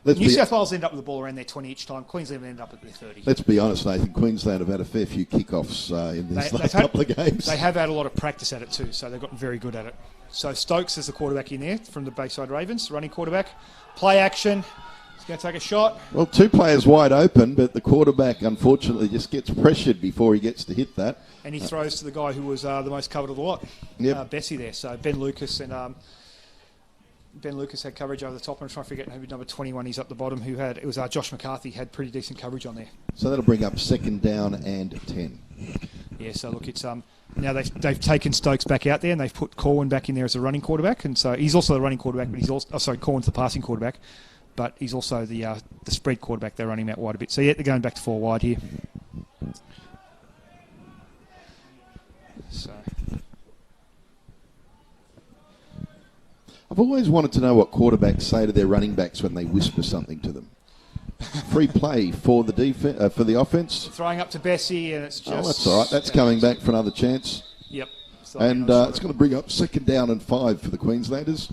New South Wales end up with the ball around their 20 each time. Queensland end up at their 30. Let's be honest, Nathan. Queensland have had a fair few kickoffs in these last couple of games. They have had a lot of practice at it too, so they've gotten very good at it. So Stokes is the quarterback in there from the Bayside Ravens, running quarterback. Play action. He's going to take a shot. Well, 2 players wide open, but the quarterback unfortunately just gets pressured before he gets to hit that. And he throws to the guy who was the most covered of the lot, Bessie there. So Ben Lucas and... Ben Lucas had coverage over the top. I'm trying to figure out who number 21 is up the bottom. It was Josh McCarthy had pretty decent coverage on there. So that'll bring up second down and 10. Yeah. So look, it's now they've taken Stokes back out there and they've put Corwin back in there as a running quarterback, and so he's also the running quarterback, but he's also Corwin's the passing quarterback, but he's also the spread quarterback. They're running him out wide a bit. So yeah, they're going back to 4 wide here. So. I've always wanted to know what quarterbacks say to their running backs when they whisper something to them. Free play for the for the offense. Throwing up to Bessie, and it's just... Oh, that's all right. That's coming back for another chance. Yep. And it's going to bring up second down and 5 for the Queenslanders.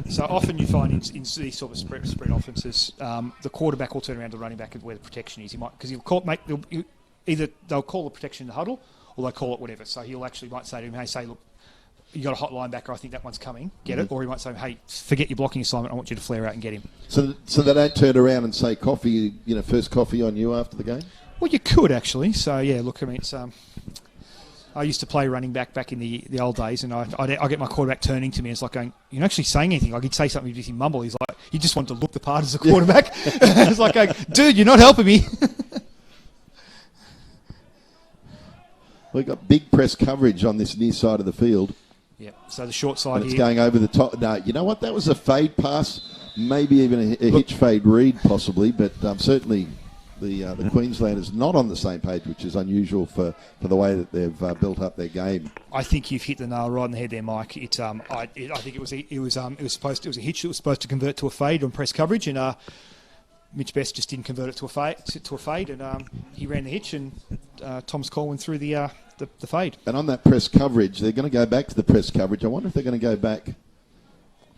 So often you find in these sort of spread offences, the quarterback will turn around to the running back where the protection is. He might, because either they'll call the protection in the huddle, or they'll call it whatever. So he'll actually might say to him, hey, say, look, you got a hot linebacker, I think that one's coming, get it. Or he might say, hey, forget your blocking assignment, I want you to flare out and get him. So they don't turn around and say coffee, first coffee on you after the game? Well, you could actually. So yeah, look, I mean, it's I used to play running back in the old days, and I get my quarterback turning to me, and it's like going, you're not actually saying anything. Like he'd say something, he'd mumble. He's like, he just wanted to look the part as a quarterback. It's like going, dude, you're not helping me. We've got big press coverage on this near side of the field. Yeah, so the short side and it's going over the top. No, you know what? That was a fade pass, maybe even a hitch fade read possibly, but certainly the Queenslanders not on the same page, which is unusual for the way that they've built up their game. I think you've hit the nail right on the head there, Mike. I think it was a hitch that was supposed to convert to a fade on press coverage, and Mitch Best just didn't convert it to a fade, and he ran the hitch, and Thomas Corwin threw the fade. And on that press coverage, they're going to go back to the press coverage. I wonder if they're going to go back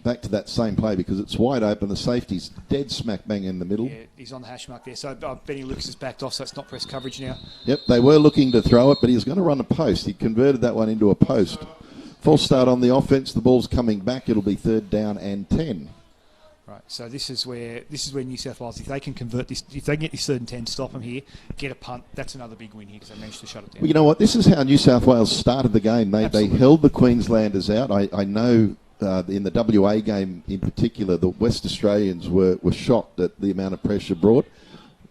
to that same play because it's wide open. The safety's dead smack bang in the middle. Yeah, he's on the hash mark there. So Benny Lucas is backed off, so it's not press coverage now. Yep, they were looking to throw it, but he was going to run a post. He converted that one into a post. False start on the offense. The ball's coming back. It'll be third down and 10. Right, so this is where New South Wales, if they can convert this, if they can get this third and 10, stop them here, get a punt, that's another big win here because they managed to shut it down. Well, you know what? This is how New South Wales started the game. They held the Queenslanders out. I know in the WA game in particular, the West Australians were shocked at the amount of pressure brought.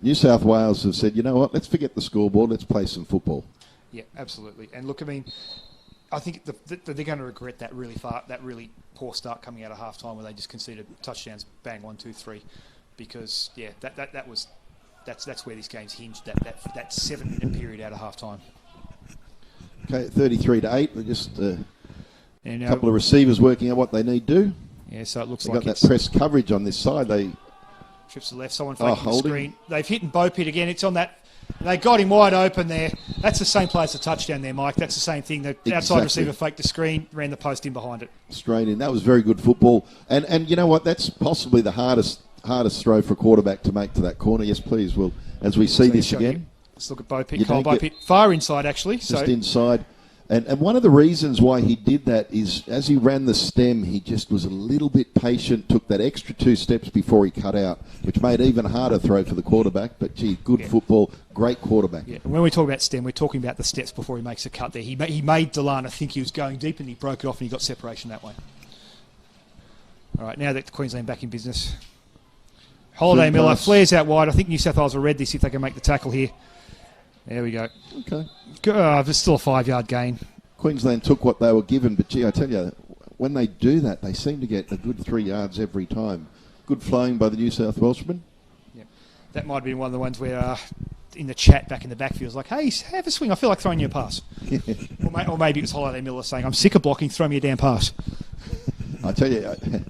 New South Wales have said, you know what? Let's forget the scoreboard. Let's play some football. Yeah, absolutely. And look, I mean, I think they're going to regret that really poor start coming out of half time where they just conceded touchdowns, bang, 1, 2, 3, because yeah, that's where this game's hinged. That 7-minute period out of half time. Okay, 33-8. We're just a couple of receivers working out what they need to do. Yeah, so it looks They like got that press coverage on this side. They trips to the left. Someone faking the holding. screen. They've hit and Bo Pitt again. It's on that. They got him wide open there. That's the same play as the touchdown there, Mike. That's the same thing. The outside receiver faked the screen, ran the post in behind it. Straight in. That was very good football. And you know what? That's possibly the hardest throw for a quarterback to make to that corner. Yes, please. Well, as we see this again. Let's look at Bo Pitt. Bo Pitt far inside, actually. Just inside. And one of the reasons why he did that is as he ran the stem, he just was a little bit patient, took that extra 2 steps before he cut out, which made it even harder throw for the quarterback. But, gee, good football, great quarterback. Yeah. When we talk about stem, we're talking about the steps before he makes a cut there. He made Delana think he was going deep, and he broke it off, and he got separation that way. All right, now that Queensland back in business. Holiday Miller flares out wide. I think New South Wales will read this if they can make the tackle here. There we go. Okay. There's still a 5-yard gain. Queensland took what they were given, but gee, I tell you, when they do that, they seem to get a good 3 yards every time. Good flying by the New South Welshman. Yeah. That might have been one of the ones where in the chat back in the backfield was like, hey, have a swing. I feel like throwing you a pass. Or maybe it was Holiday Miller saying, I'm sick of blocking, throw me a damn pass. I tell you, the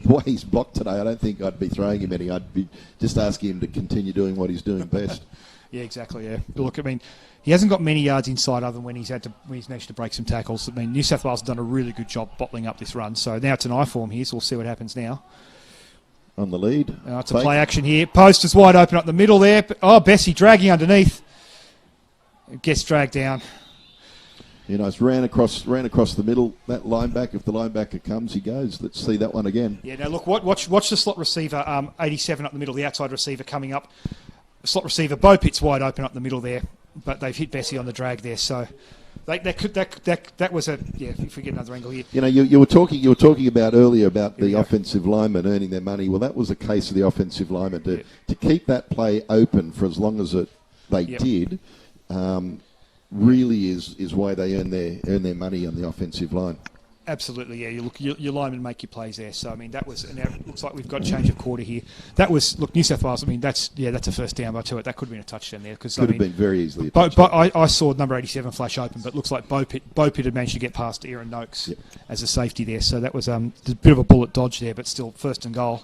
way he's blocked today, I don't think I'd be throwing him any. I'd be just asking him to continue doing what he's doing best. Yeah, exactly. Yeah, but look, I mean, he hasn't got many yards inside other than when he's managed to break some tackles. I mean, New South Wales has done a really good job bottling up this run. So now it's an I form here, so we'll see what happens now. On the lead. It's a play action here. Post is wide open up the middle there. Bessie dragging underneath. It gets dragged down. You know, it's ran across the middle. That linebacker, if the linebacker comes, he goes. Let's see that one again. Yeah, now look, watch the slot receiver, 87 up the middle, the outside receiver coming up. Slot receiver, Bo Pitt's wide open up the middle there, but they've hit Bessie on the drag there. So that was a If we get another angle here, you know, you were talking about earlier about the offensive linemen earning their money. Well, that was a case of the offensive linemen to keep that play open for as long as they did. Really is why they earn their money on the offensive line. Absolutely, yeah. Your linemen make your plays there. So I mean, that was. And now it looks like we've got a change of quarter here. That was New South Wales. I mean, that's a first down by 2. That could have been a touchdown there because could have been very easily. But I saw number 87 flash open, but it looks like Bo Pitt had managed to get past Aaron Noakes as a safety there. So that was a bit of a bullet dodge there, but still first and goal.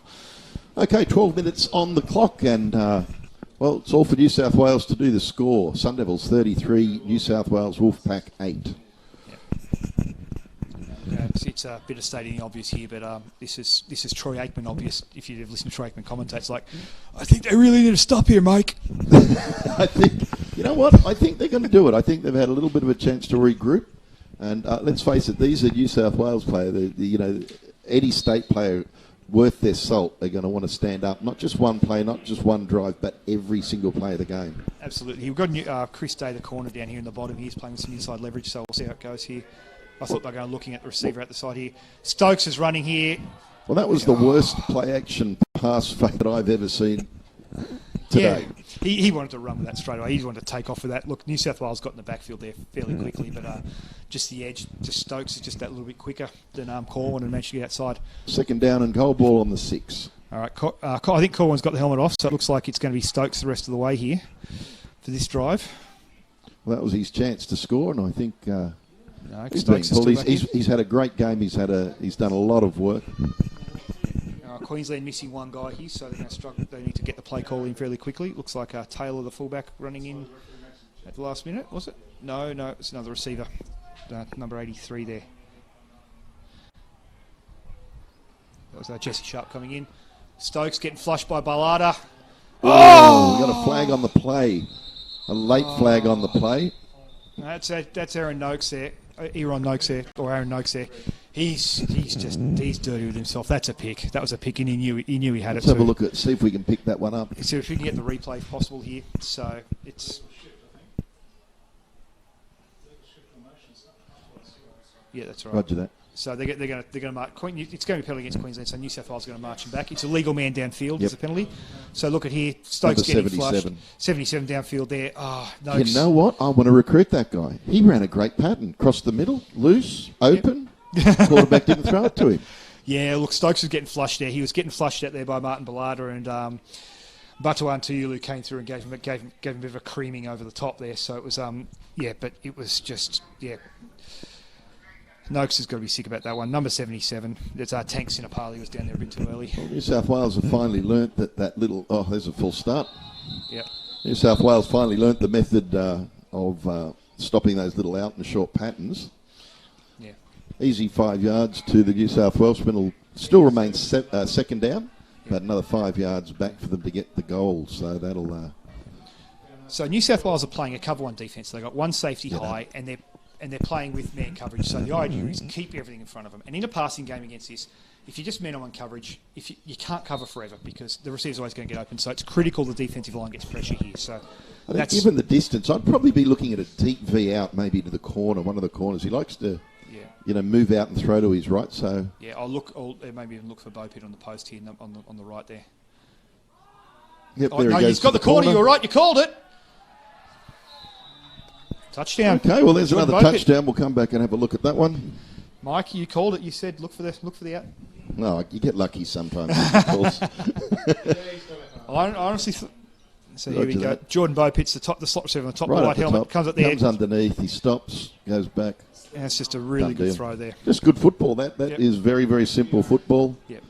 Okay, 12 minutes on the clock, and well, it's all for New South Wales to do the score. Sun Devils 33, New South Wales Wolfpack 8. It's a bit of stating the obvious here, but this is Troy Aikman obvious. If you've listened to Troy Aikman commentate, it's like, I think they really need to stop here, Mike. I think, you know what? I think they're going to do it. I think they've had a little bit of a chance to regroup. And let's face it, these are New South Wales players. Any state player worth their salt, they're going to want to stand up. Not just one play, not just one drive, but every single play of the game. Absolutely. We've got Chris Day, the corner down here in the bottom. He's playing with some inside leverage, so we'll see how it goes here. I thought they were going looking at the receiver at the side here. Stokes is running here. Well, that was the worst play action pass fake that I've ever seen today. Yeah, he wanted to run with that straight away. He wanted to take off with that. Look, New South Wales got in the backfield there fairly quickly, but just the edge, just Stokes is just that little bit quicker than Corwin and managed to get outside. Second down and goal, ball on the 6. All right, I think Corwin's got the helmet off, so it looks like it's going to be Stokes the rest of the way here for this drive. Well, that was his chance to score, and I think... He's had a great game. He's done a lot of work. Queensland missing one guy here, so they're going to struggle. They need to get the play call in fairly quickly. Looks like Taylor, the fullback, running in at the last minute. Was it? No, it's another receiver. Number 83 there. That was Jesse Sharp coming in. Stokes getting flushed by Ballada. Oh! We got a flag on the play. A late flag on the play. That's Aaron Noakes there. Aaron Noakes there. He's dirty with himself. That's a pick. That was a pick, and he knew he had it. Let's have a look at see if we can pick that one up. See if we can get the replay if possible here. So it's that's right. Roger that. So they're going to mark. It's going to be penalty against Queensland. So New South Wales is going to march him back. It's a legal man downfield as a penalty. So look at here, Stokes getting 77. flushed. 77 downfield there. Noakes. You know what? I want to recruit that guy. He ran a great pattern. Crossed the middle, loose, open. Quarterback didn't throw it to him. Yeah, look, Stokes was getting flushed there. He was getting flushed out there by Martin Ballada, and Batuan Tuiulu came through and gave him a bit of a creaming over the top there. So it was but it was just Noakes has got to be sick about that one. Number 77. There's Tank Sinapali was down there a bit too early. Well, New South Wales have finally learnt that little... Oh, there's a full start. Yep. New South Wales finally learnt the method of stopping those little out and short patterns. Yeah. Easy 5 yards to the New South Welshman. Will still remain second down, but another 5 yards back for them to get the goal. So that'll... So New South Wales are playing a cover one defence. They've got one safety high, and they're playing with man coverage. So the idea is keep everything in front of them. And in a passing game against this, if you just man-on-one coverage, if you can't cover forever because the receiver's always going to get open. So it's critical the defensive line gets pressure here. So I think given the distance, I'd probably be looking at a deep V out, maybe to the corner, one of the corners. He likes to, move out and throw to his right. So I'll maybe even look for Bo Pitt on the post here on the right there. Yep, there he goes. He's got the corner. You're right. You called it. Touchdown. Okay, well, there's Jordan another Bo Pitt. touchdown. We'll come back and have a look at that one. Mike, you called it. You said look for the out. No, you get lucky sometimes. Of course. I honestly. So here we go. Jordan Bo Pitt's the slot receiver on the top right helmet. Top. Comes up there. Comes underneath. He stops. Goes back. And it's just a really good throw there. Just good football. That is very, very simple football. Yep.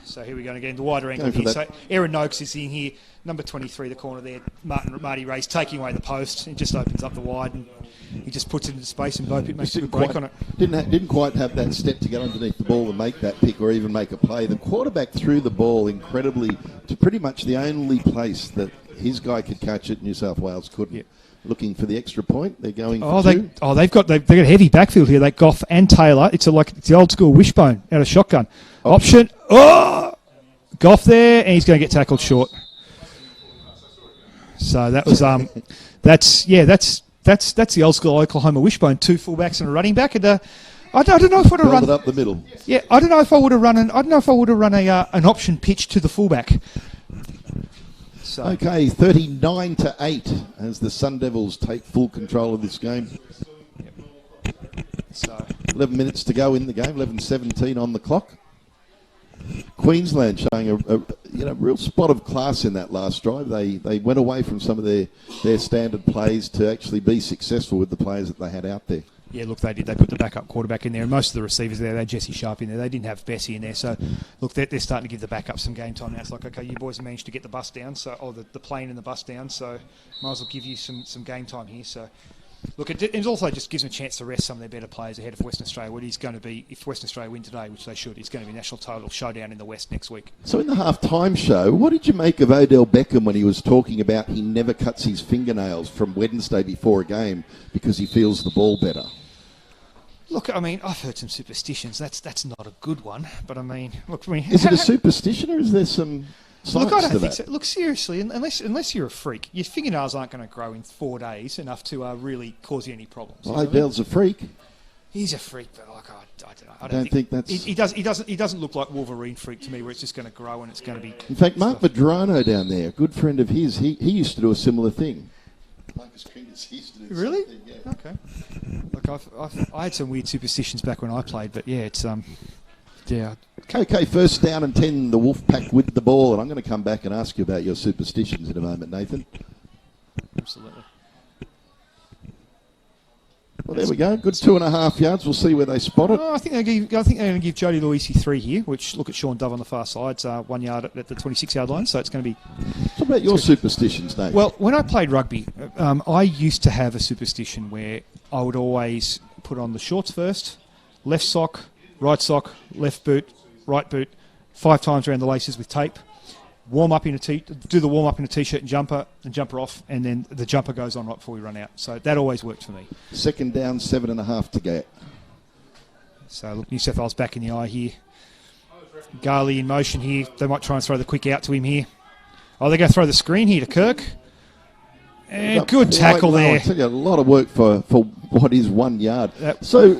So here we go again. The wider angle here. So Aaron Noakes is in here. Number 23, the corner there. Marty Ray's taking away the post. It just opens up the wide and he just puts it into space and Bo Pitt makes a good break on it. Didn't quite have that step to get underneath the ball and make that pick or even make a play. The quarterback threw the ball incredibly to pretty much the only place that his guy could catch it. New South Wales couldn't. Yep. Looking for the extra point. They're going for two. They've got a heavy backfield here. They Goff and Taylor. It's the old school wishbone out of shotgun. Option. Oh! Goff there, and he's going to get tackled short. So that was that's the old school Oklahoma wishbone. 2 fullbacks and a running back, and I don't know if I'd have run it up the middle. Yeah, I don't know if I would have run an option pitch to the fullback. So. Okay, 39-8 as the Sun Devils take full control of this game. Yep. So 11 minutes to go in the game. 11:17 on the clock. Queensland showing a real spot of class in that last drive. They went away from some of their standard plays to actually be successful with the players that they had out there. Yeah, look, they did. They put the backup quarterback in there, and most of the receivers there, they had Jesse Sharp in there. They didn't have Bessie in there, so look, they're starting to give the backup some game time now. It's like, okay, you boys have managed to get the bus down, the plane and the bus down, so might as well give you some game time here. So. Look, it also just gives them a chance to rest some of their better players ahead of Western Australia. What he's going to be, if Western Australia win today, which they should, it's going to be a national title showdown in the West next week. So in the half-time show, what did you make of Odell Beckham when he was talking about he never cuts his fingernails from Wednesday before a game because he feels the ball better? Look, I mean, I've heard some superstitions. That's not a good one, but I mean, is it a superstition or is there some... Look, I don't think so. Look, seriously, unless you're a freak, your fingernails aren't going to grow in 4 days enough to really cause you any problems. Well, Odell's a freak. He's a freak, but like I don't know. I don't think that's. He doesn't look like Wolverine freak to me, where it's just going to grow and it's going to be. In fact, Mark Madrano down there, a good friend of his, he used to do a similar thing. Marcus Kringis used to do really? Something, yeah. Okay. Look, I had some weird superstitions back when I played, but yeah, it's Yeah. Okay, first down and 10, the Wolfpack with the ball. And I'm going to come back and ask you about your superstitions in a moment, Nathan. Absolutely. Well, there we go. Good 2.5 yards. We'll see where they spot it. I think they're going to give Jody Luisi 3 here, which, look at Sean Dove on the far side. It's 1 yard at the 26-yard line, so it's going to be... What about your superstitions, Nathan? Well, when I played rugby, I used to have a superstition where I would always put on the shorts first, left sock, right sock, left boot, right boot, 5 times around the laces with tape. Do the warm up in a t-shirt and jumper off, and then the jumper goes on right before we run out. So that always worked for me. Second down, 7.5 to go. So look, New South Wales back in the eye here. Garley in motion here. They might try and throw the quick out to him here. Oh, they're going to throw the screen here to Kirk. And good tackle there. I tell you, a lot of work for what is 1 yard. So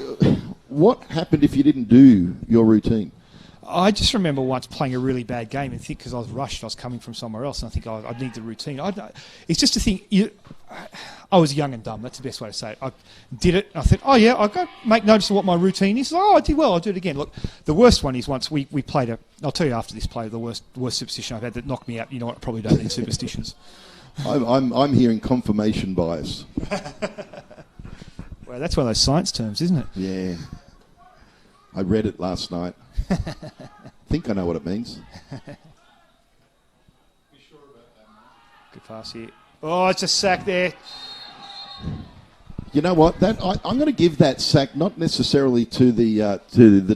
what happened if you didn't do your routine? I just remember once playing a really bad game and think because I was rushed, I was coming from somewhere else, and I think I'd need the routine. It's just a thing. I was young and dumb. That's the best way to say it. I did it. I thought, oh yeah, I've got to make notice of what my routine is. Oh, I did well. I'll do it again. Look, the worst one is once we played I'll tell you after this play, the worst superstition I've had that knocked me out. You know what? I probably don't need superstitions. I'm hearing confirmation bias. Well, that's one of those science terms, isn't it? Yeah. I read it last night. Think I know what it means. Good pass here. Oh, it's a sack there. You know what? I'm going to give that sack not necessarily to the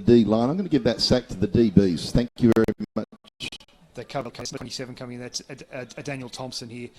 D line. I'm going to give that sack to the DBs. Thank you very much. They cover case 27 coming in. That's a Daniel Thompson here.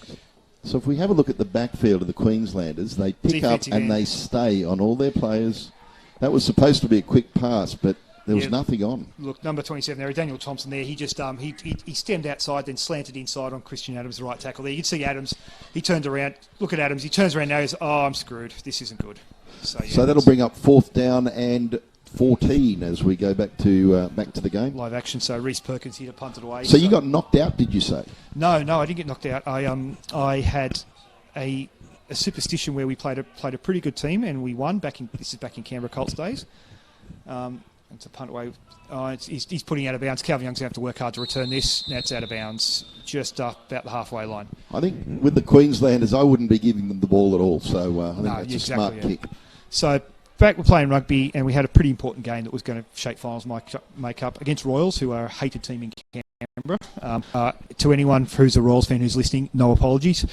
So if we have a look at the backfield of the Queenslanders, they pick Defensive up and end. they stay on all their players. That was supposed to be a quick pass, but there was Yeah. nothing on. Look, number 27 there, Daniel Thompson there. He just he stemmed outside, then slanted inside on Christian Adams, the right tackle there. You can see Adams. He turned around. Look at Adams. He turns around now. He goes, "Oh, I'm screwed. This isn't good." So That'll bring up 4th down and 14 as we go back to the game. live action. So Reece Perkins here to punt it away. So you got knocked out, did you say? No, I didn't get knocked out. I had a superstition where we played a pretty good team and we won. This is back in Canberra Colts days. And to punt away, he's putting out of bounds. Calvin Young's going to have to work hard to return this. Now it's out of bounds, just about the halfway line. I think with the Queenslanders, I wouldn't be giving them the ball at all. So I think that's a smart kick. So back we're playing rugby, and we had a pretty important game that was going to shape finals make up against Royals, who are a hated team in Canberra. To anyone who's a Royals fan who's listening, no apologies.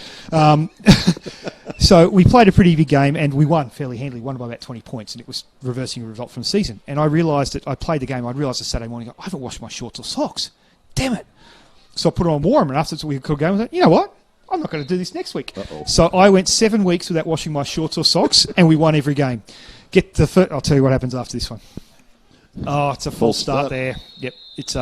So we played a pretty big game, and we won fairly handily, won by about 20 points, and it was reversing a result from the season. And I realised that I played the game, I realised Saturday morning, I haven't washed my shorts or socks. Damn it. So I put it on warm, and after we could go, I was like, you know what? I'm not going to do this next week. Uh-oh. So I went 7 weeks without washing my shorts or socks, and we won every game. I'll tell you what happens after this one. Oh, it's a false start there. Yep, it's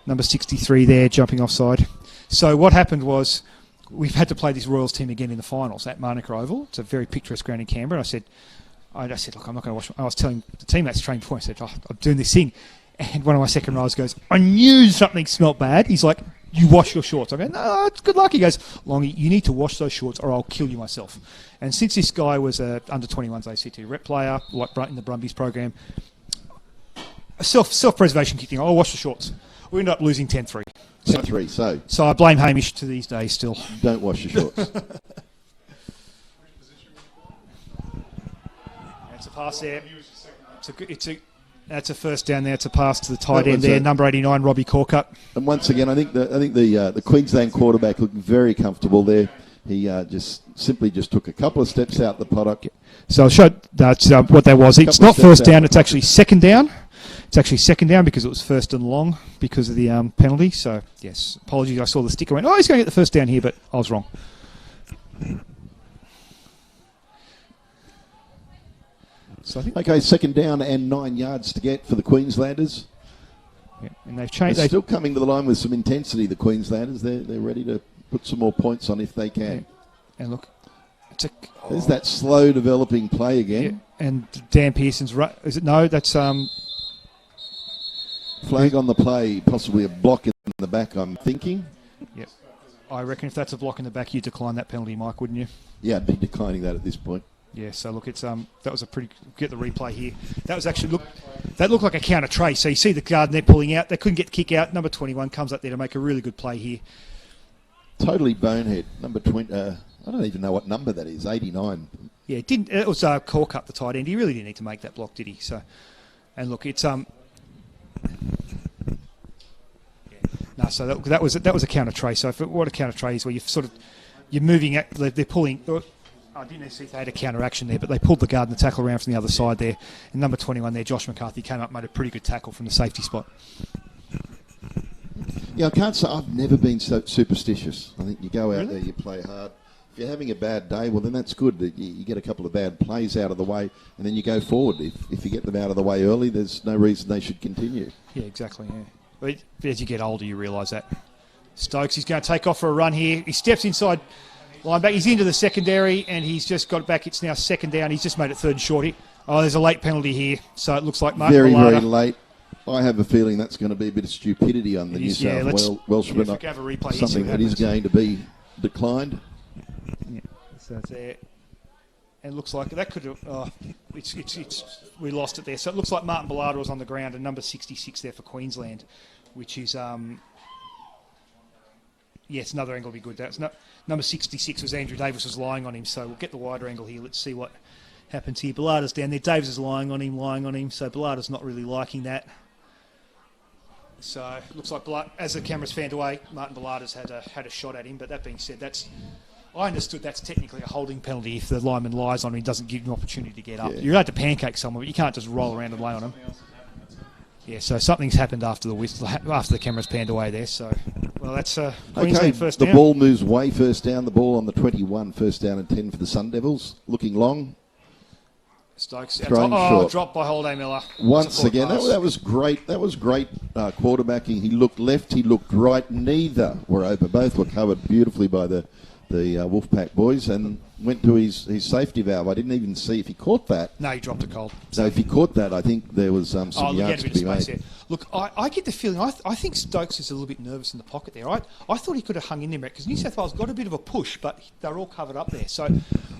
number 63 there, jumping offside. So what happened was we've had to play this Royals team again in the finals at Manuka Oval. It's a very picturesque ground in Canberra. And I said, look, I'm not going to wash. I was telling the teammates training before, I said, I'm doing this thing. And one of my second rows goes, I knew something smelt bad. He's like, you wash your shorts. I go, no, it's good luck. He goes, Longy, you need to wash those shorts or I'll kill you myself. And since this guy was a under-21s ACT rep player, like in the Brumbies program, a self-preservation kick thing, I'll wash the shorts. We ended up losing 10-3. 10-3, So I blame Hamish to these days still. don't wash your shorts. It's a pass there. That's a first down there. It's a pass to the tight end there, number 89, Robbie Corcutt. And once again, I think the Queensland quarterback looked very comfortable there. He just took a couple of steps out the paddock. So I'll show that's what that was. It's not first down. It's actually second down. It's actually second down because it was first and long because of the penalty. So, yes, apologies. I saw the sticker. I went, he's going to get the first down here, but I was wrong. So I think, Okay, second down and 9 yards to get for the Queenslanders. yeah, and they've changed. They're still coming to the line with some intensity, the Queenslanders. They're ready to put some more points on if they can. And look, There's that slow developing play again. Yeah, and Dan Pearson's right. Is it? No, that's Flag on the play, possibly a block in the back, I'm thinking. Yep. I reckon if that's a block in the back, you'd decline that penalty, Mike, wouldn't you? Yeah, I'd be declining that at this point. Yeah, so look, it's that was a pretty. Get the replay here. That was actually that looked like a counter tray. So you see the guard there pulling out. They couldn't get the kick out. Number 21 comes up there to make a really good play here. Totally bonehead. Number 20. I don't even know what number that is. 89. Yeah, it didn't. It was Corcutt, the tight end. He really didn't need to make that block, did he? So, and look, it's yeah. No, so that was a counter tray. So what a counter tray is, where you're moving at, they're pulling. I didn't see if they had a counter action there, but they pulled the guard and the tackle around from the other side there. And number 21 there, Josh McCarthy, came up, made a pretty good tackle from the safety spot. Yeah, I can't say I've never been so superstitious. I think you go out there, you play hard. If you're having a bad day, well, then that's good. You get a couple of bad plays out of the way, and then you go forward. If you get them out of the way early, there's no reason they should continue. Yeah, exactly, yeah. But as you get older, you realise that. Stokes, he's going to take off for a run here. He steps inside linebacker. He's into the secondary, and he's just got it back. It's now second down. He's just made it third and short here. Oh, there's a late penalty here, so it looks like Mark Very Malata. late. I have a feeling that's going to be a bit of stupidity on the New South Welshman. Yeah, if we have a replay, something that is going to be declined. Yeah, so it's there. And it looks like that could have... we lost it there. So it looks like Martin Ballada was on the ground, and number 66 there for Queensland, which is... Yes, another angle will be good. That's number 66 was Andrew Davis was lying on him, so we'll get the wider angle here. Let's see what happens here. Bellada's down there. Davis is lying on him. So Bellada's not really liking that. So looks like as the camera's fanned away, Martin Bellada's had a shot at him. But that being said, I understood that's technically a holding penalty if the lineman lies on him and doesn't give him an opportunity to get up. Yeah. You're allowed to pancake someone, but you can't just roll around and lay on him. Yeah, so something's happened after the camera's panned away there. So, well, that's Queensland first down. The ball moves way first down. The ball on the 21, first down and 10 for the Sun Devils. Looking long. Stokes throwing short. Dropped by Holiday Miller. Once again, that was great. That was great quarterbacking. He looked left, he looked right. Neither were open. Both were covered beautifully by the Wolfpack boys and went to his safety valve. I didn't even see if he caught that. No, he dropped it cold. So if he caught that, I think there was some yards to be made. There. Look, I get the feeling, I think Stokes is a little bit nervous in the pocket there. I thought he could have hung in there because New South Wales got a bit of a push, but they're all covered up there. So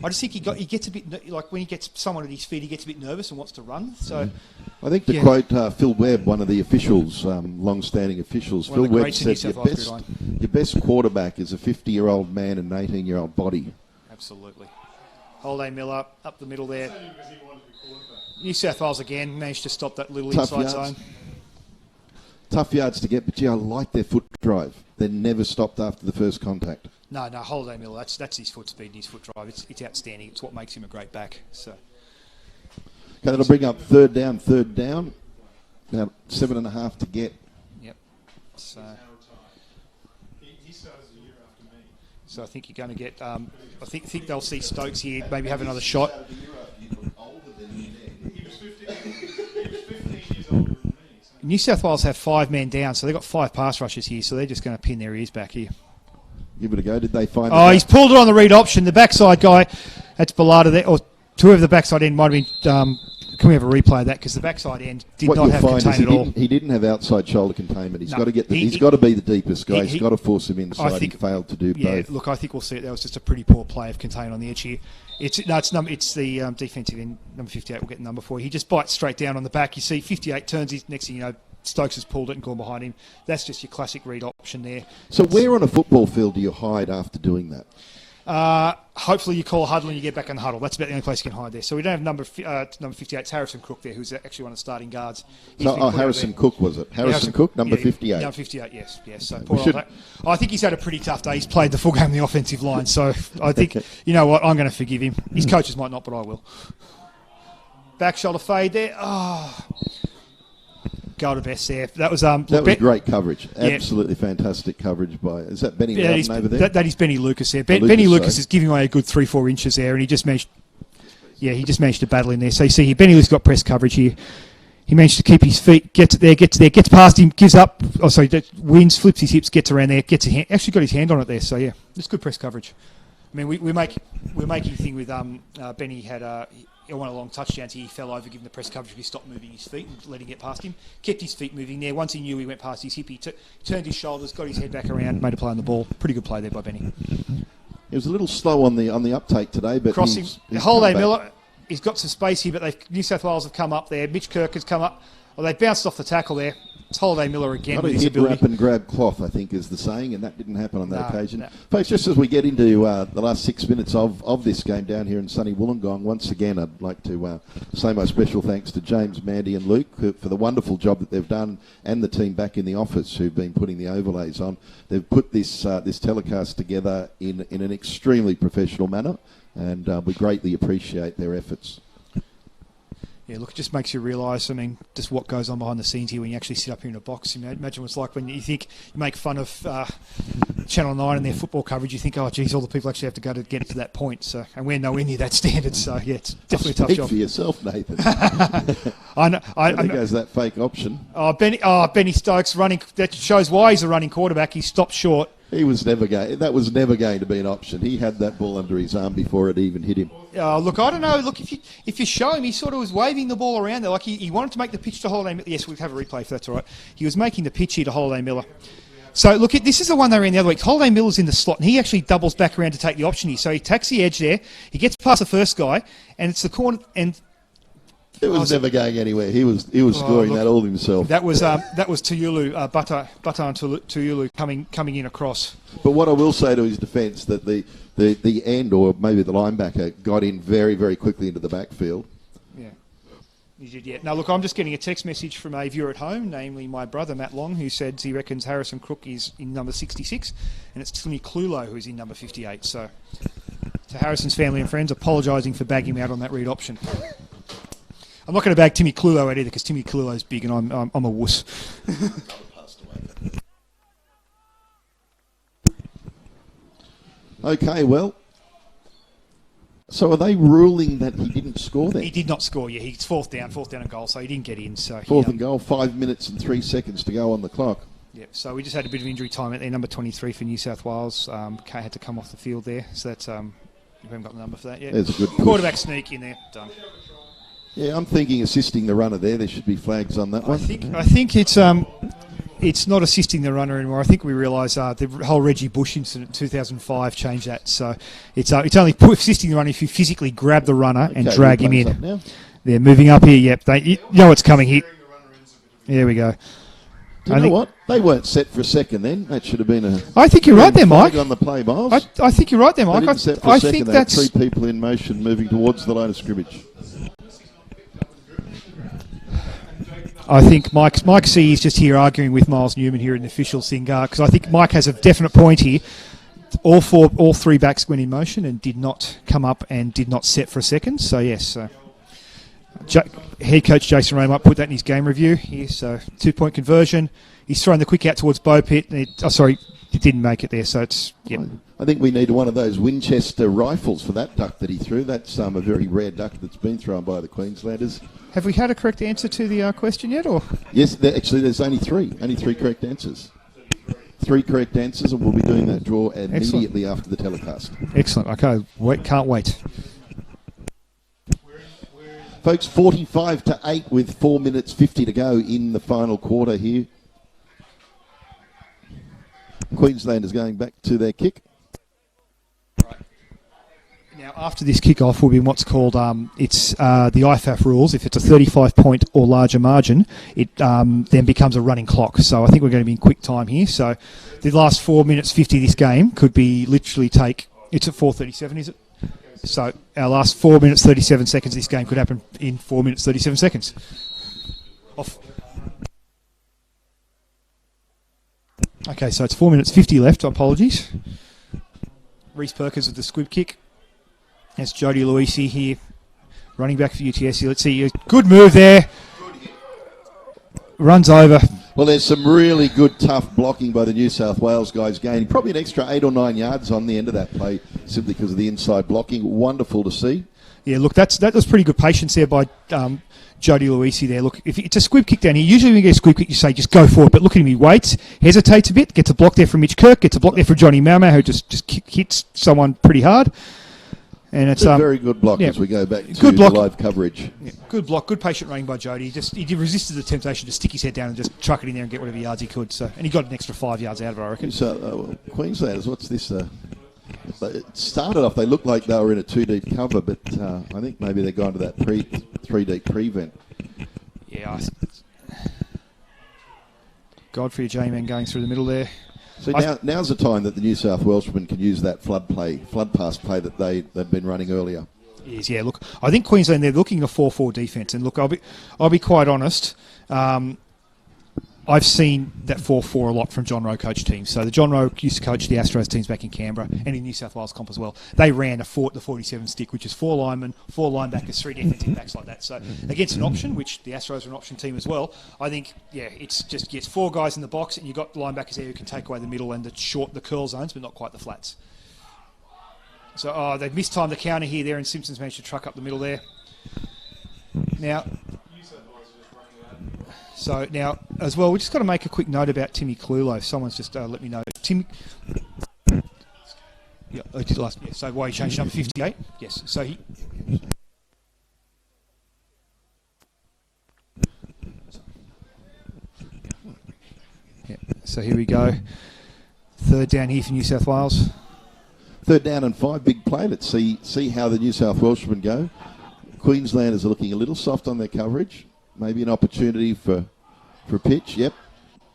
I just think he gets a bit, like when he gets someone at his feet, he gets a bit nervous and wants to run. So I think to quote Phil Webb, one of the officials, long-standing officials, Phil Webb said your best quarterback is a 50-year-old man and an 18-year-old body. Absolutely. Holiday Miller up the middle there. New South Wales again managed to stop that little inside zone. Tough yards to get, but I like their foot drive. They're never stopped after the first contact. No, Holiday Miller, that's his foot speed and his foot drive. It's outstanding. It's what makes him a great back. So. Okay, that'll bring up third down. About 7.5 to get. Yep. So. He started a year after me. So I think you're going to get. I think they'll see Stokes here. Maybe have another shot. He was 15 years older than me. So. New South Wales have 5 men down, so they've got 5 pass rushers here. So they're just going to pin their ears back here. Give it a go. Did they find? Oh, he's pulled it on the read option. The backside guy, that's Bellada there, or whoever the backside end might have been. Can we have a replay of that? Because the backside end did not have contain at all. He didn't have outside shoulder containment. He's got to get. He's got to be the deepest guy. He's got to force him inside. He failed to do both. Look, I think we'll see it. That was just a pretty poor play of contain on the edge here. It's the defensive end, number 58. We'll get the number for. He just bites straight down on the back. You see 58 turns. Next thing you know, Stokes has pulled it and gone behind him. That's just your classic read option there. So where on a football field do you hide after doing that? Hopefully you call a huddle and you get back in the huddle. That's about the only place you can hide there. So we don't have number 58. It's Harrison Cook there, who's actually one of the starting guards. Harrison Cook was it? Harrison Cook, number 58. Number 58, yes. So I think he's had a pretty tough day. He's played the full game on the offensive line. So I think, you know what, I'm going to forgive him. His coaches might not, but I will. Back shoulder fade there. Goal to best there. That was great coverage. Absolutely fantastic coverage by. Is that Benny Loudon over there? That is Benny Lucas there. Benny Lucas is giving away a good 3-4 inches there, and he just managed. Yeah, he just managed to battle in there. So you see here, Benny Lucas got press coverage here. He managed to keep his feet, gets past him, gives up. Oh, sorry, wins, flips his hips, gets around there, gets a hand. Actually got his hand on it there. So yeah, it's good press coverage. I mean, we're making a thing with Benny had he won a long touchdowns. He fell over, given the press coverage. He stopped moving his feet and letting it past him. Kept his feet moving there. Once he knew he went past his hip, he turned his shoulders, got his head back around, made a play on the ball. Pretty good play there by Benny. He was a little slow on the uptake today, but crossing. Holiday Miller, he's got some space here, but New South Wales have come up there. Mitch Kirk has come up. Well, they bounced off the tackle there. It's Holiday Miller again. Not with a his hit, ability. wrap and grab cloth, I think is the saying, and that didn't happen on that occasion. No. Folks, just as we get into the last 6 minutes of this game down here in sunny Wollongong, once again I'd like to say my special thanks to James, Mandy and Luke for the wonderful job that they've done, and the team back in the office who've been putting the overlays on. They've put this telecast together in an extremely professional manner, and we greatly appreciate their efforts. Yeah, look, it just makes you realise, I mean, just what goes on behind the scenes here when you actually sit up here in a box. You know, imagine what it's like when you think, you make fun of Channel 9 and their football coverage, you think, oh, geez, all the people actually have to go to get it to that point. So, and we're nowhere near that standard, so, yeah, it's definitely a tough job. Speak for yourself, Nathan. I know. There goes that fake option. Benny Stokes running, that shows why he's a running quarterback. He stopped short. That was never going to be an option. He had that ball under his arm before it even hit him. Look, I don't know. Look, if you show him, he sort of was waving the ball around there. Like he wanted to make the pitch to Holiday Miller. Yes, we'll have a replay if that's all right. He was making the pitch here to Holiday Miller. So, look, this is the one they ran the other week. Holiday Miller's in the slot, and he actually doubles back around to take the option here. So he attacks the edge there. He gets past the first guy, and it's the corner, and It was never going anywhere. He was scoring that all himself. That was Tuiulu, Batan Tuiulu coming in across. But what I will say to his defence, that the end, or maybe the linebacker, got in very, very quickly into the backfield. Yeah, he did. Yeah. Now look, I'm just getting a text message from a viewer at home, namely my brother Matt Long, who said he reckons Harrison Crook is in number 66, and it's Timmy Clulo who's in number 58. So, to Harrison's family and friends, apologising for bagging him out on that read option. I'm not going to bag Timmy Clulo out either, because Timmy Clulo's big and I'm a wuss. Okay, well, so are they ruling that he didn't score then? He did not score, yeah. He's fourth down and goal, so he didn't get in. So fourth and goal, 5 minutes and 3 seconds to go on the clock. Yeah, so we just had a bit of injury time at there. Number 23 for New South Wales had to come off the field there, so that's we haven't got the number for that yet. There's a good push. Quarterback sneak in there, done. Yeah, I'm thinking assisting the runner there. There should be flags on that one. I think it's not assisting the runner anymore. I think we realise the whole Reggie Bush incident in 2005 changed that. So it's only assisting the runner if you physically grab the runner and drag him in. They're moving up here. Yep, you know what's coming here. There we go. Do you know what? They weren't set for a second then. That should have been a... I think you're right there, Mike. On the play, Miles. I think you're right there, Mike. I think that's... 3 people in motion moving towards the line of scrimmage. I think Mike C is just here arguing with Miles Newman here in the officials thing, because I think Mike has a definite point here. All 3 backs went in motion and did not come up and did not set for a second. So yes, head coach Jason Ray might put that in his game review. Here's a 2-point conversion. He's thrown the quick out towards Bo Pitt. He didn't make it there. So it's I think we need one of those Winchester rifles for that duck that he threw. That's a very rare duck that's been thrown by the Queenslanders. Have we had a correct answer to the question yet? Or yes, there's only 3 correct answers. 3 correct answers, and we'll be doing that draw immediately after the telecast. Excellent. Okay, can't wait. Folks, 45-8 with 4 minutes 50 to go in the final quarter here. Queenslanders going back to their kick. Now, after this kickoff will be what's called the IFAF rules. If it's a 35-point or larger margin, it then becomes a running clock. So I think we're going to be in quick time here. So the last 4 minutes 50 of this game could be literally it's at 4:37, is it? So our last 4 minutes 37 seconds of this game could happen in 4 minutes 37 seconds. Off. Okay, so it's 4 minutes 50 left. Apologies. Reece Perkins with the squib kick. That's Jody Luisi here, running back for UTS. Let's see, good move there. Runs over. Well, there's some really good, tough blocking by the New South Wales guys, gaining probably an extra 8 or 9 yards on the end of that play, simply because of the inside blocking. Wonderful to see. Yeah, look, that was pretty good patience there by Jody Luisi there. Look, if it's a squib kick down here, usually when you get a squib kick, you say just go for it. But look at him, he waits, hesitates a bit, gets a block there from Mitch Kirk, gets a block there from Johnny Maumau, who just hits someone pretty hard. And it's a very good block as we go back to good block. The live coverage. Yeah, good block, good patient running by Jody. He resisted the temptation to stick his head down and just chuck it in there and get whatever yards he could. So, and he got an extra 5 yards out of it, I reckon. So, Queenslanders, what's this? It started off, they looked like they were in a 2-deep cover, but I think maybe they're going to that 3-deep prevent. Yeah. Godfrey J-Man going through the middle there. So now's the time that the New South Welshmen can use that flood pass play that they'd been running earlier. Yes, yeah. Look, I think Queensland, they're looking at a 4-4 defence, and look, I'll be quite honest. I've seen that 4-4 a lot from John Rowe coach teams. So the John Rowe used to coach the Astros teams back in Canberra and in New South Wales comp as well. They ran the 47 stick, which is 4 linemen, 4 linebackers, 3 defensive backs like that. So against an option, which the Astros are an option team as well, I think, it's just gets 4 guys in the box and you've got linebackers there who can take away the middle and the curl zones, but not quite the flats. So they've mistimed the counter there, and Simpson's managed to truck up the middle there. Now, as well, we just got to make a quick note about Timmy Clulo. Someone's just let me know. Timmy. Yeah, I did last. Yeah, so why he changed number 58? Yes. So he. Yeah. So here we go. 3rd down here for New South Wales. 3rd down and 5, big play. Let's see how the New South Welshmen go. Queenslanders are looking a little soft on their coverage. Maybe an opportunity for a pitch. Yep.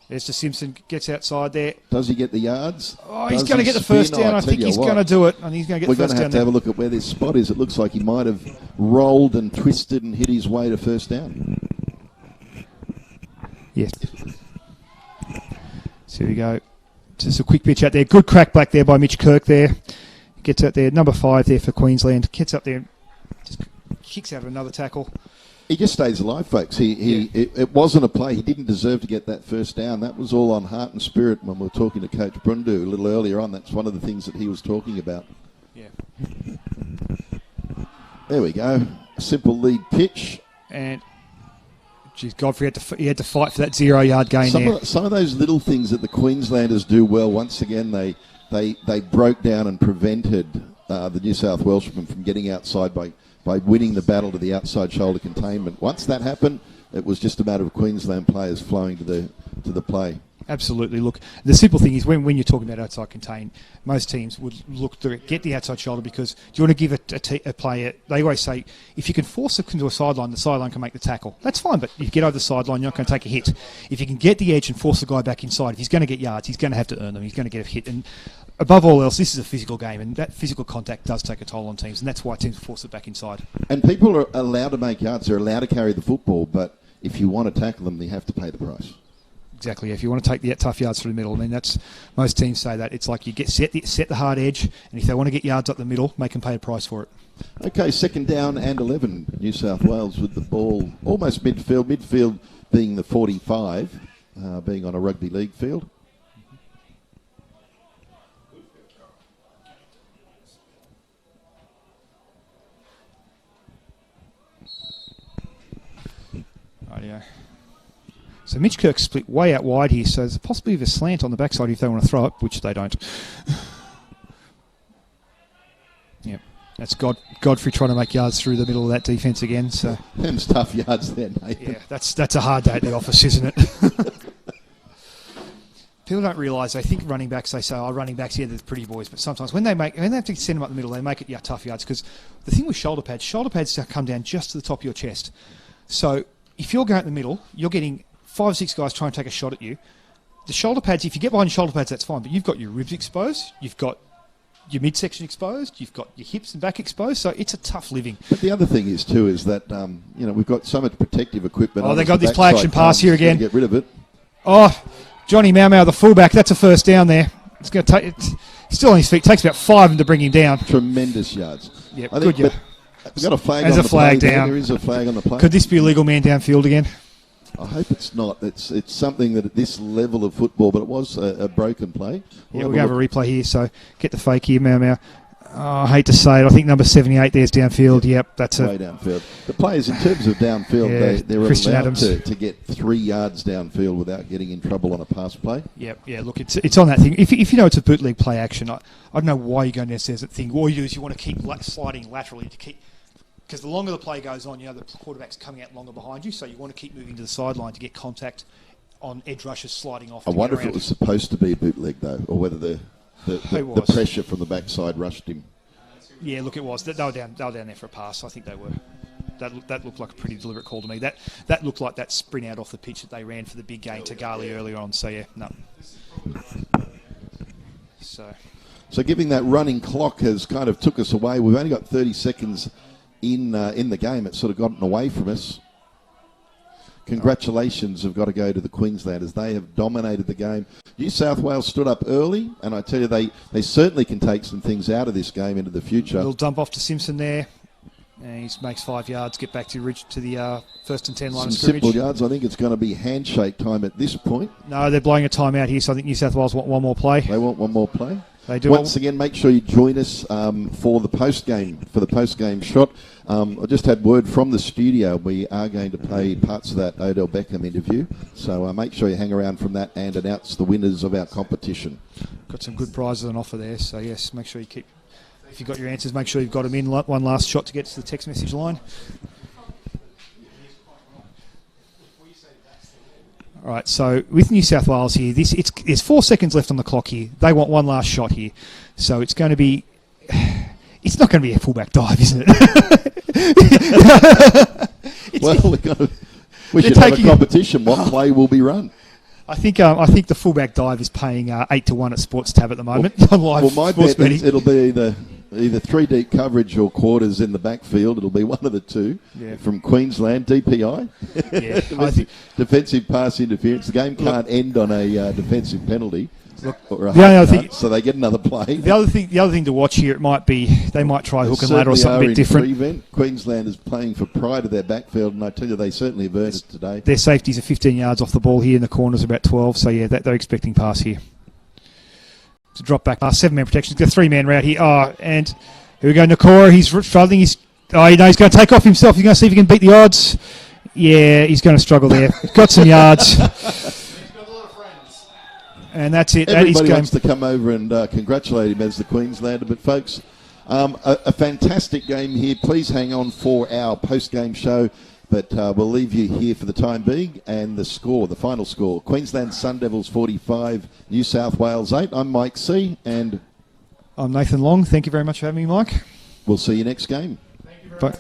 There's the Simpson, gets outside there. Does he get the yards? Oh, he's going to get the first down. I think he's going to do it. And he's going to get the first down. We're going to have a look at where this spot is. It looks like he might have rolled and twisted and hit his way to first down. Yes. So here we go. Just a quick pitch out there. Good crack back there by Mitch Kirk there. Gets out there. Number 5 there for Queensland. Gets up there. Just kicks out of another tackle. He just stays alive, folks. It wasn't a play. He didn't deserve to get that first down. That was all on heart and spirit when we were talking to Coach Brundu a little earlier on. That's one of the things that he was talking about. Yeah. There we go. A simple lead pitch. And, geez, Godfrey had to fight for that 0-yard gain there. Some of those little things that the Queenslanders do well, once again, they broke down and prevented the New South Welshmen from getting outside by winning the battle to the outside shoulder containment. Once that happened, it was just a matter of Queensland players flowing to the play. Absolutely. Look, the simple thing is when you're talking about outside contain, most teams would look to get the outside shoulder because do you want to give a player, they always say, if you can force them into a sideline, the sideline can make the tackle. That's fine, but if you get over the sideline, you're not going to take a hit. If you can get the edge and force the guy back inside, if he's going to get yards, he's going to have to earn them. He's going to get a hit. And above all else, this is a physical game, and that physical contact does take a toll on teams, and that's why teams force it back inside. And people are allowed to make yards. They're allowed to carry the football, but if you want to tackle them, they have to pay the price. Exactly. If you want to take the tough yards through the middle, I mean, that's most teams say that. It's like you set the hard edge, and if they want to get yards up the middle, make them pay a price for it. Okay, second down and 11. New South Wales with the ball almost midfield. Midfield being the 45, being on a rugby league field. Rightio. So Mitch Kirk split way out wide here, so there's possibly a slant on the backside if they want to throw it, which they don't. Yep, that's Godfrey trying to make yards through the middle of that defence again. So Them's tough yards there, Nathan. Yeah, that's a hard day at the office, isn't it? People don't realise, they think running backs, they say, running backs, yeah, they're the pretty boys, but sometimes when they have to send them up the middle, they make it tough yards, because the thing with shoulder pads come down just to the top of your chest. So if you're going in the middle, you're getting 5 or 6 guys trying to take a shot at you. The shoulder pads, if you get behind your shoulder pads, that's fine, but you've got your ribs exposed, you've got your midsection exposed, you've got your hips and back exposed, so it's a tough living. But the other thing is too is that we've got so much protective equipment. Oh, they got this play action pass here again. Get rid of it. Oh, Johnny Mau, the fullback, that's a first down there. It's going to take it. Still on his feet. Takes about 5 to bring him down. Tremendous yards. Yep, good yard. We've got a flag There's on a the flag play. down. There is a flag on the play. Could this be a legal man downfield again? I hope it's not. It's something that at this level of football, but it was a broken play. Yeah, we're going to have a replay here, so get the fake here, Mau. Oh, I hate to say it. I think number 78 there's downfield. Yep, that's way downfield. The players, in terms of downfield, they're Christian allowed Adams. to get 3 yards downfield without getting in trouble on a pass play. Yep, yeah. Look, it's on that thing. If you know it's a bootleg play action, I don't know why you're going downstairs that thing. All you do is you want to keep sliding laterally to keep. Because the longer the play goes on, the quarterback's coming out longer behind you, so you want to keep moving to the sideline to get contact on edge rushers sliding off. I wonder if it was supposed to be a bootleg, though, or whether the pressure from the backside rushed him. Yeah, look, it was. They were down there for a pass. I think they were. That looked like a pretty deliberate call to me. That looked like that sprint out off the pitch that they ran for the big gain to Gali earlier on. So, yeah, no. So giving that running clock has kind of took us away. We've only got 30 seconds in the game. It's sort of gotten away from us. Congratulations have got to go to the Queenslanders. They have dominated the game. New South Wales stood up early, and I tell you, they certainly can take some things out of this game into the future. A little dump off to Simpson there. And he makes 5 yards, get back to the first and 10 line of scrimmage. Simple yards. I think it's going to be handshake time at this point. No, they're blowing a timeout here, so I think New South Wales want one more play. They want one more play. They do. Once again, make sure you join us for the post-game shot. I just had word from the studio. We are going to play parts of that Odell Beckham interview. So make sure you hang around from that and announce the winners of our competition. Got some good prizes on offer there. So, yes, make sure you keep... If you've got your answers, make sure you've got them in. One last shot to get to the text message line. All right, so with New South Wales here, there's 4 seconds left on the clock here. They want one last shot here. So it's going to be... It's not going to be a fullback dive, isn't it? Well, we should have a competition. What play will be run? I think the fullback dive is paying 8-1 at Sports Tab at the moment on live. Well, my sports bet is betting. it'll be either three deep coverage or quarters in the backfield. It'll be one of the two from Queensland. DPI, I think defensive pass interference. The game can't end on a defensive penalty. Or a the only other hard thing, cut, so they get another play. the other thing to watch here, it might be they might try hook and ladder or something a bit different. Prevent. Queensland is playing for pride of their backfield, and I tell you, they certainly have earned it today. Their safeties are 15 yards off the ball here, in the corners about 12. So yeah, they're expecting pass here. To drop back, 7-man protection. Got 3-man route here. Oh, and here we go, Nakora. He's struggling. He's going to take off himself. He's going to see if he can beat the odds. Yeah, he's going to struggle there. Got some yards. And that's it. Everybody wants to come over and congratulate him as the Queenslander. But, folks, a fantastic game here. Please hang on for our post-game show. But we'll leave you here for the time being. And the score, the final score, Queensland Sun Devils 45, New South Wales 8. I'm Mike C. And I'm Nathan Long. Thank you very much for having me, Mike. We'll see you next game. Bye.